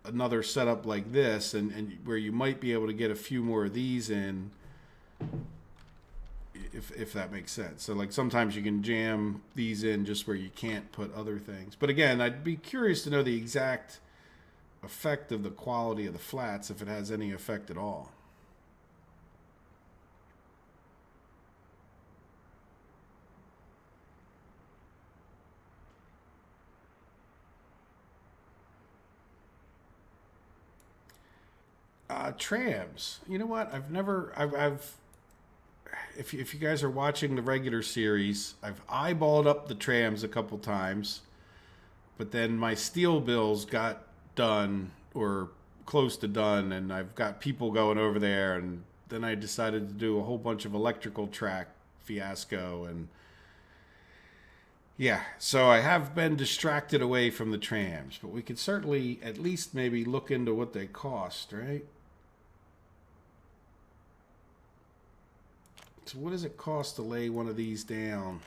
another setup like this, and where you might be able to get a few more of these in, if that makes sense. So, like, sometimes you can jam these in just where you can't put other things. But again, I'd be curious to know the exact effect of the quality of the flats, if it has any effect at all. Trams. You know what? If you guys are watching the regular series, I've eyeballed up the trams a couple times, but then my steel bills got done or close to done, and I've got people going over there, and then I decided to do a whole bunch of electrical track fiasco, and yeah, so I have been distracted away from the trams, but we could certainly at least maybe look into what they cost, right? So what does it cost to lay one of these down?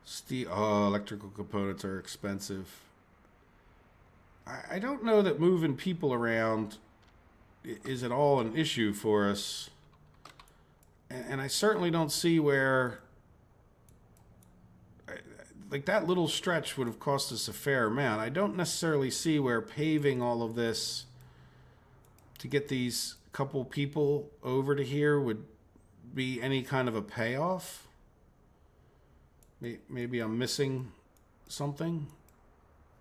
Steel. Oh, electrical components are expensive. I don't know that moving people around is at all an issue for us. And I certainly don't see where, like, that little stretch would have cost us a fair amount. I don't necessarily see where paving all of this to get these couple people over to here would be any kind of a payoff. Maybe I'm missing something.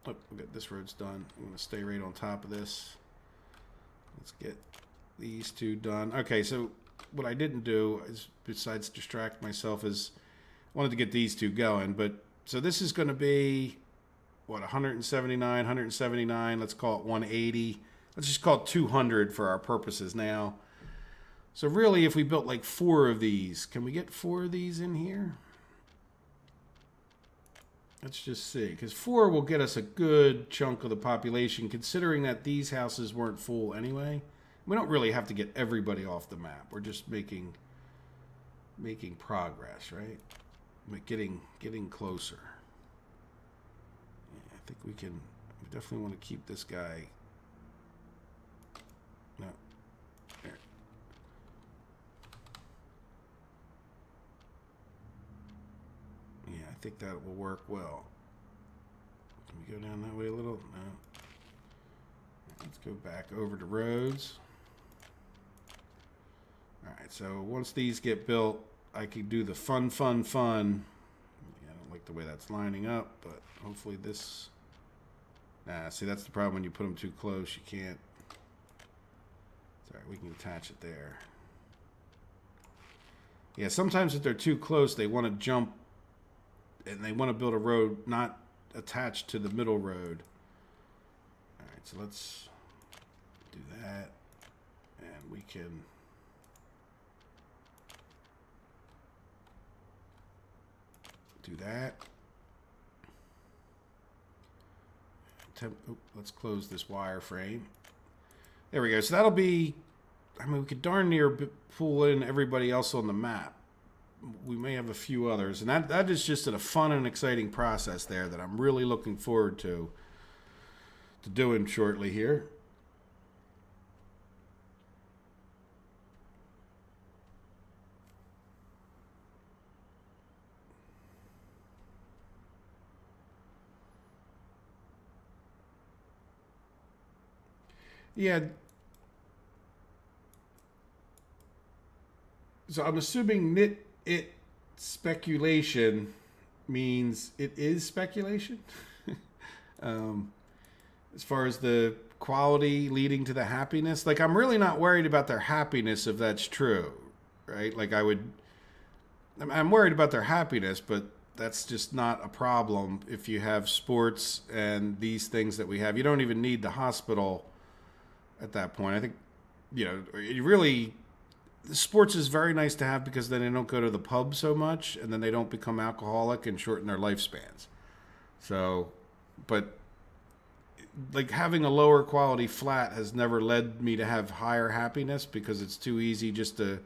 Look, this road's done. I'm going to stay right on top of this. Let's get these two done. Okay, so what I didn't do, is, besides distract myself, is I wanted to get these two going. But so this is going to be, what, 179, 179. Let's call it 180. Let's just call it 200 for our purposes now. So really, if we built like 4 of these, can we get 4 of these in here? Let's just see, because 4 will get us a good chunk of the population, considering that these houses weren't full anyway. We don't really have to get everybody off the map. We're just making progress, right? Getting closer. Yeah, I think we definitely want to keep this guy. No. There. Yeah, I think that will work well. Can we go down that way a little? No. Let's go back over to roads. All right, so once these get built, I can do the fun. Yeah, I don't like the way that's lining up, but hopefully this... Nah, see, that's the problem when you put them too close. You can't... It's all right, we can attach it there. Yeah, sometimes if they're too close, they want to jump and they want to build a road not attached to the middle road. All right, so let's do that, and we can do that. Let's close this wireframe. There we go. So that'll be, I mean, we could darn near pull in everybody else on the map. We may have a few others, and that is just a fun and exciting process there that I'm really looking forward to doing shortly here. Yeah. So I'm assuming it speculation means it is speculation. As far as the quality leading to the happiness, like, I'm really not worried about their happiness if that's true, right? Like, I'm worried about their happiness, but that's just not a problem if you have sports and these things that we have. You don't even need the hospital at that point. I think, you really... Sports is very nice to have because then they don't go to the pub so much, and then they don't become alcoholic and shorten their lifespans. So, but like, having a lower quality flat has never led me to have higher happiness because it's too easy just to,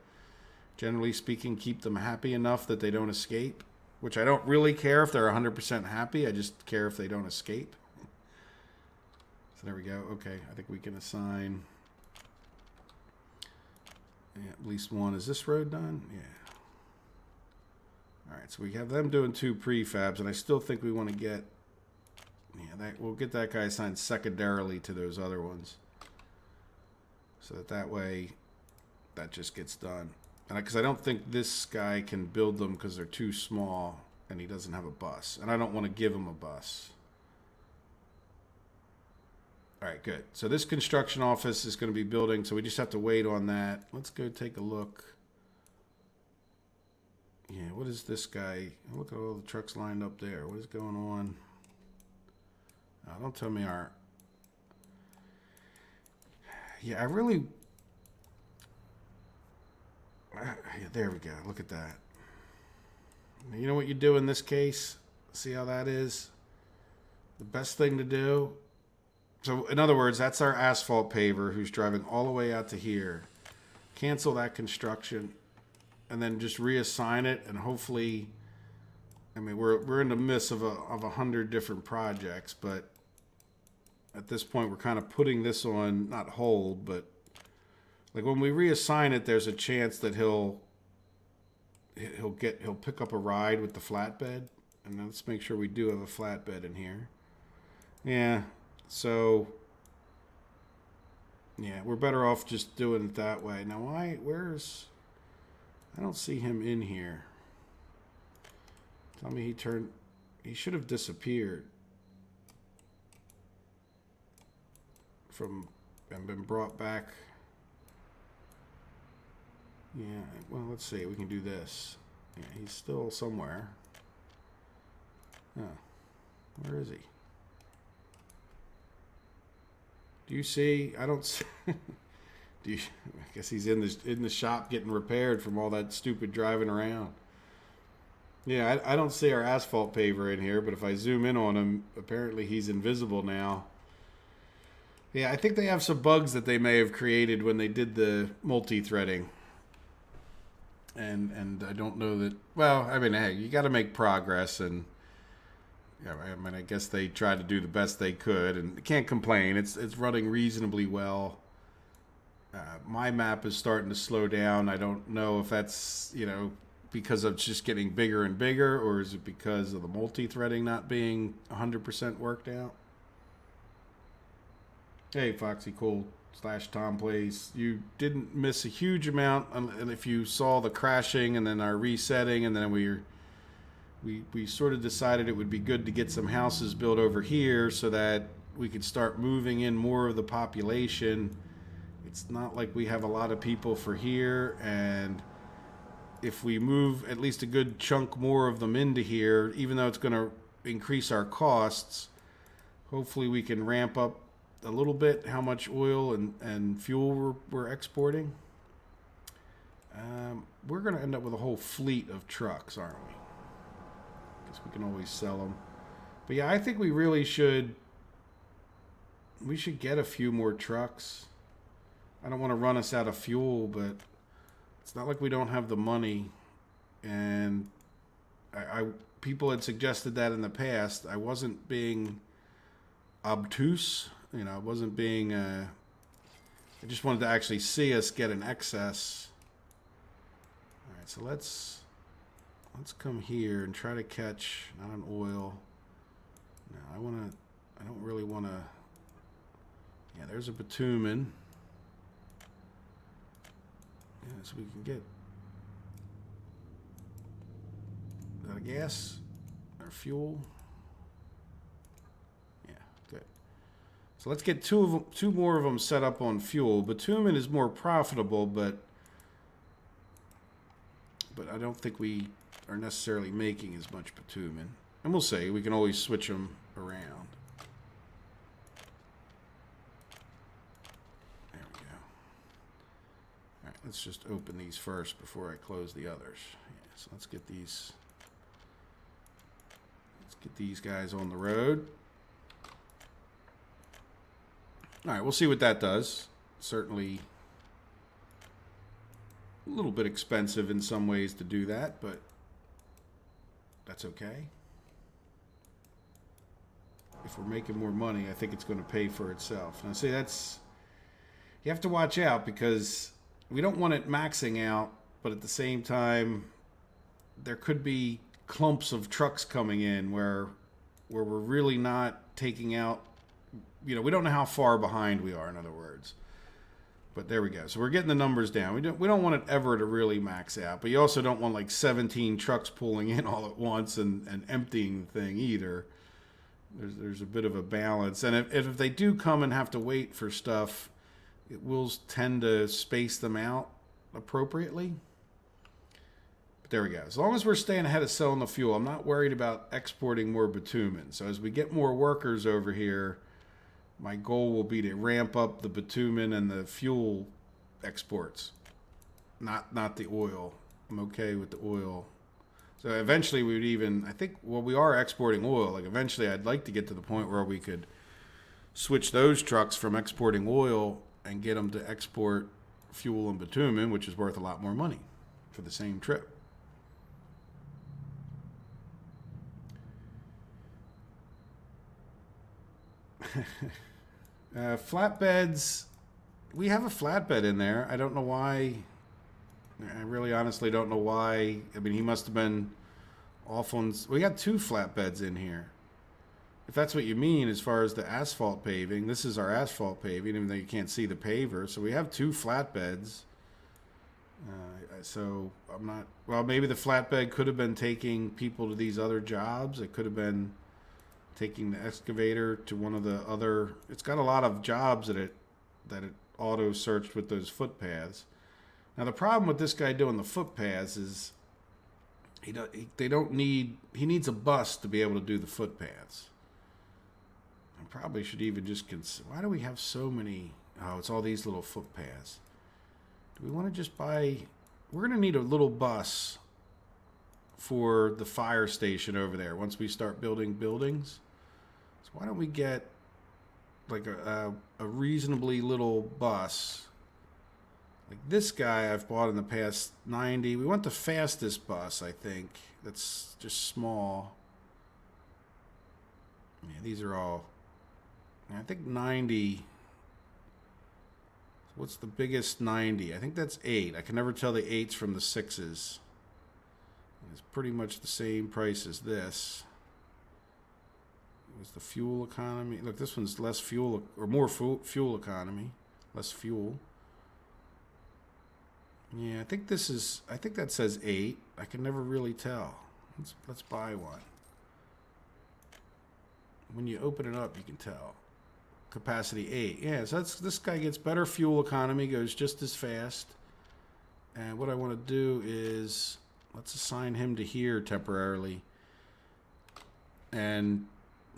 generally speaking, keep them happy enough that they don't escape, which I don't really care if they're 100% happy. I just care if they don't escape. So there we go. Okay, I think we can assign... Yeah, at least one. Is this road done? Yeah. All right, so we have them doing 2 prefabs, and I still think we want to get... Yeah, we'll get that guy assigned secondarily to those other ones. So that way, that just gets done. And because I don't think this guy can build them because they're too small, and he doesn't have a bus. And I don't want to give him a bus. All right, good. So this construction office is going to be building, so we just have to wait on that. Let's go take a look. Yeah, what is this guy? Look at all the trucks lined up there. What is going on? Don't tell me our... Yeah, I really... Yeah, there we go. Look at that. You know what you do in this case? See how that is? The best thing to do... So, in other words, that's our asphalt paver who's driving all the way out to here. Cancel that construction and then just reassign it, and hopefully I mean, we're in the midst of 100 different projects, but at this point we're kind of putting this on, not hold, but like when we reassign it, there's a chance that he'll pick up a ride with the flatbed. And let's make sure we do have a flatbed in here. Yeah, so yeah, we're better off just doing it that way. Now, I don't see him in here. Tell me he should have disappeared and been brought back. Yeah, well, let's see. We can do this. Yeah, he's still somewhere. Oh, where is he? Do you see? I don't see. I guess he's in the shop getting repaired from all that stupid driving around. Yeah, I don't see our asphalt paver in here, but if I zoom in on him, apparently he's invisible now. Yeah, I think they have some bugs that they may have created when they did the multi-threading. And I don't know that. Well, I mean, hey, you got to make progress, and yeah, I mean, I guess they tried to do the best they could, and can't complain. It's running reasonably well. My map is starting to slow down. I don't know if that's because it's just getting bigger and bigger, or is it because of the multi-threading not being 100% worked out? Hey, Foxy Cool / Tom Plays. You didn't miss a huge amount, and if you saw the crashing and then our resetting, and then we sort of decided it would be good to get some houses built over here so that we could start moving in more of the population. It's not like we have a lot of people for here, and if we move at least a good chunk more of them into here, even though it's going to increase our costs, hopefully we can ramp up a little bit how much oil and fuel we're exporting. We're going to end up with a whole fleet of trucks, aren't we? Because we can always sell them. But yeah, I think we really should get a few more trucks. I don't want to run us out of fuel, but it's not like we don't have the money. And people had suggested that in the past. I wasn't being obtuse. I wasn't being. I just wanted to actually see us get an excess. All right, so let's come here and try to catch not an oil. No, I don't really want to. Yeah, there's a bitumen. Yeah, so we can get. Is that a gas or fuel? Yeah, good. So let's get two more of them set up on fuel. Bitumen is more profitable, but I don't think we are necessarily making as much bitumen. And we'll see. We can always switch them around. There we go. All right, let's just open these first before I close the others. Yeah, so let's get these. Let's get these guys on the road. All right, we'll see what that does. Certainly a little bit expensive in some ways to do that, but that's okay. If we're making more money, I think it's going to pay for itself. Now, see, you have to watch out because we don't want it maxing out, but at the same time, there could be clumps of trucks coming in where we're really not taking out. We don't know how far behind we are, in other words. But there we go. So we're getting the numbers down. We don't want it ever to really max out, but you also don't want like 17 trucks pulling in all at once and emptying the thing either. There's a bit of a balance. And if they do come and have to wait for stuff, it will tend to space them out appropriately. But there we go. As long as we're staying ahead of selling the fuel, I'm not worried about exporting more bitumen. So as we get more workers over here, my goal will be to ramp up the bitumen and the fuel exports, not the oil. I'm okay with the oil. So eventually we would we are exporting oil. Like eventually I'd like to get to the point where we could switch those trucks from exporting oil and get them to export fuel and bitumen, which is worth a lot more money for the same trip. Flatbeds. We have a flatbed in there. I don't know why. I really honestly don't know why. I mean, he must have been off on. We got two flatbeds in here. If that's what you mean as far as the asphalt paving, this is our asphalt paving, even though you can't see the paver. So we have two flatbeds. So I'm not. Well, maybe the flatbed could have been taking people to these other jobs. It could have been taking the excavator to one of the other. It's got a lot of jobs that it auto searched with those footpaths. Now the problem with this guy doing the footpaths is he needs a bus to be able to do the footpaths. I probably should even just consider. Why do we have so many? Oh, it's all these little footpaths. Do we want to just buy? We're going to need a little bus for the fire station over there once we start building buildings. So why don't we get like a reasonably little bus? Like this guy I've bought in the past 90. We want the fastest bus, I think. That's just small. Yeah, these are all. I think 90. What's the biggest 90? I think that's 8. I can never tell the 8s from the 6s. It's pretty much the same price as this. What's the fuel economy? Look, this one's less fuel or more fuel economy, less fuel. Yeah, I think that says 8. I can never really tell. Let's buy one. When you open it up, you can tell. Capacity 8. Yeah, so this guy gets better fuel economy, goes just as fast. And what I want to do is let's assign him to here temporarily. And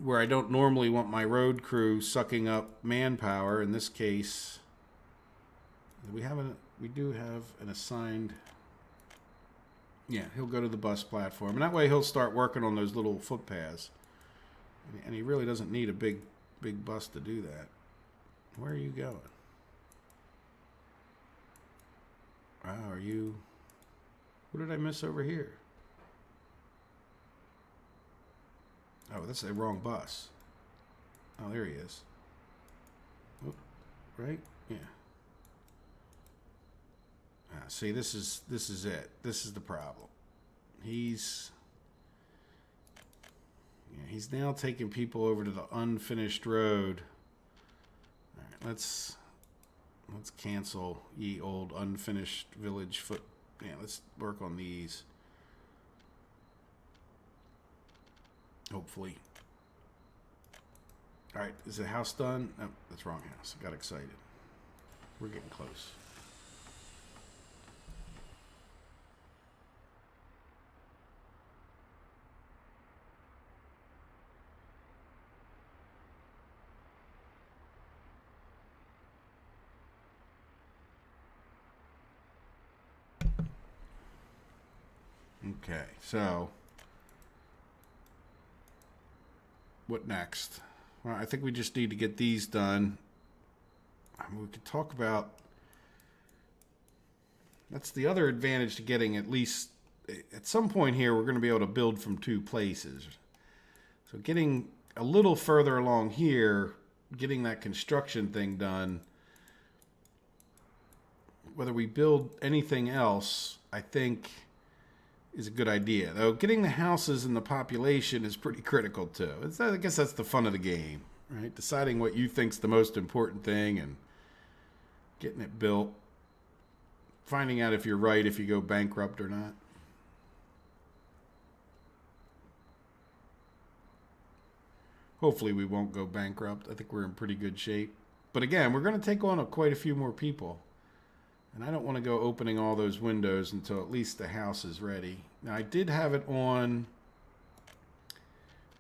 where I don't normally want my road crew sucking up manpower, in this case, we do have an assigned. Yeah, he'll go to the bus platform, and that way he'll start working on those little footpaths. And he really doesn't need a big bus to do that. Where are you going? Wow, are you? What did I miss over here? Oh, that's the wrong bus. Oh, there he is. Oh, right? Yeah. See, this is it. This is the problem. He's now taking people over to the unfinished road. All right, let's cancel ye old unfinished village foot. Yeah, let's work on these. Hopefully. All right, is the house done? Oh, that's the wrong house. I got excited. We're getting close. Okay, so what next? Well, I think we just need to get these done. We could talk about. That's the other advantage to getting at least at some point here. We're going to be able to build from two places. So getting a little further along here, getting that construction thing done. Whether we build anything else, I think, is a good idea. Though getting the houses and the population is pretty critical too. I guess that's the fun of the game, right? Deciding what you think's the most important thing and getting it built. Finding out if you're right, if you go bankrupt or not. Hopefully we won't go bankrupt. I think we're in pretty good shape. But again, we're going to take on quite a few more people. And I don't want to go opening all those windows until at least the house is ready. Now, I did have it on,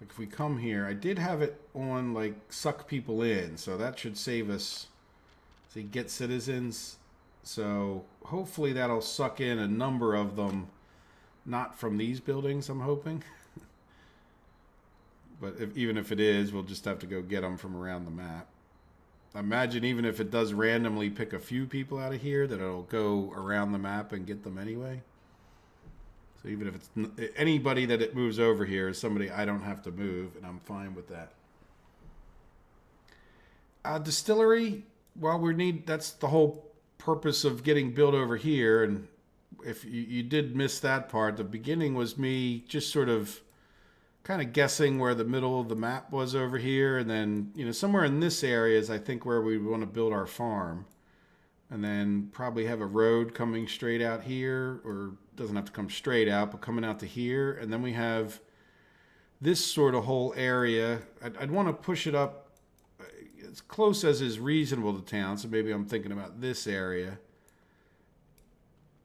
like if we come here, I did have it on, like, suck people in. So that should save us, see, get citizens. So hopefully that'll suck in a number of them, not from these buildings, I'm hoping. But even if it is, we'll just have to go get them from around the map. Imagine even if it does randomly pick a few people out of here, that it'll go around the map and get them anyway. So even if it's anybody that it moves over here is somebody I don't have to move, and I'm fine with that. Distillery, well, that's the whole purpose of getting built over here. And if you did miss that part, the beginning was me just sort of kind of guessing where the middle of the map was over here. And then, somewhere in this area is, I think, where we want to build our farm. And then probably have a road coming straight out here, or doesn't have to come straight out, but coming out to here. And then we have this sort of whole area. I'd want to push it up as close as is reasonable to town. So maybe I'm thinking about this area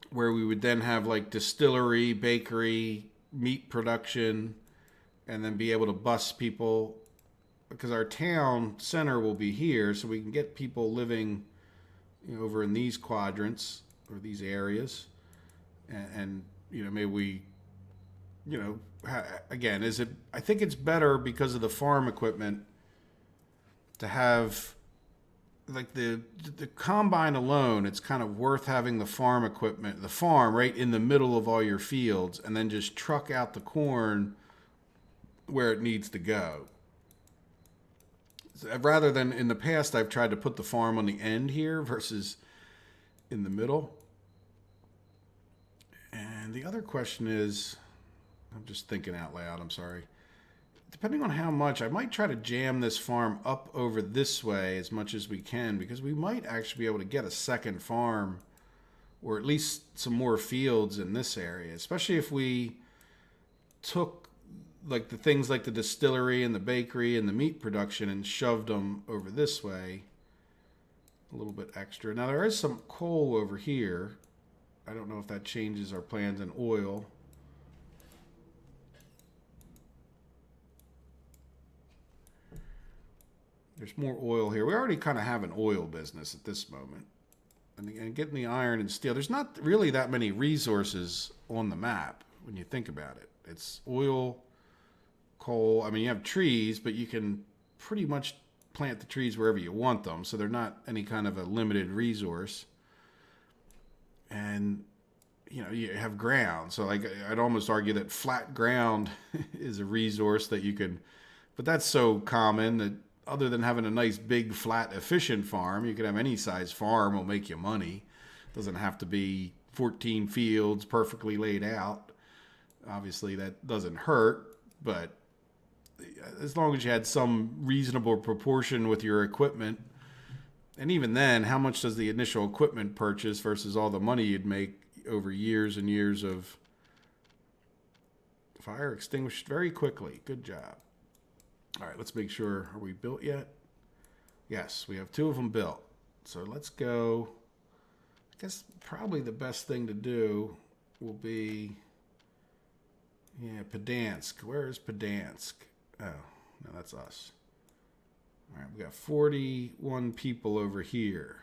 where we would then have like distillery, bakery, meat production, and then be able to bus people, because our town center will be here, so we can get people living over in these quadrants or these areas. And maybe we, again, I think it's better because of the farm equipment to have, like, the combine alone. It's kind of worth having the farm equipment, the farm right in the middle of all your fields, and then just truck out the corn where it needs to go. Rather than in the past, I've tried to put the farm on the end here versus in the middle. And the other question is, I'm just thinking out loud, I'm sorry. Depending on how much, I might try to jam this farm up over this way as much as we can, because we might actually be able to get a second farm, or at least some more fields in this area, especially if we took like the things like the distillery and the bakery and the meat production and shoved them over this way a little bit extra. Now there is some coal over here. I don't know if that changes our plans in oil. There's more oil here. We already kind of have an oil business at this moment. And getting the iron and steel, there's not really that many resources on the map when you think about it. It's oil, coal. I mean, you have trees, but you can pretty much plant the trees wherever you want them, so they're not any kind of a limited resource. And you have ground, so like I'd almost argue that flat ground is a resource that you can, but that's so common that other than having a nice big flat efficient farm, you can have any size farm will make you money. It doesn't have to be 14 fields perfectly laid out. Obviously that doesn't hurt, but as long as you had some reasonable proportion with your equipment, and even then, how much does the initial equipment purchase versus all the money you'd make over years and years of fire extinguished very quickly. Good job. All right, let's make sure. Are we built yet? Yes, we have 2 of them built. So let's go. I guess probably the best thing to do will be, Pedansk. Where is Pedansk? Oh, no, that's us. All right, we got 41 people over here.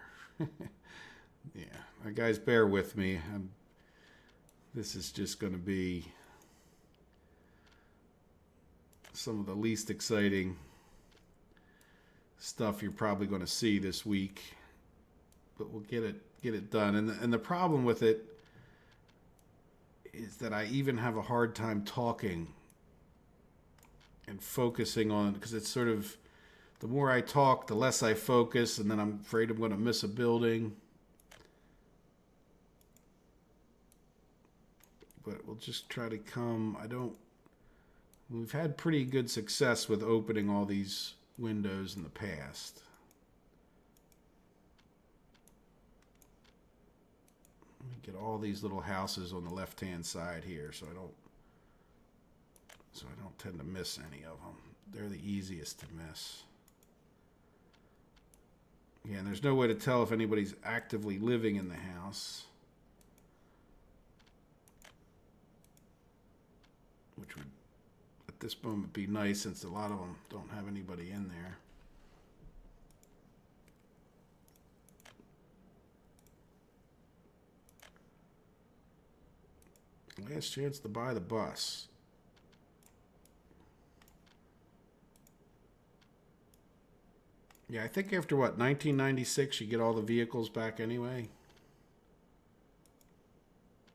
Yeah, guys, bear with me. This is just going to be some of the least exciting stuff you're probably going to see this week, but we'll get it done. And the problem with it is that I even have a hard time talking and focusing on, because it's sort of, the more I talk, the less I focus, and then I'm afraid I'm going to miss a building. But we'll just try to we've had pretty good success with opening all these windows in the past. Let me get all these little houses on the left-hand side here so I don't tend to miss any of them. They're the easiest to miss. Yeah, and there's no way to tell if anybody's actively living in the house, which would, at this moment, be nice since a lot of them don't have anybody in there. Last chance to buy the bus. Yeah, I think after 1996, you get all the vehicles back anyway.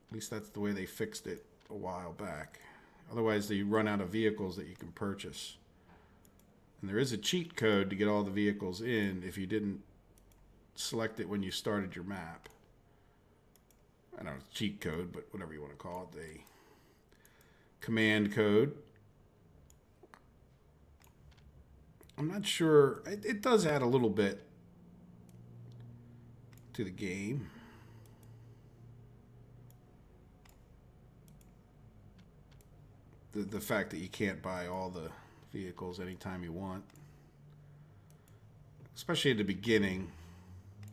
At least that's the way they fixed it a while back. Otherwise, they run out of vehicles that you can purchase. And there is a cheat code to get all the vehicles in if you didn't select it when you started your map. I don't know, it's cheat code, but whatever you want to call it, the command code. I'm not sure. It does add a little bit to the game. The fact that you can't buy all the vehicles anytime you want. Especially at the beginning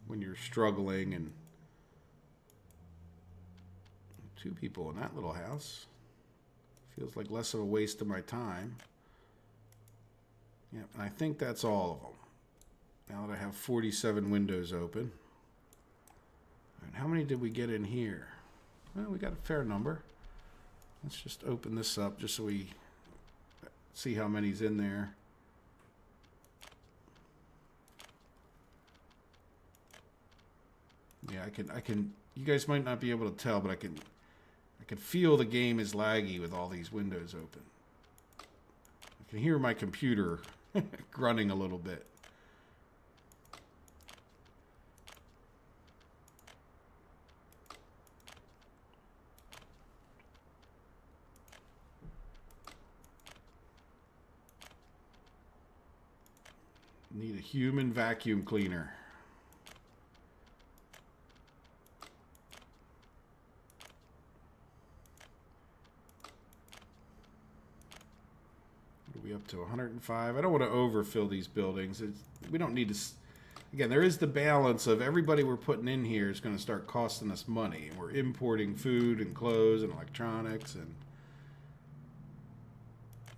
when you're struggling, and 2 people in that little house. Feels like less of a waste of my time. Yeah, and I think that's all of them. Now that I have 47 windows open. And how many did we get in here? Well, we got a fair number. Let's just open this up just so we see how many's in there. Yeah, I can. You guys might not be able to tell, but I can feel the game is laggy with all these windows open. I can hear my computer grunting a little bit. Need a human vacuum cleaner. What are we up to? 105. I don't want to overfill these buildings. We don't need to. Again, there is the balance of everybody we're putting in here is going to start costing us money. And we're importing food and clothes and electronics. And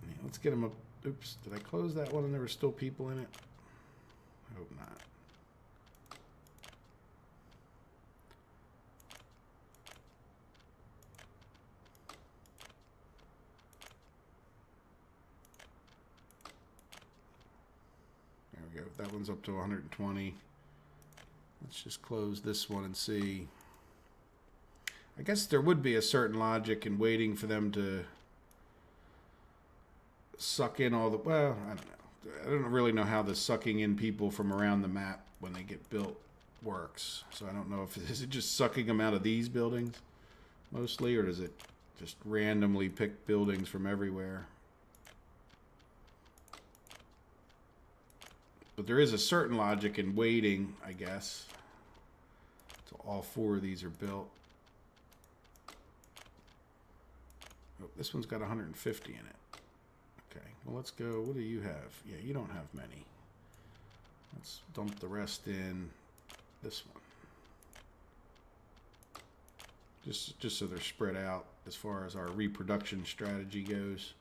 yeah, let's get them up. Oops, did I close that one and there were still people in it? I hope not. There we go. That one's up to 120. Let's just close this one and see. I guess there would be a certain logic in waiting for them to suck in all the... Well, I don't know. I don't really know how the sucking in people from around the map when they get built works. So I don't know if is it just sucking them out of these buildings mostly, or does it just randomly pick buildings from everywhere? But there is a certain logic in waiting, I guess, till all 4 of these are built. Oh, this one's got 150 in it. Okay, well, let's go. What do you have? Yeah, you don't have many. Let's dump the rest in this one. Just so they're spread out as far as our reproduction strategy goes.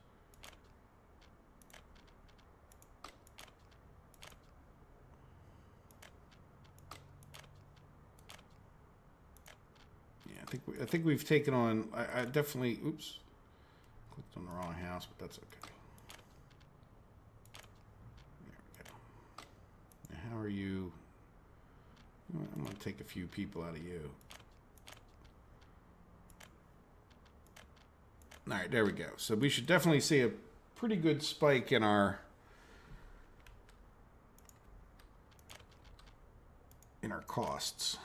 Yeah, I think we've taken on. I definitely. Oops, clicked on the wrong house, but that's okay. How are you? I'm going to take a few people out of you. All right, there we go. So we should definitely see a pretty good spike in our costs.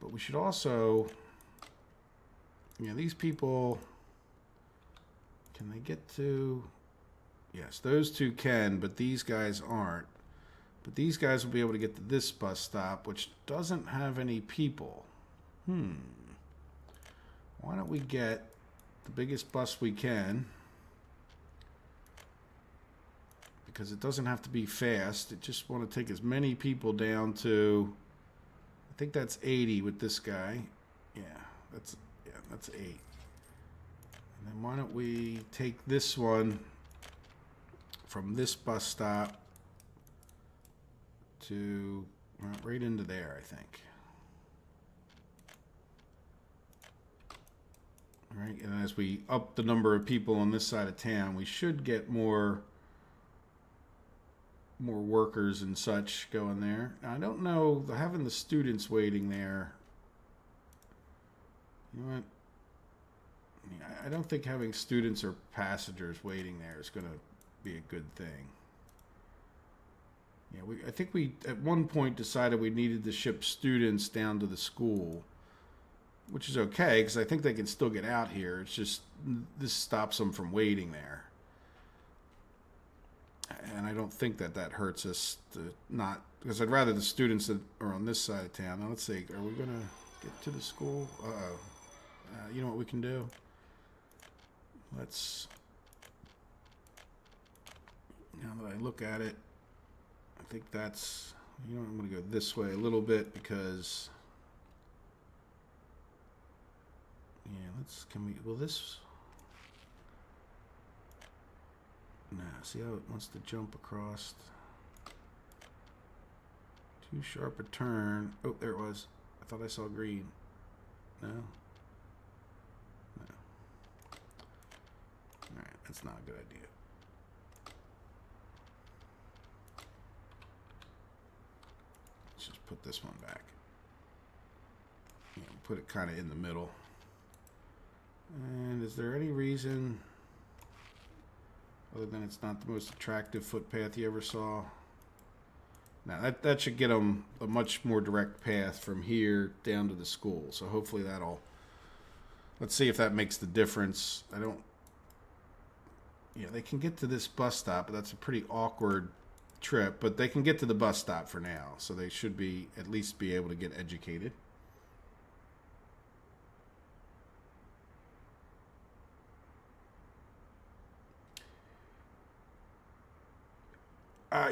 But we should also, these people, can they get to? Yes, those 2 can, but these guys aren't. But these guys will be able to get to this bus stop, which doesn't have any people. Why don't we get the biggest bus we can? Because it doesn't have to be fast. It just want to take as many people down to, I think that's 80 with this guy. That's 8. And then why don't we take this one from this bus stop to right into there, I think. All right, and as we up the number of people on this side of town, we should get more workers and such going there. Now, I don't know, having the students waiting there, you know what? I don't think having students or passengers waiting there is going to be a good thing. Yeah, I think we at one point decided we needed to ship students down to the school, which is okay because I think they can still get out here. It's just this stops them from waiting there, and I don't think that hurts us to not, because I'd rather the students that are on this side of town. Now let's see, are we gonna get to the school? You know what we can do? Let's, now that I look at it, I think that's, you know, I'm going to go this way a little bit because, yeah, will this, nah, see how it wants to jump across? Too sharp a turn. Oh, there it was. I thought I saw green. No? No. All right, that's not a good idea. Just put this one back. Put it kind of in the middle. And is there any reason, other than it's not the most attractive footpath you ever saw? Now that should get them a much more direct path from here down to the school. So hopefully that'll, let's see if that makes the difference. Yeah, they can get to this bus stop, but that's a pretty awkward trip, but they can get to the bus stop for now, so they should be at least be able to get educated.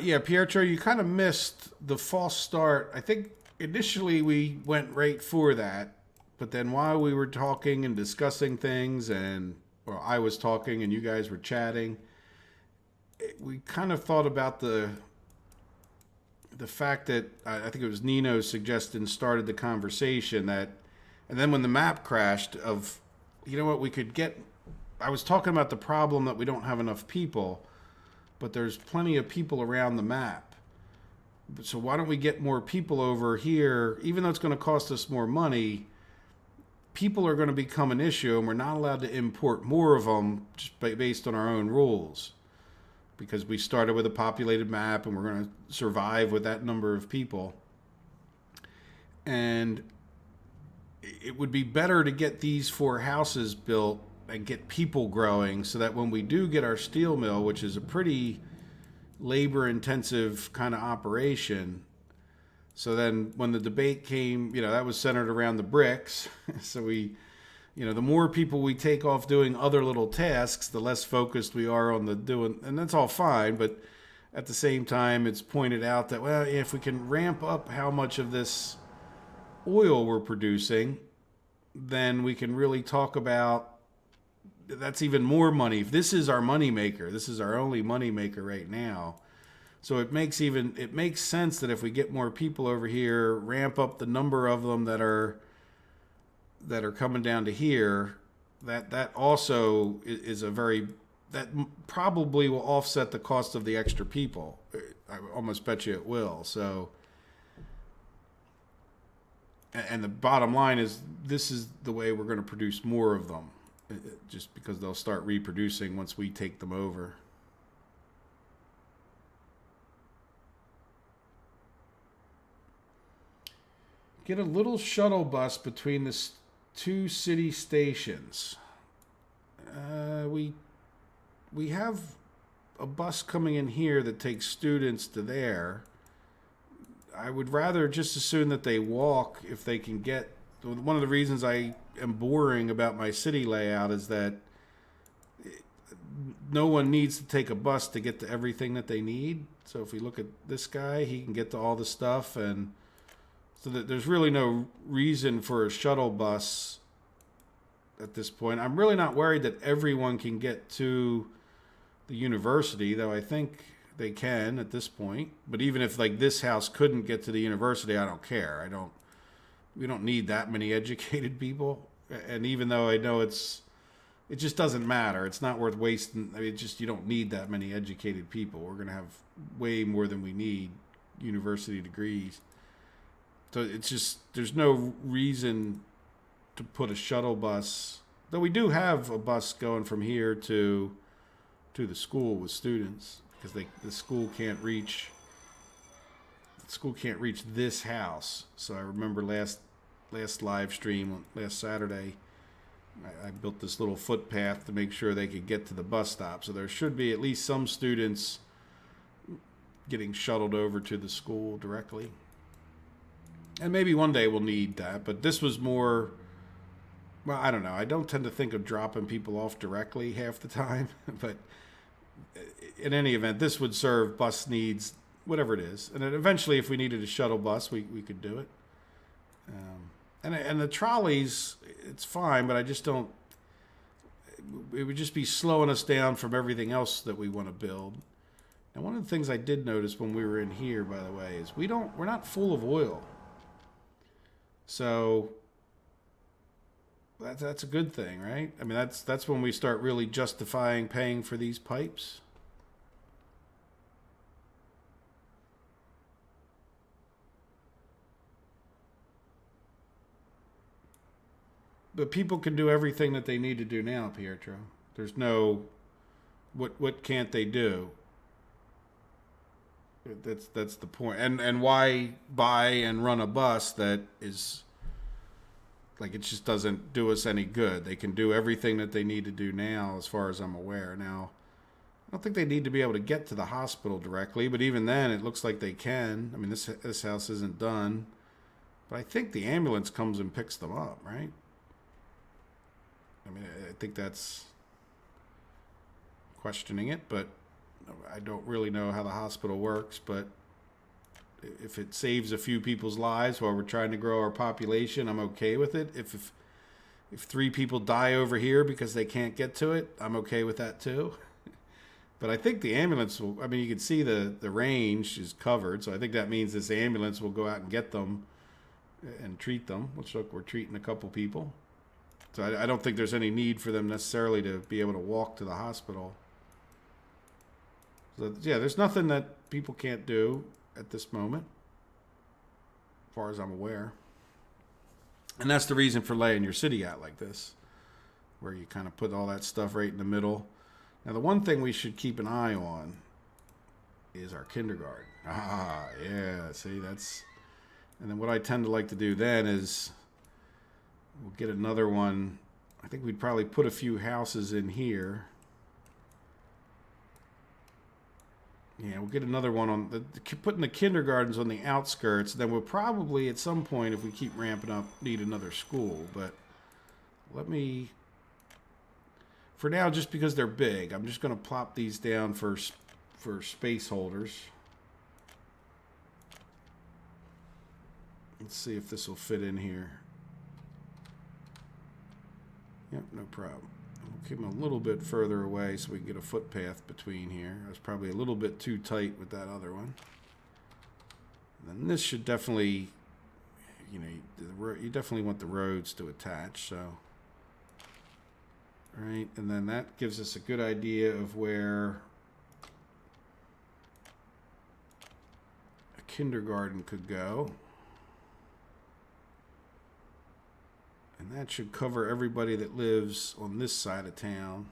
Yeah, Pietro, you kind of missed the false start. I think initially we went right for that, but then while we were talking and discussing things, or I was talking and you guys were chatting, we kind of thought about the fact that I think it was Nino suggested and started the conversation that, and then when the map crashed of, you know what, we could get, I was talking about the problem that we don't have enough people, but there's plenty of people around the map. So why don't we get more people over here, even though it's going to cost us more money, people are going to become an issue and we're not allowed to import more of them just based on our own rules. Because we started with a populated map and we're going to survive with that number of people. And it would be better to get these 4 houses built and get people growing so that when we do get our steel mill, which is a pretty labor intensive kind of operation, so then when the debate came, that was centered around the bricks. So the more people we take off doing other little tasks, the less focused we are on the doing, and that's all fine. But at the same time, it's pointed out that, well, if we can ramp up how much of this oil we're producing, then we can really talk about, that's even more money. If this is our money maker, this is our only money maker right now. So it makes sense that if we get more people over here, ramp up the number of them that are coming down to here, that also is that probably will offset the cost of the extra people. I almost bet you it will. So, and the bottom line is, this is the way we're going to produce more of them, just because they'll start reproducing once we take them over. Get a little shuttle bus between the 2 city stations. We have a bus coming in here that takes students to there. I would rather just assume that they walk if they can get. One of the reasons I am boring about my city layout is that no one needs to take a bus to get to everything that they need. So if we look at this guy, he can get to all the stuff, and so that there's really no reason for a shuttle bus at this point. I'm really not worried that everyone can get to the university, though I think they can at this point. But even if this house couldn't get to the university, I don't care. We don't need that many educated people. And even though I know it just doesn't matter. It's not worth wasting. I mean, you don't need that many educated people. We're going to have way more than we need university degrees. So it's just, there's no reason to put a shuttle bus, though we do have a bus going from here to the school with students, because the school can't reach school can't reach this house. So I remember last live stream last Saturday, I built this little footpath to make sure they could get to the bus stop. So there should be at least some students getting shuttled over to the school directly. And maybe one day we'll need that. But this was more, well, I don't know. I don't tend to think of dropping people off directly half the time. But in any event, this would serve bus needs, whatever it is. And then eventually, if we needed a shuttle bus, we could do it. And the trolleys, it's fine, but I just don't. It would just be slowing us down from everything else that we want to build. Now, one of the things I did notice when we were in here, by the way, is we're not full of oil. So that's a good thing, right? I mean, that's when we start really justifying paying for these pipes. But people can do everything that they need to do now, Pietro. There's no, what can't they do? That's the point. And why buy and run a bus that is, like, it just doesn't do us any good. They can do everything that they need to do now, as far as I'm aware. Now, I don't think they need to be able to get to the hospital directly, but even then, it looks like they can. I mean, this house isn't done, but I think the ambulance comes and picks them up, right? I mean, I think that's questioning it, but I don't really know how the hospital works. But if it saves a few people's lives while we're trying to grow our population, I'm okay with it. If 3 people die over here because they can't get to it, I'm okay with that too. But I think the ambulance will, I mean, you can see the range is covered, so I think that means this ambulance will go out and get them and treat them. Which, look, we're treating a couple people. So I don't think there's any need for them necessarily to be able to walk to the hospital. So, yeah, there's nothing that people can't do at this moment, as far as I'm aware. And that's the reason for laying your city out like this, where you kind of put all that stuff right in the middle. Now, the one thing we should keep an eye on is our kindergarten. Ah, yeah, see, that's... And then what I tend to like to do then is... We'll get another one. I think we'd probably put a few houses in here. Yeah, we'll get another one on putting the kindergartens on the outskirts. Then we'll probably at some point, if we keep ramping up, need another school. But let me, for now, just because they're big, I'm just going to plop these down for space holders. Let's see if this will fit in here. Yep, no problem. We'll keep them a little bit further away so we can get a footpath between here. I was probably a little bit too tight with that other one. And then this should definitely, you know, you definitely want the roads to attach. So, right, and then that gives us a good idea of where a kindergarten could go. And that should cover everybody that lives on this side of town.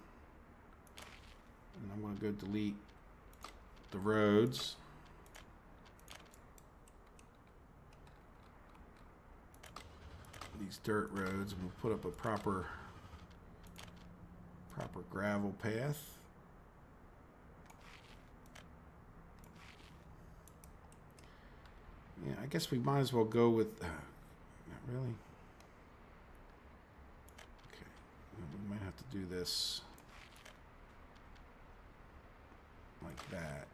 And I'm going to go delete the roads. These dirt roads, and we'll put up a proper gravel path. Yeah, I guess we might as well go with, not really. We might have to do this like that.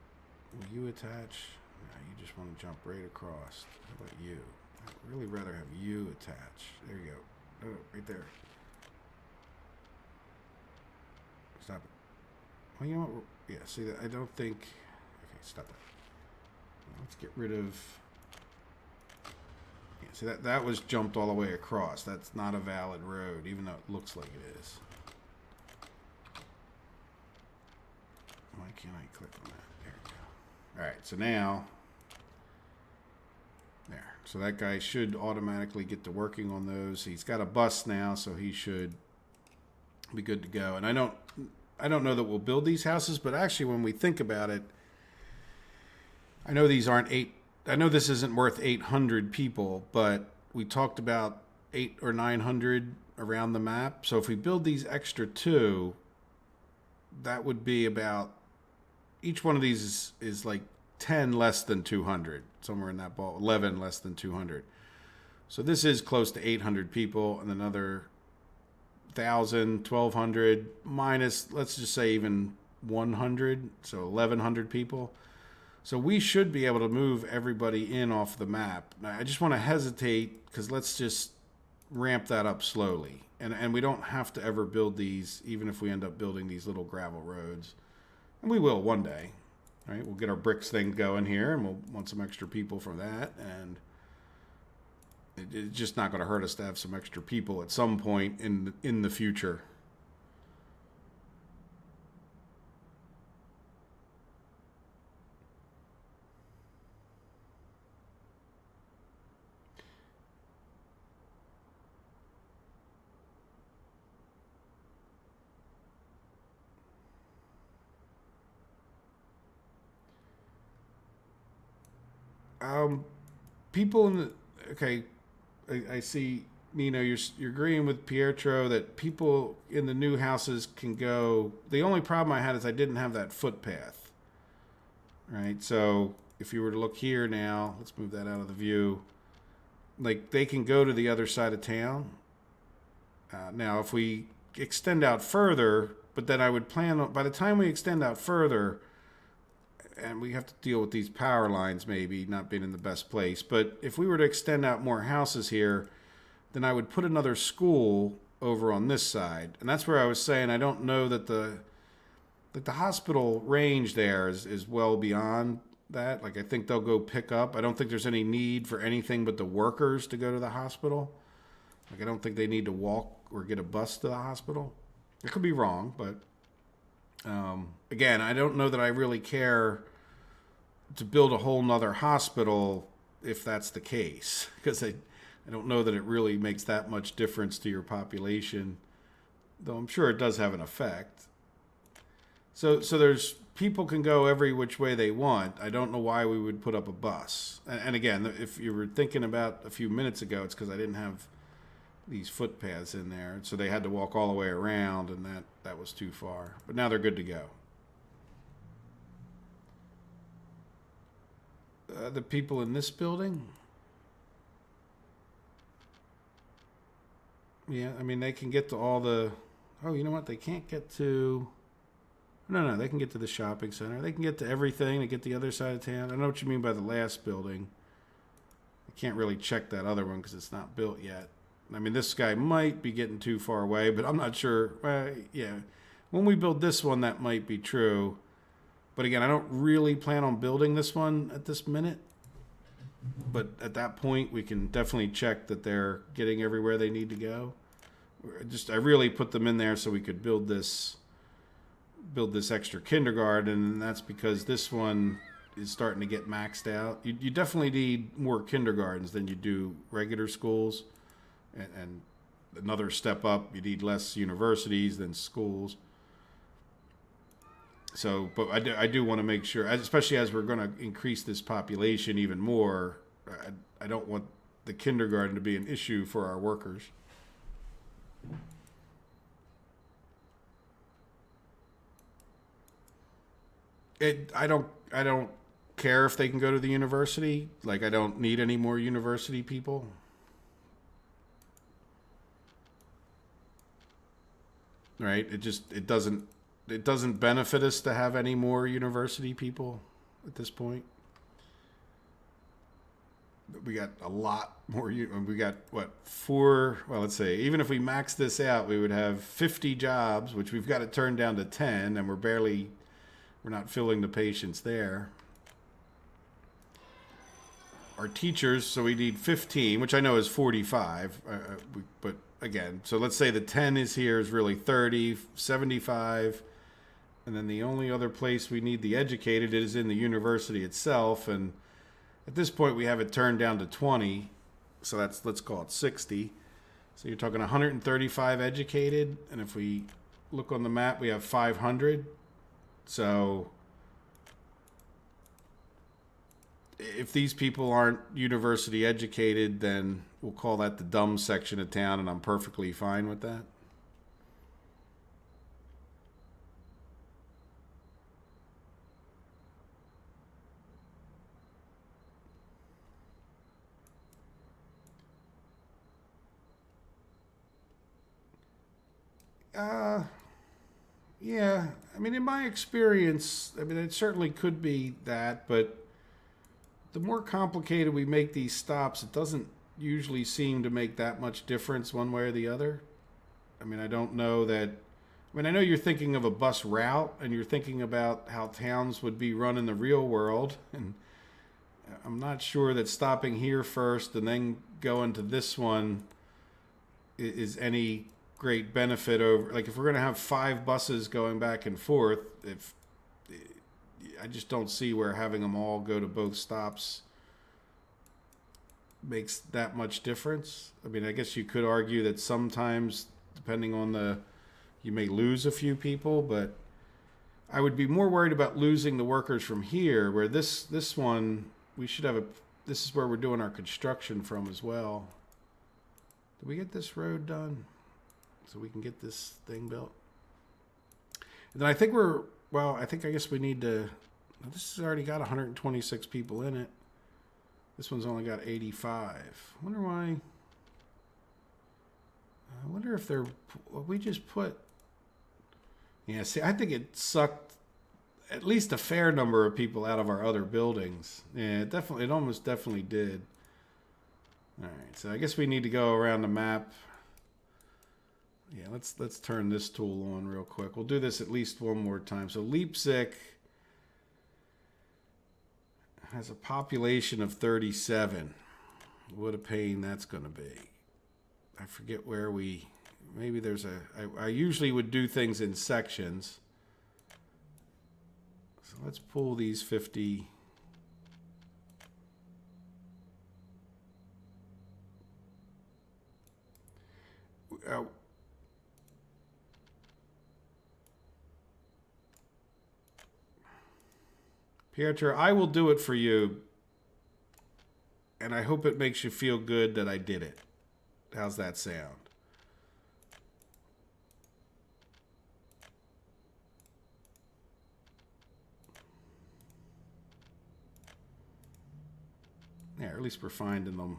Will you attach? No, you just want to jump right across. How about you? I'd really rather have you attach. There you go. Oh, right there. Stop it. Well, you know what? Yeah, see that? I don't think... Okay, stop that. Let's get rid of... Yeah, see, that was jumped all the way across. That's not a valid road, even though it looks like it is. Why can't I click on that? There we go. All right, so now... There. So that guy should automatically get to working on those. He's got a bus now, so he should be good to go. And I don't know that we'll build these houses, but actually when we think about it, I know these aren't I know this isn't worth 800 people, but we talked about 8 or 900 around the map. So if we build these extra two, that would be about, each one of these is like 10 less than 200, somewhere in that ball, 11 less than 200. So this is close to 800 people, and another 1,000, 1,200 minus, let's just say even 100, so 1,100 people. So we should be able to move everybody in off the map. Now, I just want to hesitate because let's just ramp that up slowly. And we don't have to ever build these, even if we end up building these little gravel roads. And we will one day, right? We'll get our bricks thing going here, and we'll want some extra people for that. And it's just not going to hurt us to have some extra people at some point in the future. People in the, okay, I see, Nino, you're agreeing with Pietro that people in the new houses can go. The only problem I had is I didn't have that footpath, right? So if you were to look here now, let's move that out of the view. Like, they can go to the other side of town. Now, if we extend out further, but then I would plan on, by the time we extend out further, and we have to deal with these power lines maybe not being in the best place. But if we were to extend out more houses here, then I would put another school over on this side. And that's where I was saying I don't know that the hospital range there is well beyond that. Like, I think they'll go pick up. I don't think there's any need for anything but the workers to go to the hospital. Like, I don't think they need to walk or get a bus to the hospital. I could be wrong, but again, I don't know that I really care to build a whole nother hospital if that's the case, because I don't know that it really makes that much difference to your population, though I'm sure it does have an effect. So there's, people can go every which way they want. I don't know why we would put up a bus. And again, if you were thinking about a few minutes ago, it's because I didn't have these footpaths in there, so they had to walk all the way around, and that was too far. But now they're good to go. The people in this building, yeah, I mean, they can get to all the, oh, you know what, they can't get to, no, they can get to the shopping center, they can get to everything, they get the other side of town. I know what you mean by the last building. I can't really check that other one because it's not built yet. I mean, this guy might be getting too far away, but I'm not sure. Yeah, when we build this one, that might be true. But again, I don't really plan on building this one at this minute. But at that point, we can definitely check that they're getting everywhere they need to go. I really put them in there so we could build this extra kindergarten, and that's because this one is starting to get maxed out. You definitely need more kindergartens than you do regular schools. And another step up, you need less universities than schools. So, but I do want to make sure, especially as we're going to increase this population even more, I don't want the kindergarten to be an issue for our workers. I don't care if they can go to the university. Like, I don't need any more university people. Right? It doesn't benefit us to have any more university people at this point. We got a lot more. We got what, 4? Well, let's say even if we max this out, we would have 50 jobs, which we've got to turn down to 10, and we're not filling the patients there. Our teachers, so we need 15, which I know is 45, but again, so let's say the 10 is really 30, 75, and then the only other place we need the educated is in the university itself, and at this point we have it turned down to 20, so let's call it 60. So you're talking 135 educated, and if we look on the map, we have 500. So if these people aren't university educated, then we'll call that the dumb section of town, and I'm perfectly fine with that. Uh, yeah. I mean, in my experience, I mean, it certainly could be that, but the more complicated we make these stops, it doesn't usually seem to make that much difference one way or the other. I mean, I don't know that. I mean, I know you're thinking of a bus route and you're thinking about how towns would be run in the real world. And I'm not sure that stopping here first and then going to this one is any great benefit over. Like, if we're going to have 5 buses going back and forth, if I just don't see where having them all go to both stops makes that much difference. I mean, I guess you could argue that sometimes, depending on you may lose a few people, but I would be more worried about losing the workers from here, where this one, we should have this is where we're doing our construction from as well. Did we get this road done so we can get this thing built? And then I think I guess we need to, this has already got 126 people in it. This one's only got 85. I wonder why. I wonder if we just put, yeah, see, I think it sucked at least a fair number of people out of our other buildings. Yeah, it almost definitely did. All right, so I guess we need to go around the map. Yeah, let's turn this tool on real quick. We'll do this at least one more time. So Leipzig has a population of 37. What a pain that's going to be. I forget where maybe there's I usually would do things in sections. So let's pull these 50. Pietro, I will do it for you, and I hope it makes you feel good that I did it. How's that sound? Yeah, or at least we're finding them.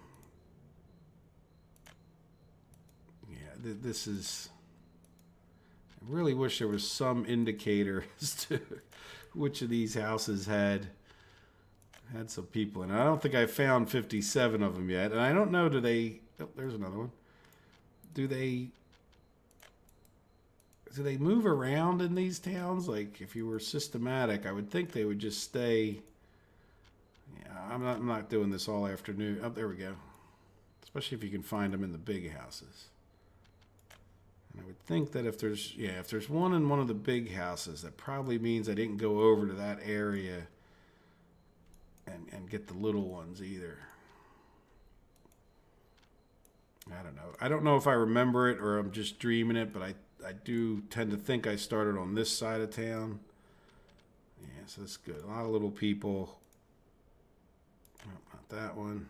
Yeah, this is... I really wish there was some indicator as to which of these houses had some people in it. I don't think I found 57 of them yet. And I don't know, oh, there's another one. Do they move around in these towns? Like, if you were systematic, I would think they would just stay. Yeah, I'm not doing this all afternoon. Oh, there we go. Especially if you can find them in the big houses. I would think that if there's one in one of the big houses, that probably means I didn't go over to that area and get the little ones either. I don't know. I don't know if I remember it or I'm just dreaming it, but I do tend to think I started on this side of town. Yeah, so that's good. A lot of little people. Oh, not that one.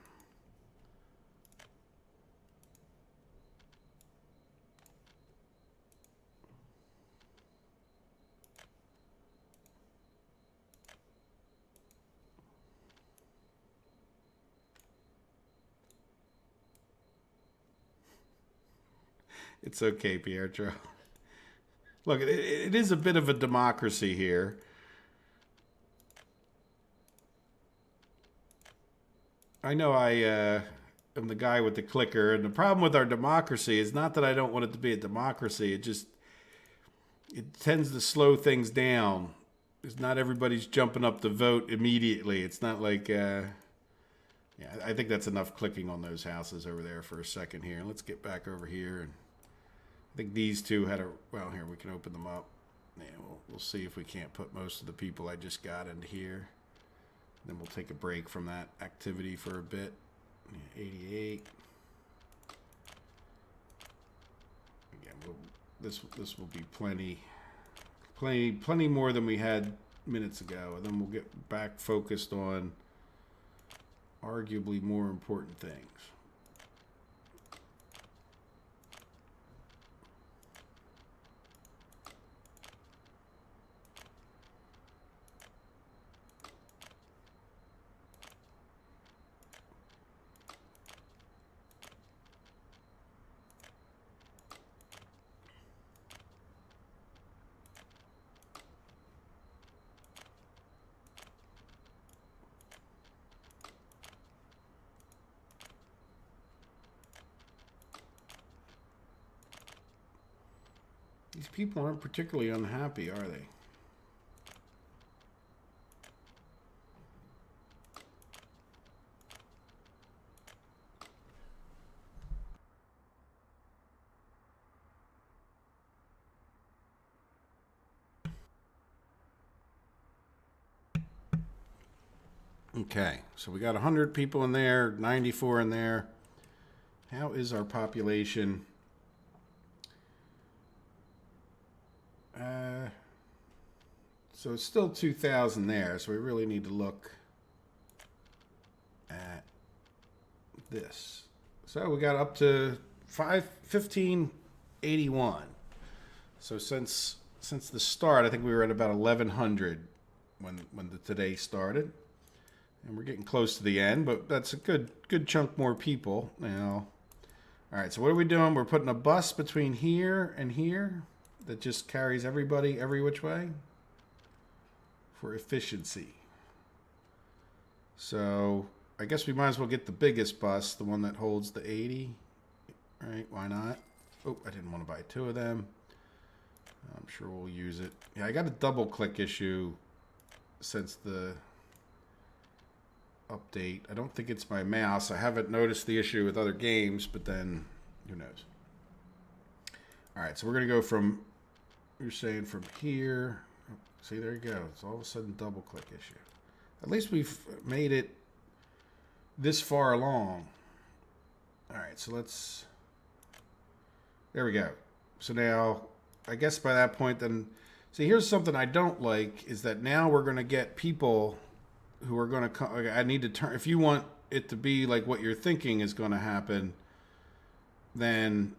It's okay, Pietro. Look, it is a bit of a democracy here. I know I am the guy with the clicker, and the problem with our democracy is not that I don't want it to be a democracy. It tends to slow things down. Because not everybody's jumping up to vote immediately. It's not like... yeah, I think that's enough clicking on those houses over there for a second here. Let's get back over here and... I think these two had well, here, we can open them up. Yeah, we'll see if we can't put most of the people I just got into here. Then we'll take a break from that activity for a bit. Yeah, 88. Again, this will be plenty more than we had minutes ago. And then we'll get back focused on arguably more important things. These people aren't particularly unhappy, are they? Okay, so we got 100 people in there, 94 in there. How is our population? So it's still 2,000 there, so we really need to look at this. So we got up to 1581. So since the start, I think we were at about 1,100 when the today started. And we're getting close to the end, but that's a good chunk more people now. All right, so what are we doing? We're putting a bus between here and here that just carries everybody every which way for efficiency. So I guess we might as well get the biggest bus, the one that holds the 80. All right, why not? Oh, I didn't want to buy 2 of them. I'm sure we'll use it. Yeah, I got a double click issue since the update. I don't think it's my mouse. I haven't noticed the issue with other games, but then who knows? All right, so we're going to go from, you're saying from here. Oh, see, there you go. It's all of a sudden double click issue. At least we've made it this far along. All right, so let's, there we go. So now, I guess by that point then, see, here's something I don't like, is that now we're going to get people who are going to come. I need to turn, if you want it to be like what you're thinking is going to happen, then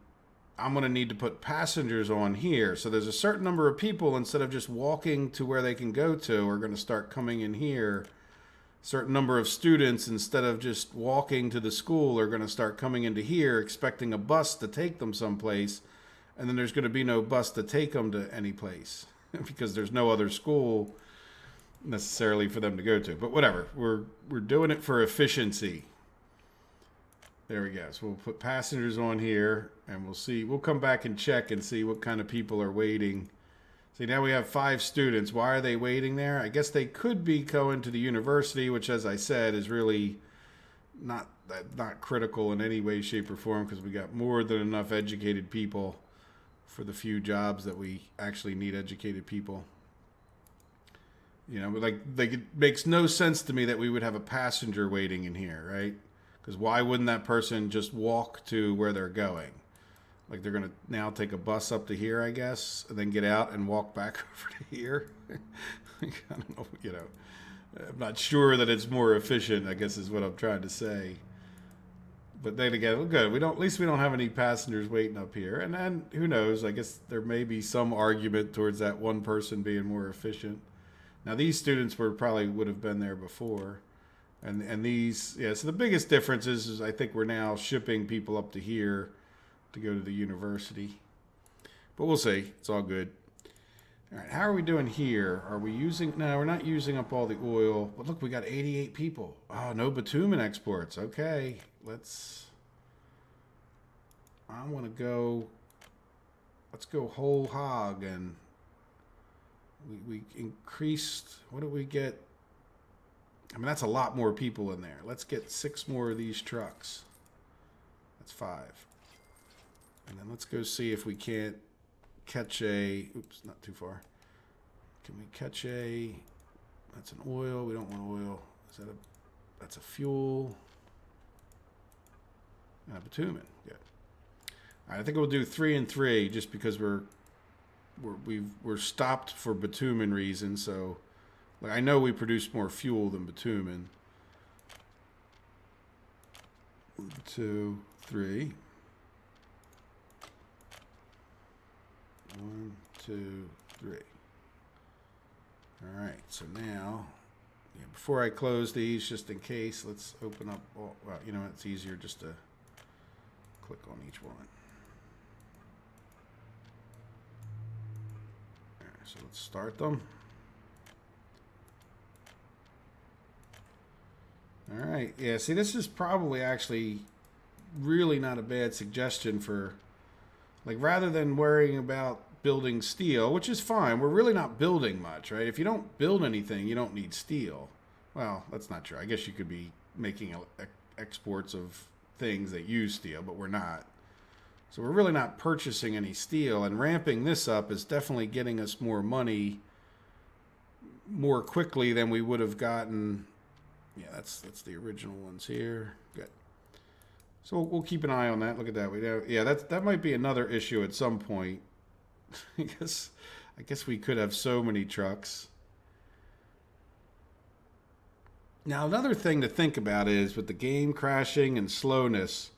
I'm going to need to put passengers on here. So there's a certain number of people, instead of just walking to where they can go to, are going to start coming in here. Certain number of students, instead of just walking to the school, are going to start coming into here expecting a bus to take them someplace. And then there's going to be no bus to take them to any place because there's no other school necessarily for them to go to. But whatever, we're doing it for efficiency. There we go. So we'll put passengers on here, and we'll see. We'll come back and check and see what kind of people are waiting. See, now we have 5 students. Why are they waiting there? I guess they could be going to the university, which, as I said, is really not critical in any way, shape, or form, because we got more than enough educated people for the few jobs that we actually need educated people. You know, like it makes no sense to me that we would have a passenger waiting in here, right? Because why wouldn't that person just walk to where they're going? Like they're going to now take a bus up to here, I guess, and then get out and walk back over to here. I don't know, you know. I'm not sure that it's more efficient, I guess is what I'm trying to say. But then again, good. At least we don't have any passengers waiting up here. And then who knows? I guess there may be some argument towards that one person being more efficient. Now these students would have been there before, and these, yeah. So the biggest difference is I think we're now shipping people up to here to go to the university, but we'll see. It's all good. All right, how are we doing here? Are we using? No, we're not using up all the oil. But look, we got 88 people. Oh, no bitumen exports. Okay, I want to go. Let's go whole hog and. We increased, what did we get? I mean, that's a lot more people in there. Let's get 6 more of these trucks. That's 5. And then let's go see if we can't catch a, oops, not too far. Can we catch a, that's an oil. We don't want oil. That's a fuel. And a bitumen. Good. All right, I think we'll do 3 and 3 just because we're stopped for bitumen reasons. So like, I know we produce more fuel than bitumen. 1, 2, 3. 1, 2, 3. All right, so now, before I close these, just in case, let's open up, well, you know, it's easier just to click on each one. All right, so let's start them. All right, yeah, see, this is probably actually really not a bad suggestion for, like, rather than worrying about building steel, which is fine, we're really not building much, right? If you don't build anything, you don't need steel. Well, that's not true. I guess you could be making exports of things that use steel, but we're not. So we're really not purchasing any steel, and ramping this up is definitely getting us more money more quickly than we would have gotten. Yeah, that's the original ones here. Good. So we'll keep an eye on that. Look at that. Yeah, that might be another issue at some point. I guess we could have so many trucks. Now, another thing to think about is with the game crashing and slowness,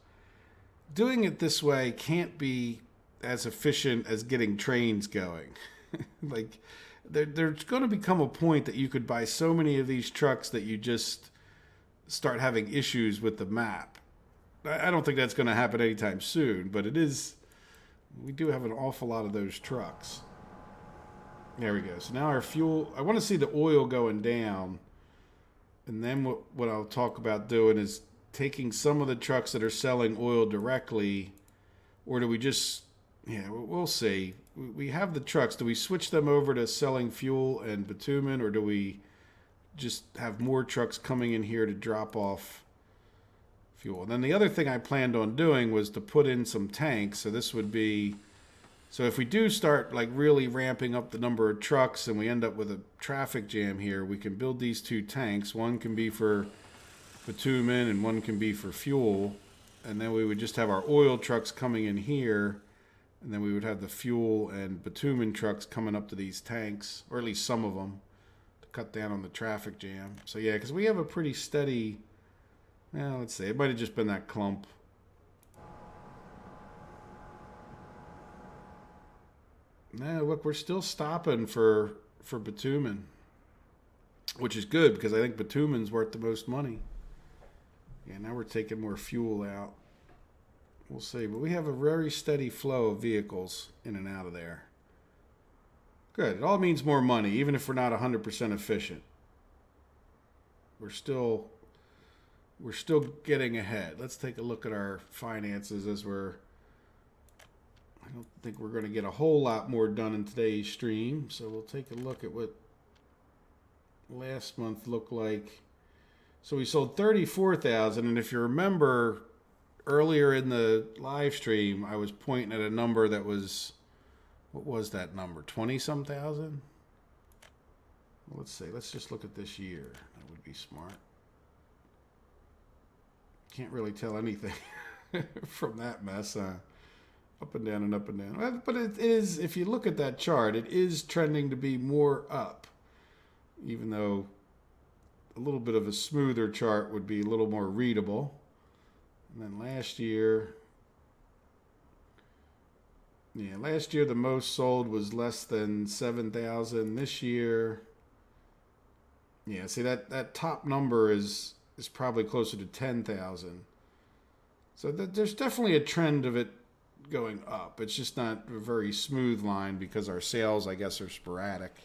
doing it this way can't be as efficient as getting trains going. Like, there's going to become a point that you could buy so many of these trucks that you just start having issues with the map. I don't think that's going to happen anytime soon, but it is. We do have an awful lot of those trucks. There we go. So now our fuel, I want to see the oil going down. And then what I'll talk about doing is taking some of the trucks that are selling oil directly, or do we just, we'll see. We have the trucks. Do we switch them over to selling fuel and bitumen, or do we just have more trucks coming in here to drop off fuel? And then the other thing I planned on doing was to put in some tanks. So this would be, so if we do start like really ramping up the number of trucks and we end up with a traffic jam here, we can build these 2 tanks. One can be for bitumen and one can be for fuel. And then we would just have our oil trucks coming in here. And then we would have the fuel and bitumen trucks coming up to these tanks, or at least some of them, to cut down on the traffic jam. So yeah, because we have a pretty steady, well, let's see, it might have just been that clump. No, look, we're still stopping for bitumen, which is good because I think bitumen's worth the most money. Yeah, now we're taking more fuel out. We'll see, but we have a very steady flow of vehicles in and out of there. Good. It all means more money, even if we're not 100% efficient. We're still getting ahead. Let's take a look at our finances as I don't think we're going to get a whole lot more done in today's stream, so we'll take a look at what last month looked like. So we sold 34,000, and if you remember earlier in the live stream, I was pointing at a number that was, what was that number? 20-some thousand? Well, let's see. Let's just look at this year. That would be smart. Can't really tell anything from that mess. Up and down and up and down. But it is, if you look at that chart, it is trending to be more up, even though a little bit of a smoother chart would be a little more readable. And then last year the most sold was less than 7,000. This year, see that top number is probably closer to 10,000. So there's definitely a trend of it going up. It's just not a very smooth line because our sales, I guess, are sporadic.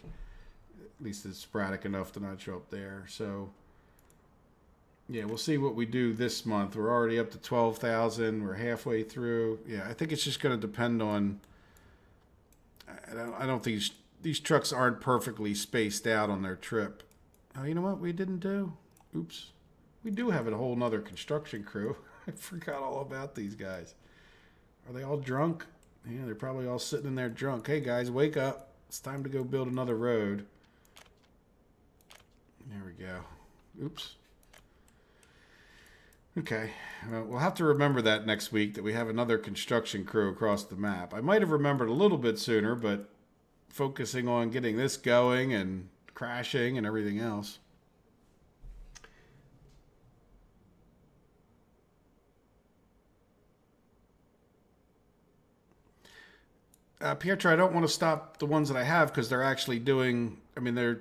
At least it's sporadic enough to not show up there. So yeah, we'll see what we do this month. We're already up to 12,000. We're halfway through. Yeah, I think it's just going to depend on, I don't think these trucks aren't perfectly spaced out on their trip. Oh, you know what we didn't do? Oops. We do have a whole nother construction crew. I forgot all about these guys. Are they all drunk? Yeah, they're probably all sitting in there drunk. Hey, guys, wake up. It's time to go build another road. There we go. Oops. Okay, well, we'll have to remember that next week, that we have another construction crew across the map. I might have remembered a little bit sooner, but focusing on getting this going and crashing and everything else. Pietro, I don't want to stop the ones that I have because they're actually doing. I mean,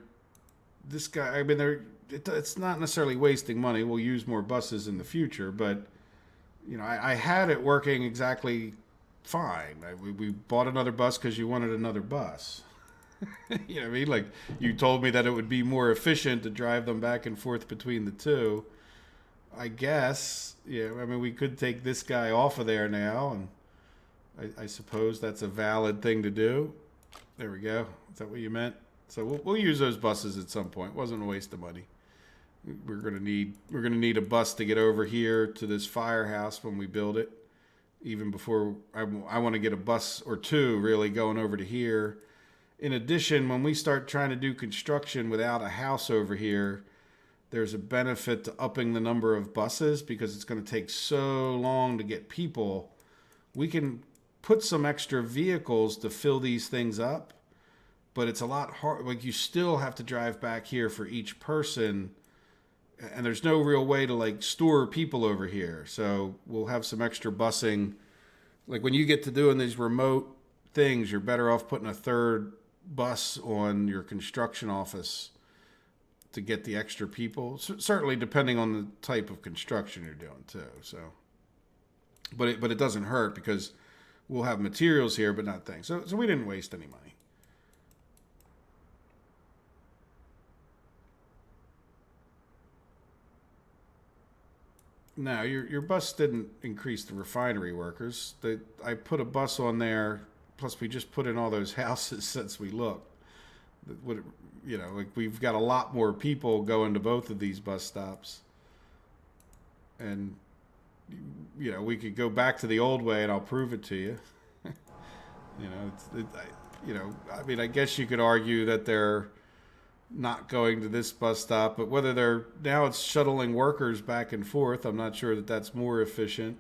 it's not necessarily wasting money. We'll use more buses in the future, but I had it working exactly fine. We bought another bus because you wanted another bus. You know what I mean? Like you told me that it would be more efficient to drive them back and forth between the two. I guess. Yeah. I mean, we could take this guy off of there now, and I suppose that's a valid thing to do. There we go. Is that what you meant? So we'll use those buses at some point. It wasn't a waste of money. We're gonna need a bus to get over here to this firehouse when we build it. Even before I want to get a bus or two really going over to here. In addition, when we start trying to do construction without a house over here, there's a benefit to upping the number of buses because it's going to take so long to get people. We can put some extra vehicles to fill these things up, but it's a lot hard. Like you still have to drive back here for each person, and there's no real way to like store people over here. So we'll have some extra busing. Like when you get to doing these remote things, you're better off putting a third bus on your construction office to get the extra people. Certainly depending on the type of construction you're doing too. So, but it doesn't hurt because we'll have materials here, but not things. So we didn't waste any money. No, your bus didn't increase the refinery workers. I put a bus on there. Plus, we just put in all those houses since we looked. Like we've got a lot more people going to both of these bus stops, and we could go back to the old way, and I'll prove it to you. I mean, I guess you could argue that they're not going to this bus stop, but whether they're now it's shuttling workers back and forth. I'm not sure that that's more efficient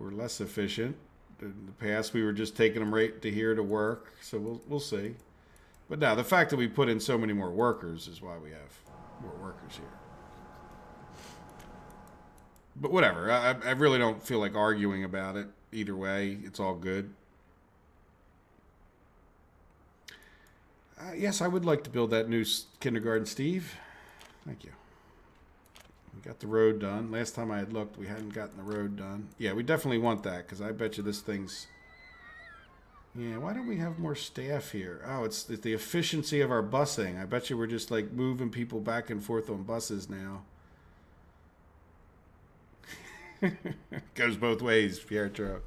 or less efficient. In the past, we were just taking them right to here to work, so we'll see. But now the fact that we put in so many more workers is why we have more workers here. But whatever, I really don't feel like arguing about it. Either way, it's all good. Yes, I would like to build that new kindergarten, Steve. Thank you. We got the road done. Last time I had looked, we hadn't gotten the road done. Yeah, we definitely want that because I bet you this thing's... Yeah, why don't we have more staff here? Oh, it's the efficiency of our busing. I bet you we're just like moving people back and forth on buses now. Goes both ways, Pietro.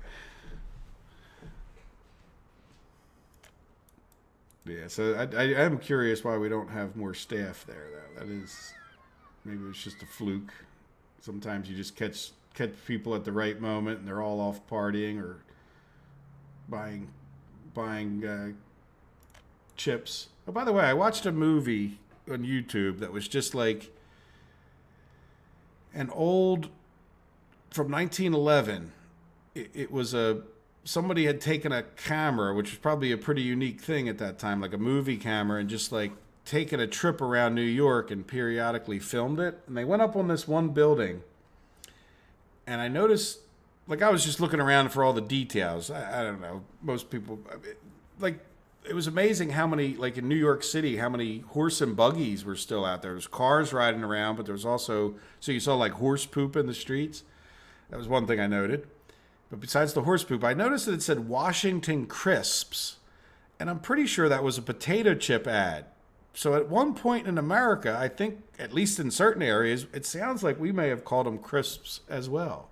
Yeah, so I am curious why we don't have more staff there, though. That is, maybe it's just a fluke. Sometimes you just catch people at the right moment, and they're all off partying or buying chips. Oh, by the way, I watched a movie on YouTube that was just like an old from 1911. It was somebody had taken a camera, which was probably a pretty unique thing at that time, like a movie camera, and just like taken a trip around New York and periodically filmed it. And they went up on this one building, and I noticed, like, I was just looking around for all the details. I don't know. Most people, like, it was amazing how many, like in New York City, how many horse and buggies were still out there. There was cars riding around, but there was also, so you saw like horse poop in the streets. That was one thing I noted. But besides the horse poop, I noticed that it said Washington Crisps. And I'm pretty sure that was a potato chip ad. So at one point in America, I think, at least in certain areas, it sounds like we may have called them crisps as well,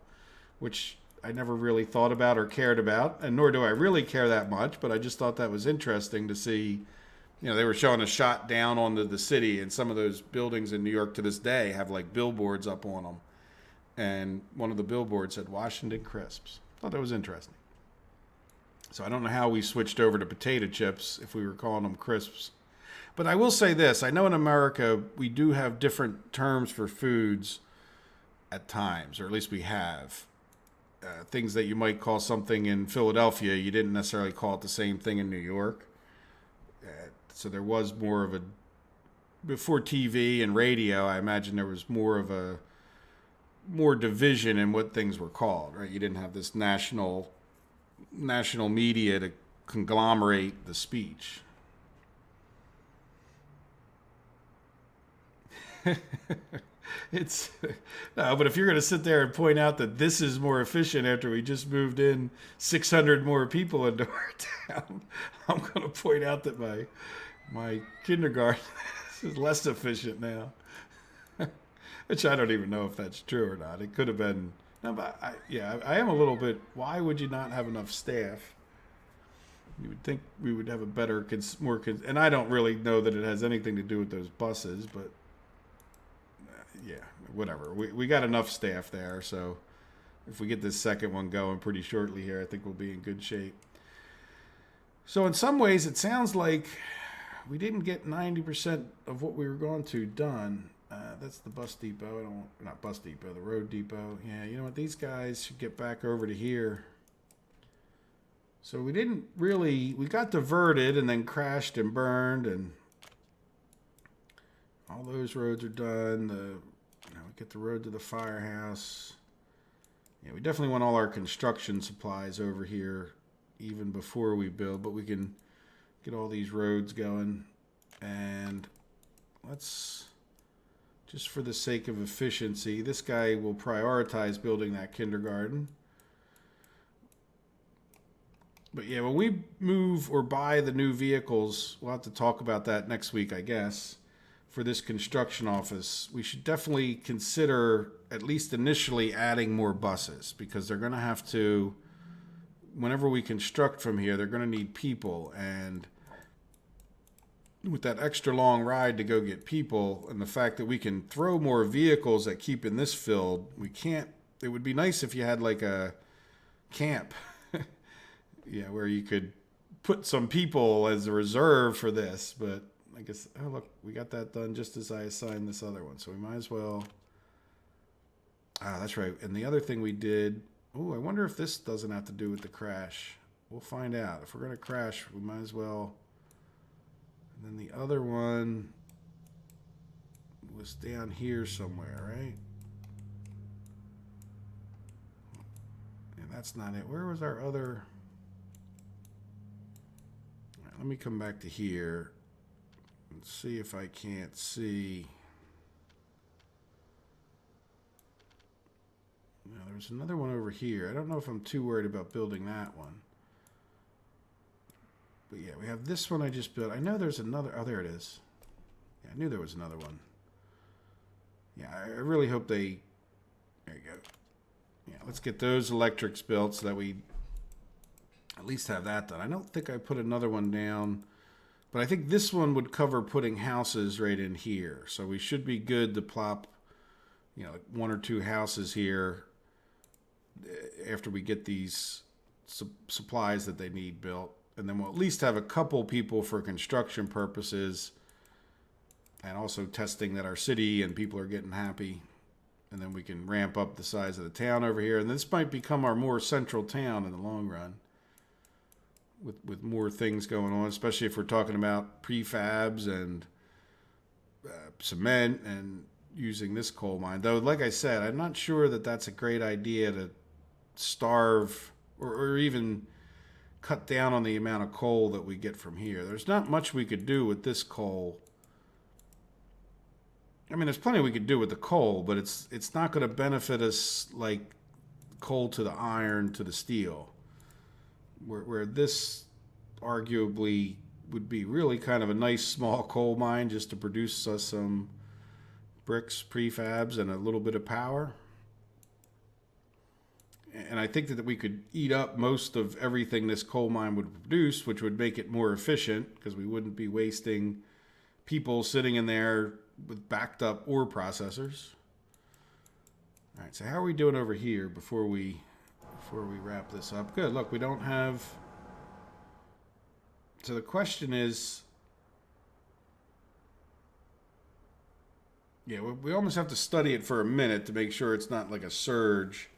which I never really thought about or cared about, and nor do I really care that much, but I just thought that was interesting to see. They were showing a shot down onto the city, and some of those buildings in New York to this day have like billboards up on them. And one of the billboards said Washington Crisps. Thought that was interesting. So I don't know how we switched over to potato chips if we were calling them crisps. But I will say this. I know in America we do have different terms for foods at times, or at least we have. Things that you might call something in Philadelphia, you didn't necessarily call it the same thing in New York. So there was more of a... Before TV and radio, I imagine there was more division in what things were called, right? You didn't have this national media to conglomerate the speech. It's no, but if you're going to sit there and point out that this is more efficient after we just moved in 600 more people into our town, I'm going to point out that my kindergarten is less efficient now. Which I don't even know if that's true or not. It could have been. No, but I am a little bit. Why would you not have enough staff? You would think we would have a better, and I don't really know that it has anything to do with those buses, but yeah, whatever. We got enough staff there, so if we get this second one going pretty shortly here, I think we'll be in good shape. So in some ways, it sounds like we didn't get 90% of what we were going to done. That's the bus depot. Not bus depot, the road depot. Yeah, you know what? These guys should get back over to here. So we got diverted and then crashed and burned, and all those roads are done. We get the road to the firehouse. Yeah, we definitely want all our construction supplies over here even before we build, but we can get all these roads going. And let's, just for the sake of efficiency, this guy will prioritize building that kindergarten. But yeah, when we move or buy the new vehicles, we'll have to talk about that next week, I guess. For this construction office, we should definitely consider, at least initially, adding more buses, because they're going to have to, whenever we construct from here, they're going to need people. And with that extra long ride to go get people, and the fact that we can throw more vehicles at keeping this filled, we can't. It would be nice if you had like a camp. Yeah, where you could put some people as a reserve for this, but I guess, oh look, we got that done just as I assigned this other one, so we might as well. That's right. And the other thing we did, I wonder if this doesn't have to do with the crash. We'll find out. If we're going to crash, we might as well. And then the other one was down here somewhere, right? And that's not it. Where was our other? Let me come back to here and see if I can't see. Now, there's another one over here. I don't know if I'm too worried about building that one. But yeah, we have this one I just built. I know there's another. Oh, there it is. Yeah, I knew there was another one. Yeah, I really hope they. There you go. Yeah, let's get those electrics built so that we at least have that done. I don't think I put another one down, but I think this one would cover putting houses right in here. So we should be good to plop, like one or two houses here after we get these supplies that they need built. And then we'll at least have a couple people for construction purposes and also testing that our city and people are getting happy. And then we can ramp up the size of the town over here. And this might become our more central town in the long run. With more things going on, especially if we're talking about prefabs and cement and using this coal mine. Though, like I said, I'm not sure that that's a great idea to starve or even cut down on the amount of coal that we get from here. There's not much we could do with this coal. I mean, there's plenty we could do with the coal, but it's not going to benefit us like coal to the iron to the steel. Where this arguably would be really kind of a nice small coal mine just to produce us some bricks, prefabs, and a little bit of power. And I think that we could eat up most of everything this coal mine would produce, which would make it more efficient because we wouldn't be wasting people sitting in there with backed up ore processors. All right, so how are we doing over here before we wrap this up? Good. Look, we don't have. So the question is, yeah, we almost have to study it for a minute to make sure it's not like a surge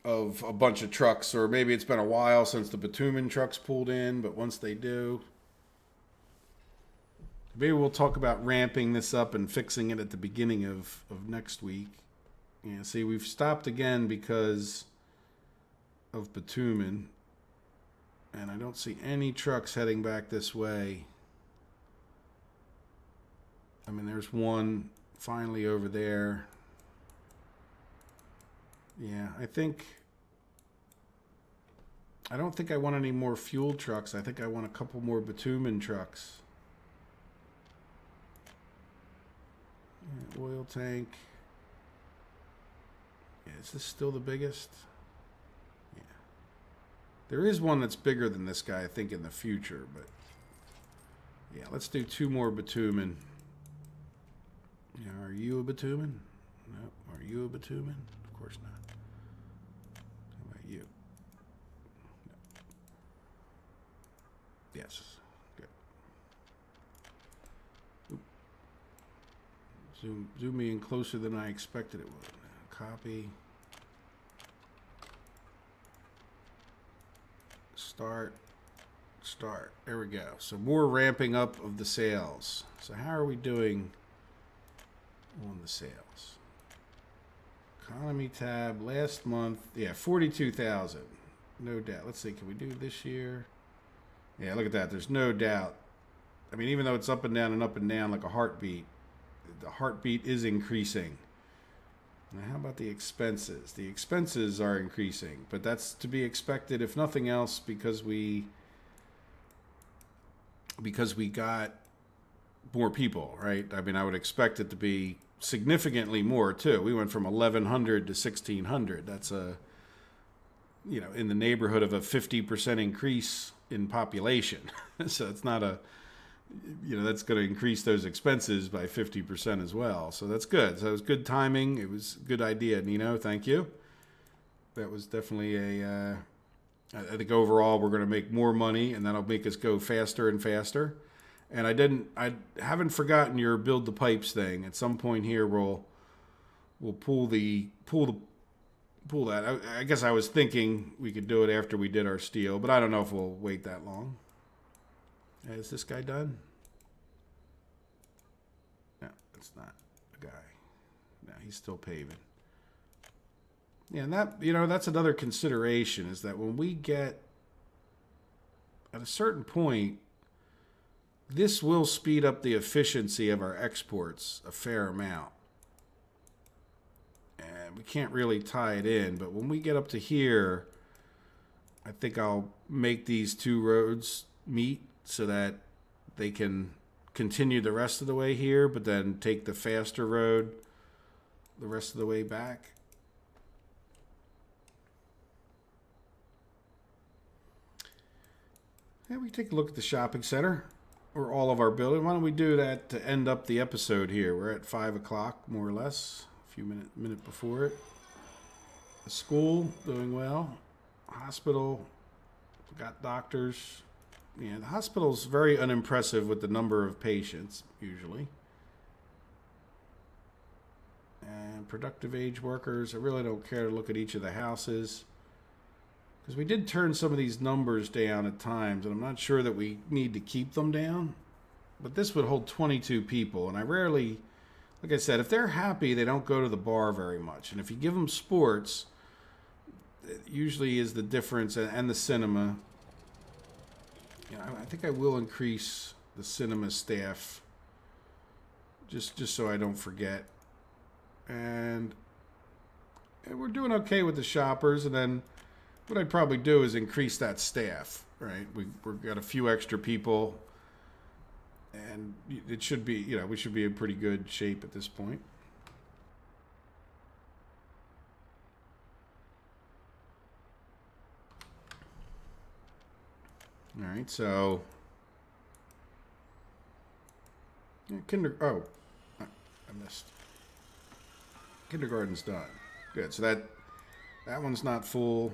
of a bunch of trucks, or maybe it's been a while since the bitumen trucks pulled in, but once they do, maybe we'll talk about ramping this up and fixing it at the beginning of next week. Yeah, see, we've stopped again because of bitumen. And I don't see any trucks heading back this way. I mean, there's one finally over there. Yeah, I don't think I want any more fuel trucks. I think I want a couple more bitumen trucks. Yeah, oil tank. Yeah, is this still the biggest? Yeah. There is one that's bigger than this guy, I think, in the future, but yeah, let's do 2 more bitumen. Yeah, are you a bitumen? No. Are you a bitumen? Of course not. How about you? No. Yes. Good. Oop. Zoom me in closer than I expected it would. Copy. Start. There we go. So more ramping up of the sales. So how are we doing on the sales? Economy tab last month. Yeah, 42,000. No doubt. Let's see. Can we do this year? Yeah, look at that. There's no doubt. I mean, even though it's up and down like a heartbeat, the heartbeat is increasing. Now, how about the expenses? The expenses are increasing, but that's to be expected, if nothing else, because we got more people, right? I mean, I would expect it to be significantly more too. We went from 1,100 to 1,600. That's in the neighborhood of a 50% increase in population. So it's not that's going to increase those expenses by 50% as well. So that's good. So it was good timing. It was a good idea, Nino. Thank you. That was definitely I think overall we're going to make more money, and that'll make us go faster and faster. And I haven't forgotten your build the pipes thing. At some point here, we'll pull that. I guess I was thinking we could do it after we did our steel, but I don't know if we'll wait that long. Is this guy done? No, it's not a guy. No, he's still paving. Yeah, and that's another consideration, is that when we get at a certain point, this will speed up the efficiency of our exports a fair amount. And we can't really tie it in, but when we get up to here, I think I'll make these 2 roads meet so that they can continue the rest of the way here, but then take the faster road the rest of the way back. And we take a look at the shopping center, or all of our building. Why don't we do that to end up the episode here? We're at 5 o'clock, more or less, a few minute before it. The school, doing well. Hospital, got doctors. Yeah, the hospital's very unimpressive with the number of patients, usually. And productive age workers, I really don't care to look at each of the houses, because we did turn some of these numbers down at times, and I'm not sure that we need to keep them down. But this would hold 22 people, and I rarely, like I said, if they're happy, they don't go to the bar very much. And if you give them sports, it usually is the difference, and the cinema. I think I will increase the cinema staff just so I don't forget. And we're doing okay with the shoppers, and then what I'd probably do is increase that staff, right? We've got a few extra people, and it should be, we should be in pretty good shape at this point. All right, so I missed. Kindergarten's done. Good. So that one's not full.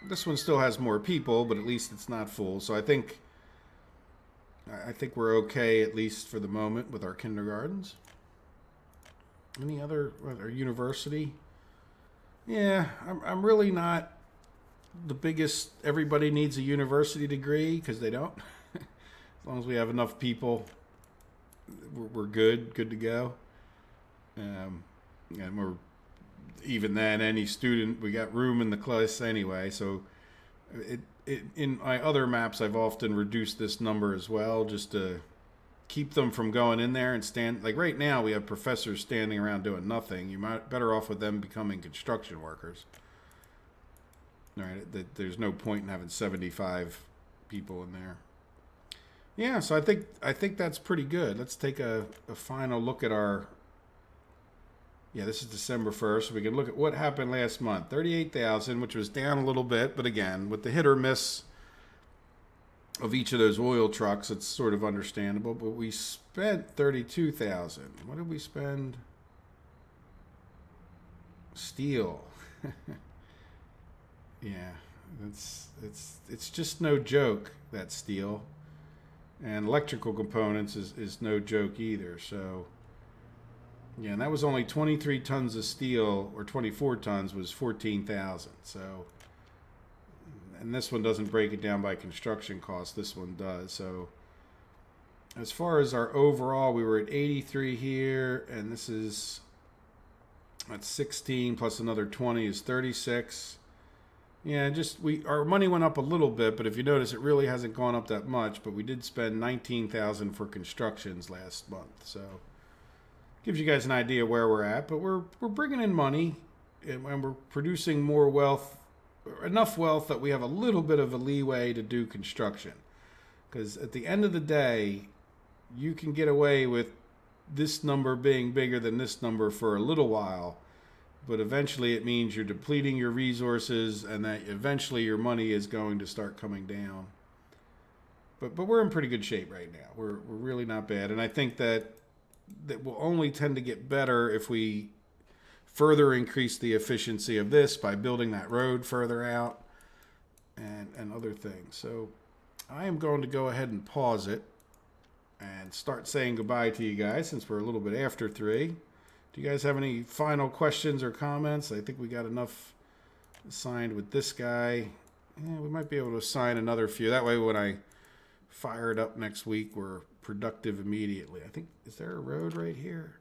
This one still has more people, but at least it's not full. So I think we're okay, at least for the moment, with our kindergartens. Any other, our university? Yeah, I'm really not the biggest, everybody needs a university degree, because they don't. As long as we have enough people, we're good to go. And we're, even then, any student, we got room in the class anyway, so in my other maps, I've often reduced this number as well, just to keep them from going in there and stand. Like right now, we have professors standing around doing nothing. You might better off with them becoming construction workers. All right, there's no point in having 75 people in there. Yeah, so I think that's pretty good. Let's take a final look at our. Yeah, this is December 1st. So we can look at what happened last month. 38,000, which was down a little bit, but again, with the hit or miss of each of those oil trucks, it's sort of understandable. But we spent 32,000. What did we spend? Steel. Yeah, it's just no joke, that steel. And electrical components is no joke either. So yeah, and that was only 23 tons of steel, or 24 tons was 14,000. So, and this one doesn't break it down by construction cost. This one does. So, as far as our overall, we were at 83 here, and this is at 16 plus another 20 is 36. Yeah, just our money went up a little bit, but if you notice, it really hasn't gone up that much. But we did spend 19,000 for constructions last month, so gives you guys an idea where we're at. But we're bringing in money, and we're producing more wealth, enough wealth that we have a little bit of a leeway to do construction. Because at the end of the day, you can get away with this number being bigger than this number for a little while, but eventually it means you're depleting your resources, and that eventually your money is going to start coming down. But we're in pretty good shape right now. We're really not bad, and I think that will only tend to get better if we further increase the efficiency of this by building that road further out and other things. So I am going to go ahead and pause it and start saying goodbye to you guys, since we're a little bit after 3. Do you guys have any final questions or comments? I think we got enough assigned with this guy. Yeah, we might be able to assign another few. That way when I fire it up next week, we're productive immediately. I think, is there a road right here?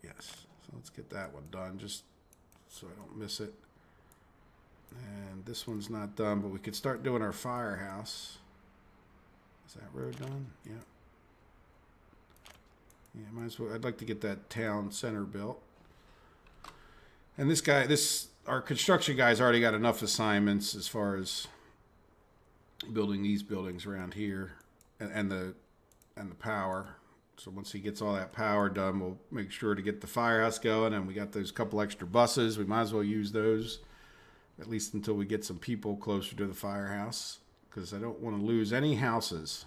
Yes. So let's get that one done, just so I don't miss it. And this one's not done, but we could start doing our firehouse. Is that road done? Yeah. Yeah, might as well. I'd like to get that town center built. And this guy, our construction guy's already got enough assignments as far as building these buildings around here, and the power. So once he gets all that power done, we'll make sure to get the firehouse going. And we got those couple extra buses. We might as well use those, at least until we get some people closer to the firehouse, because I don't want to lose any houses.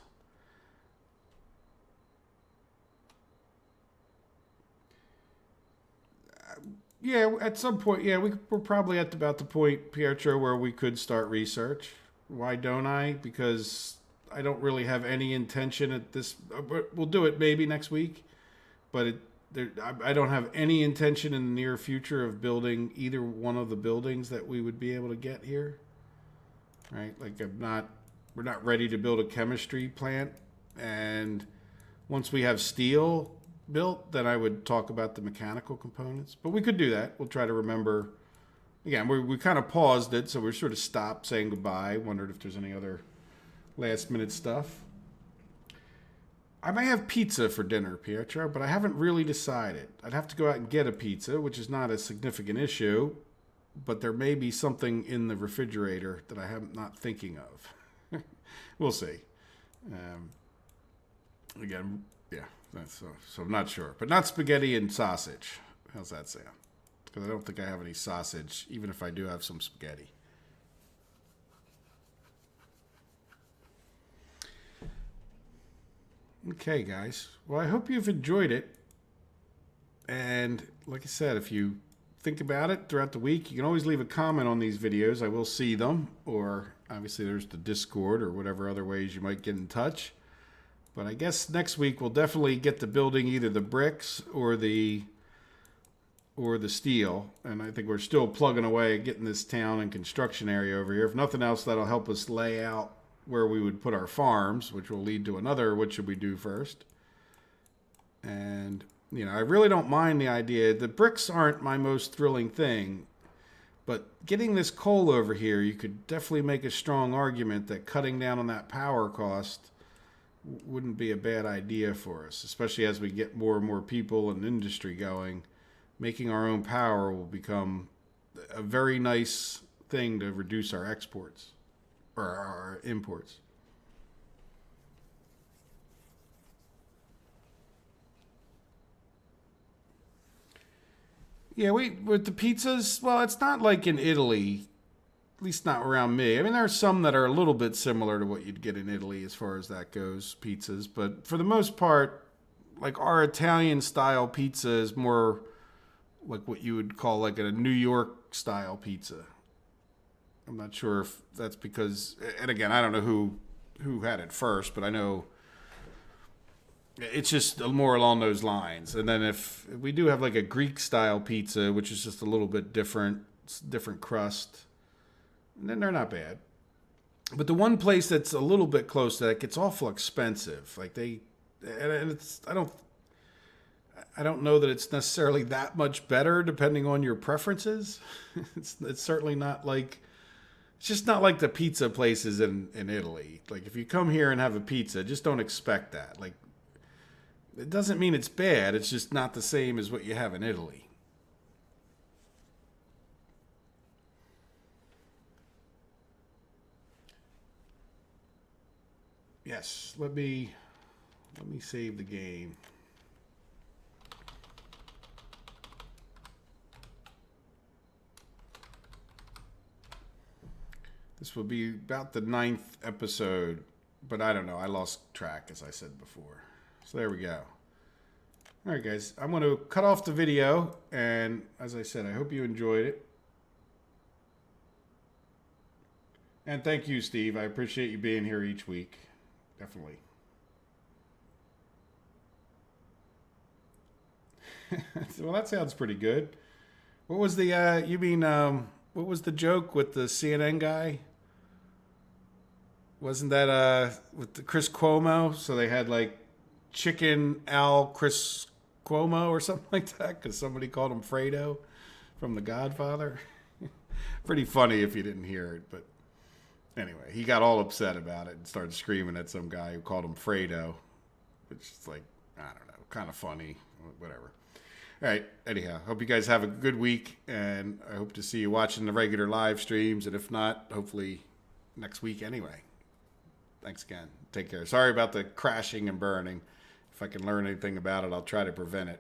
Yeah, at some point, yeah, we're probably at about the point, Pietro, where we could start research. Why don't I? Because I don't really have any intention at this. We'll do it maybe next week, but I don't have any intention in the near future of building either one of the buildings that we would be able to get here. Right? Like we're not ready to build a chemistry plant, and once we have steel built, then I would talk about the mechanical components. But we could do that. We'll try to remember. Again, we kind of paused it, so we're sort of stopped saying goodbye. Wondered if there's any other last minute stuff. I may have pizza for dinner, Pietro, but I haven't really decided. I'd have to go out and get a pizza, which is not a significant issue, but there may be something in the refrigerator that I am not thinking of. We'll see. Again, yeah, so I'm not sure. But not spaghetti and sausage. How's that sound? Because I don't think I have any sausage, even if I do have some spaghetti. Okay, guys. Well, I hope you've enjoyed it. And like I said, if you think about it throughout the week, you can always leave a comment on these videos. I will see them. Or obviously there's the Discord or whatever other ways you might get in touch. But I guess next week we'll definitely get to building either the bricks or the steel. And I think we're still plugging away at getting this town and construction area over here. If nothing else, that'll help us lay out where we would put our farms, which will lead to another, what should we do first? And, I really don't mind the idea. The bricks aren't my most thrilling thing, But getting this coal over here, you could definitely make a strong argument that cutting down on that power cost wouldn't be a bad idea for us, especially as we get more and more people and industry going. Making our own power will become a very nice thing to reduce our exports or our imports. Yeah, with the pizzas, well, it's not like in Italy, at least not around me. I mean, there are some that are a little bit similar to what you'd get in Italy as far as that goes, pizzas. But for the most part, like our Italian style pizza is more like what you would call like a New York style pizza. I'm not sure if that's because, and again, I don't know who had it first, but I know it's just more along those lines. And then if we do have like a Greek style pizza, which is just a little bit different crust, and then they're not bad. But the one place that's a little bit close to that gets awful expensive. Like and it's I don't know that it's necessarily that much better depending on your preferences. It's certainly not like it's just not like the pizza places in Italy. Like if you come here and have a pizza, just don't expect that. Like it doesn't mean it's bad. It's just not the same as what you have in Italy. Yes, let me save the game. This will be about the ninth episode, but I don't know. I lost track, as I said before. So there we go. All right, guys. I'm going to cut off the video, and as I said, I hope you enjoyed it. And thank you, Steve. I appreciate you being here each week. Definitely. Well, that sounds pretty good. What was the, what was the joke with the CNN guy? Wasn't that with the Chris Cuomo? So they had like Chicken Al Chris Cuomo or something like that because somebody called him Fredo from The Godfather. Pretty funny if you didn't hear it, but anyway, he got all upset about it and started screaming at some guy who called him Fredo, which is like, I don't know, kind of funny, whatever. All right, anyhow, hope you guys have a good week, and I hope to see you watching the regular live streams, and if not, hopefully next week anyway. Thanks again. Take care. Sorry about the crashing and burning. If I can learn anything about it, I'll try to prevent it.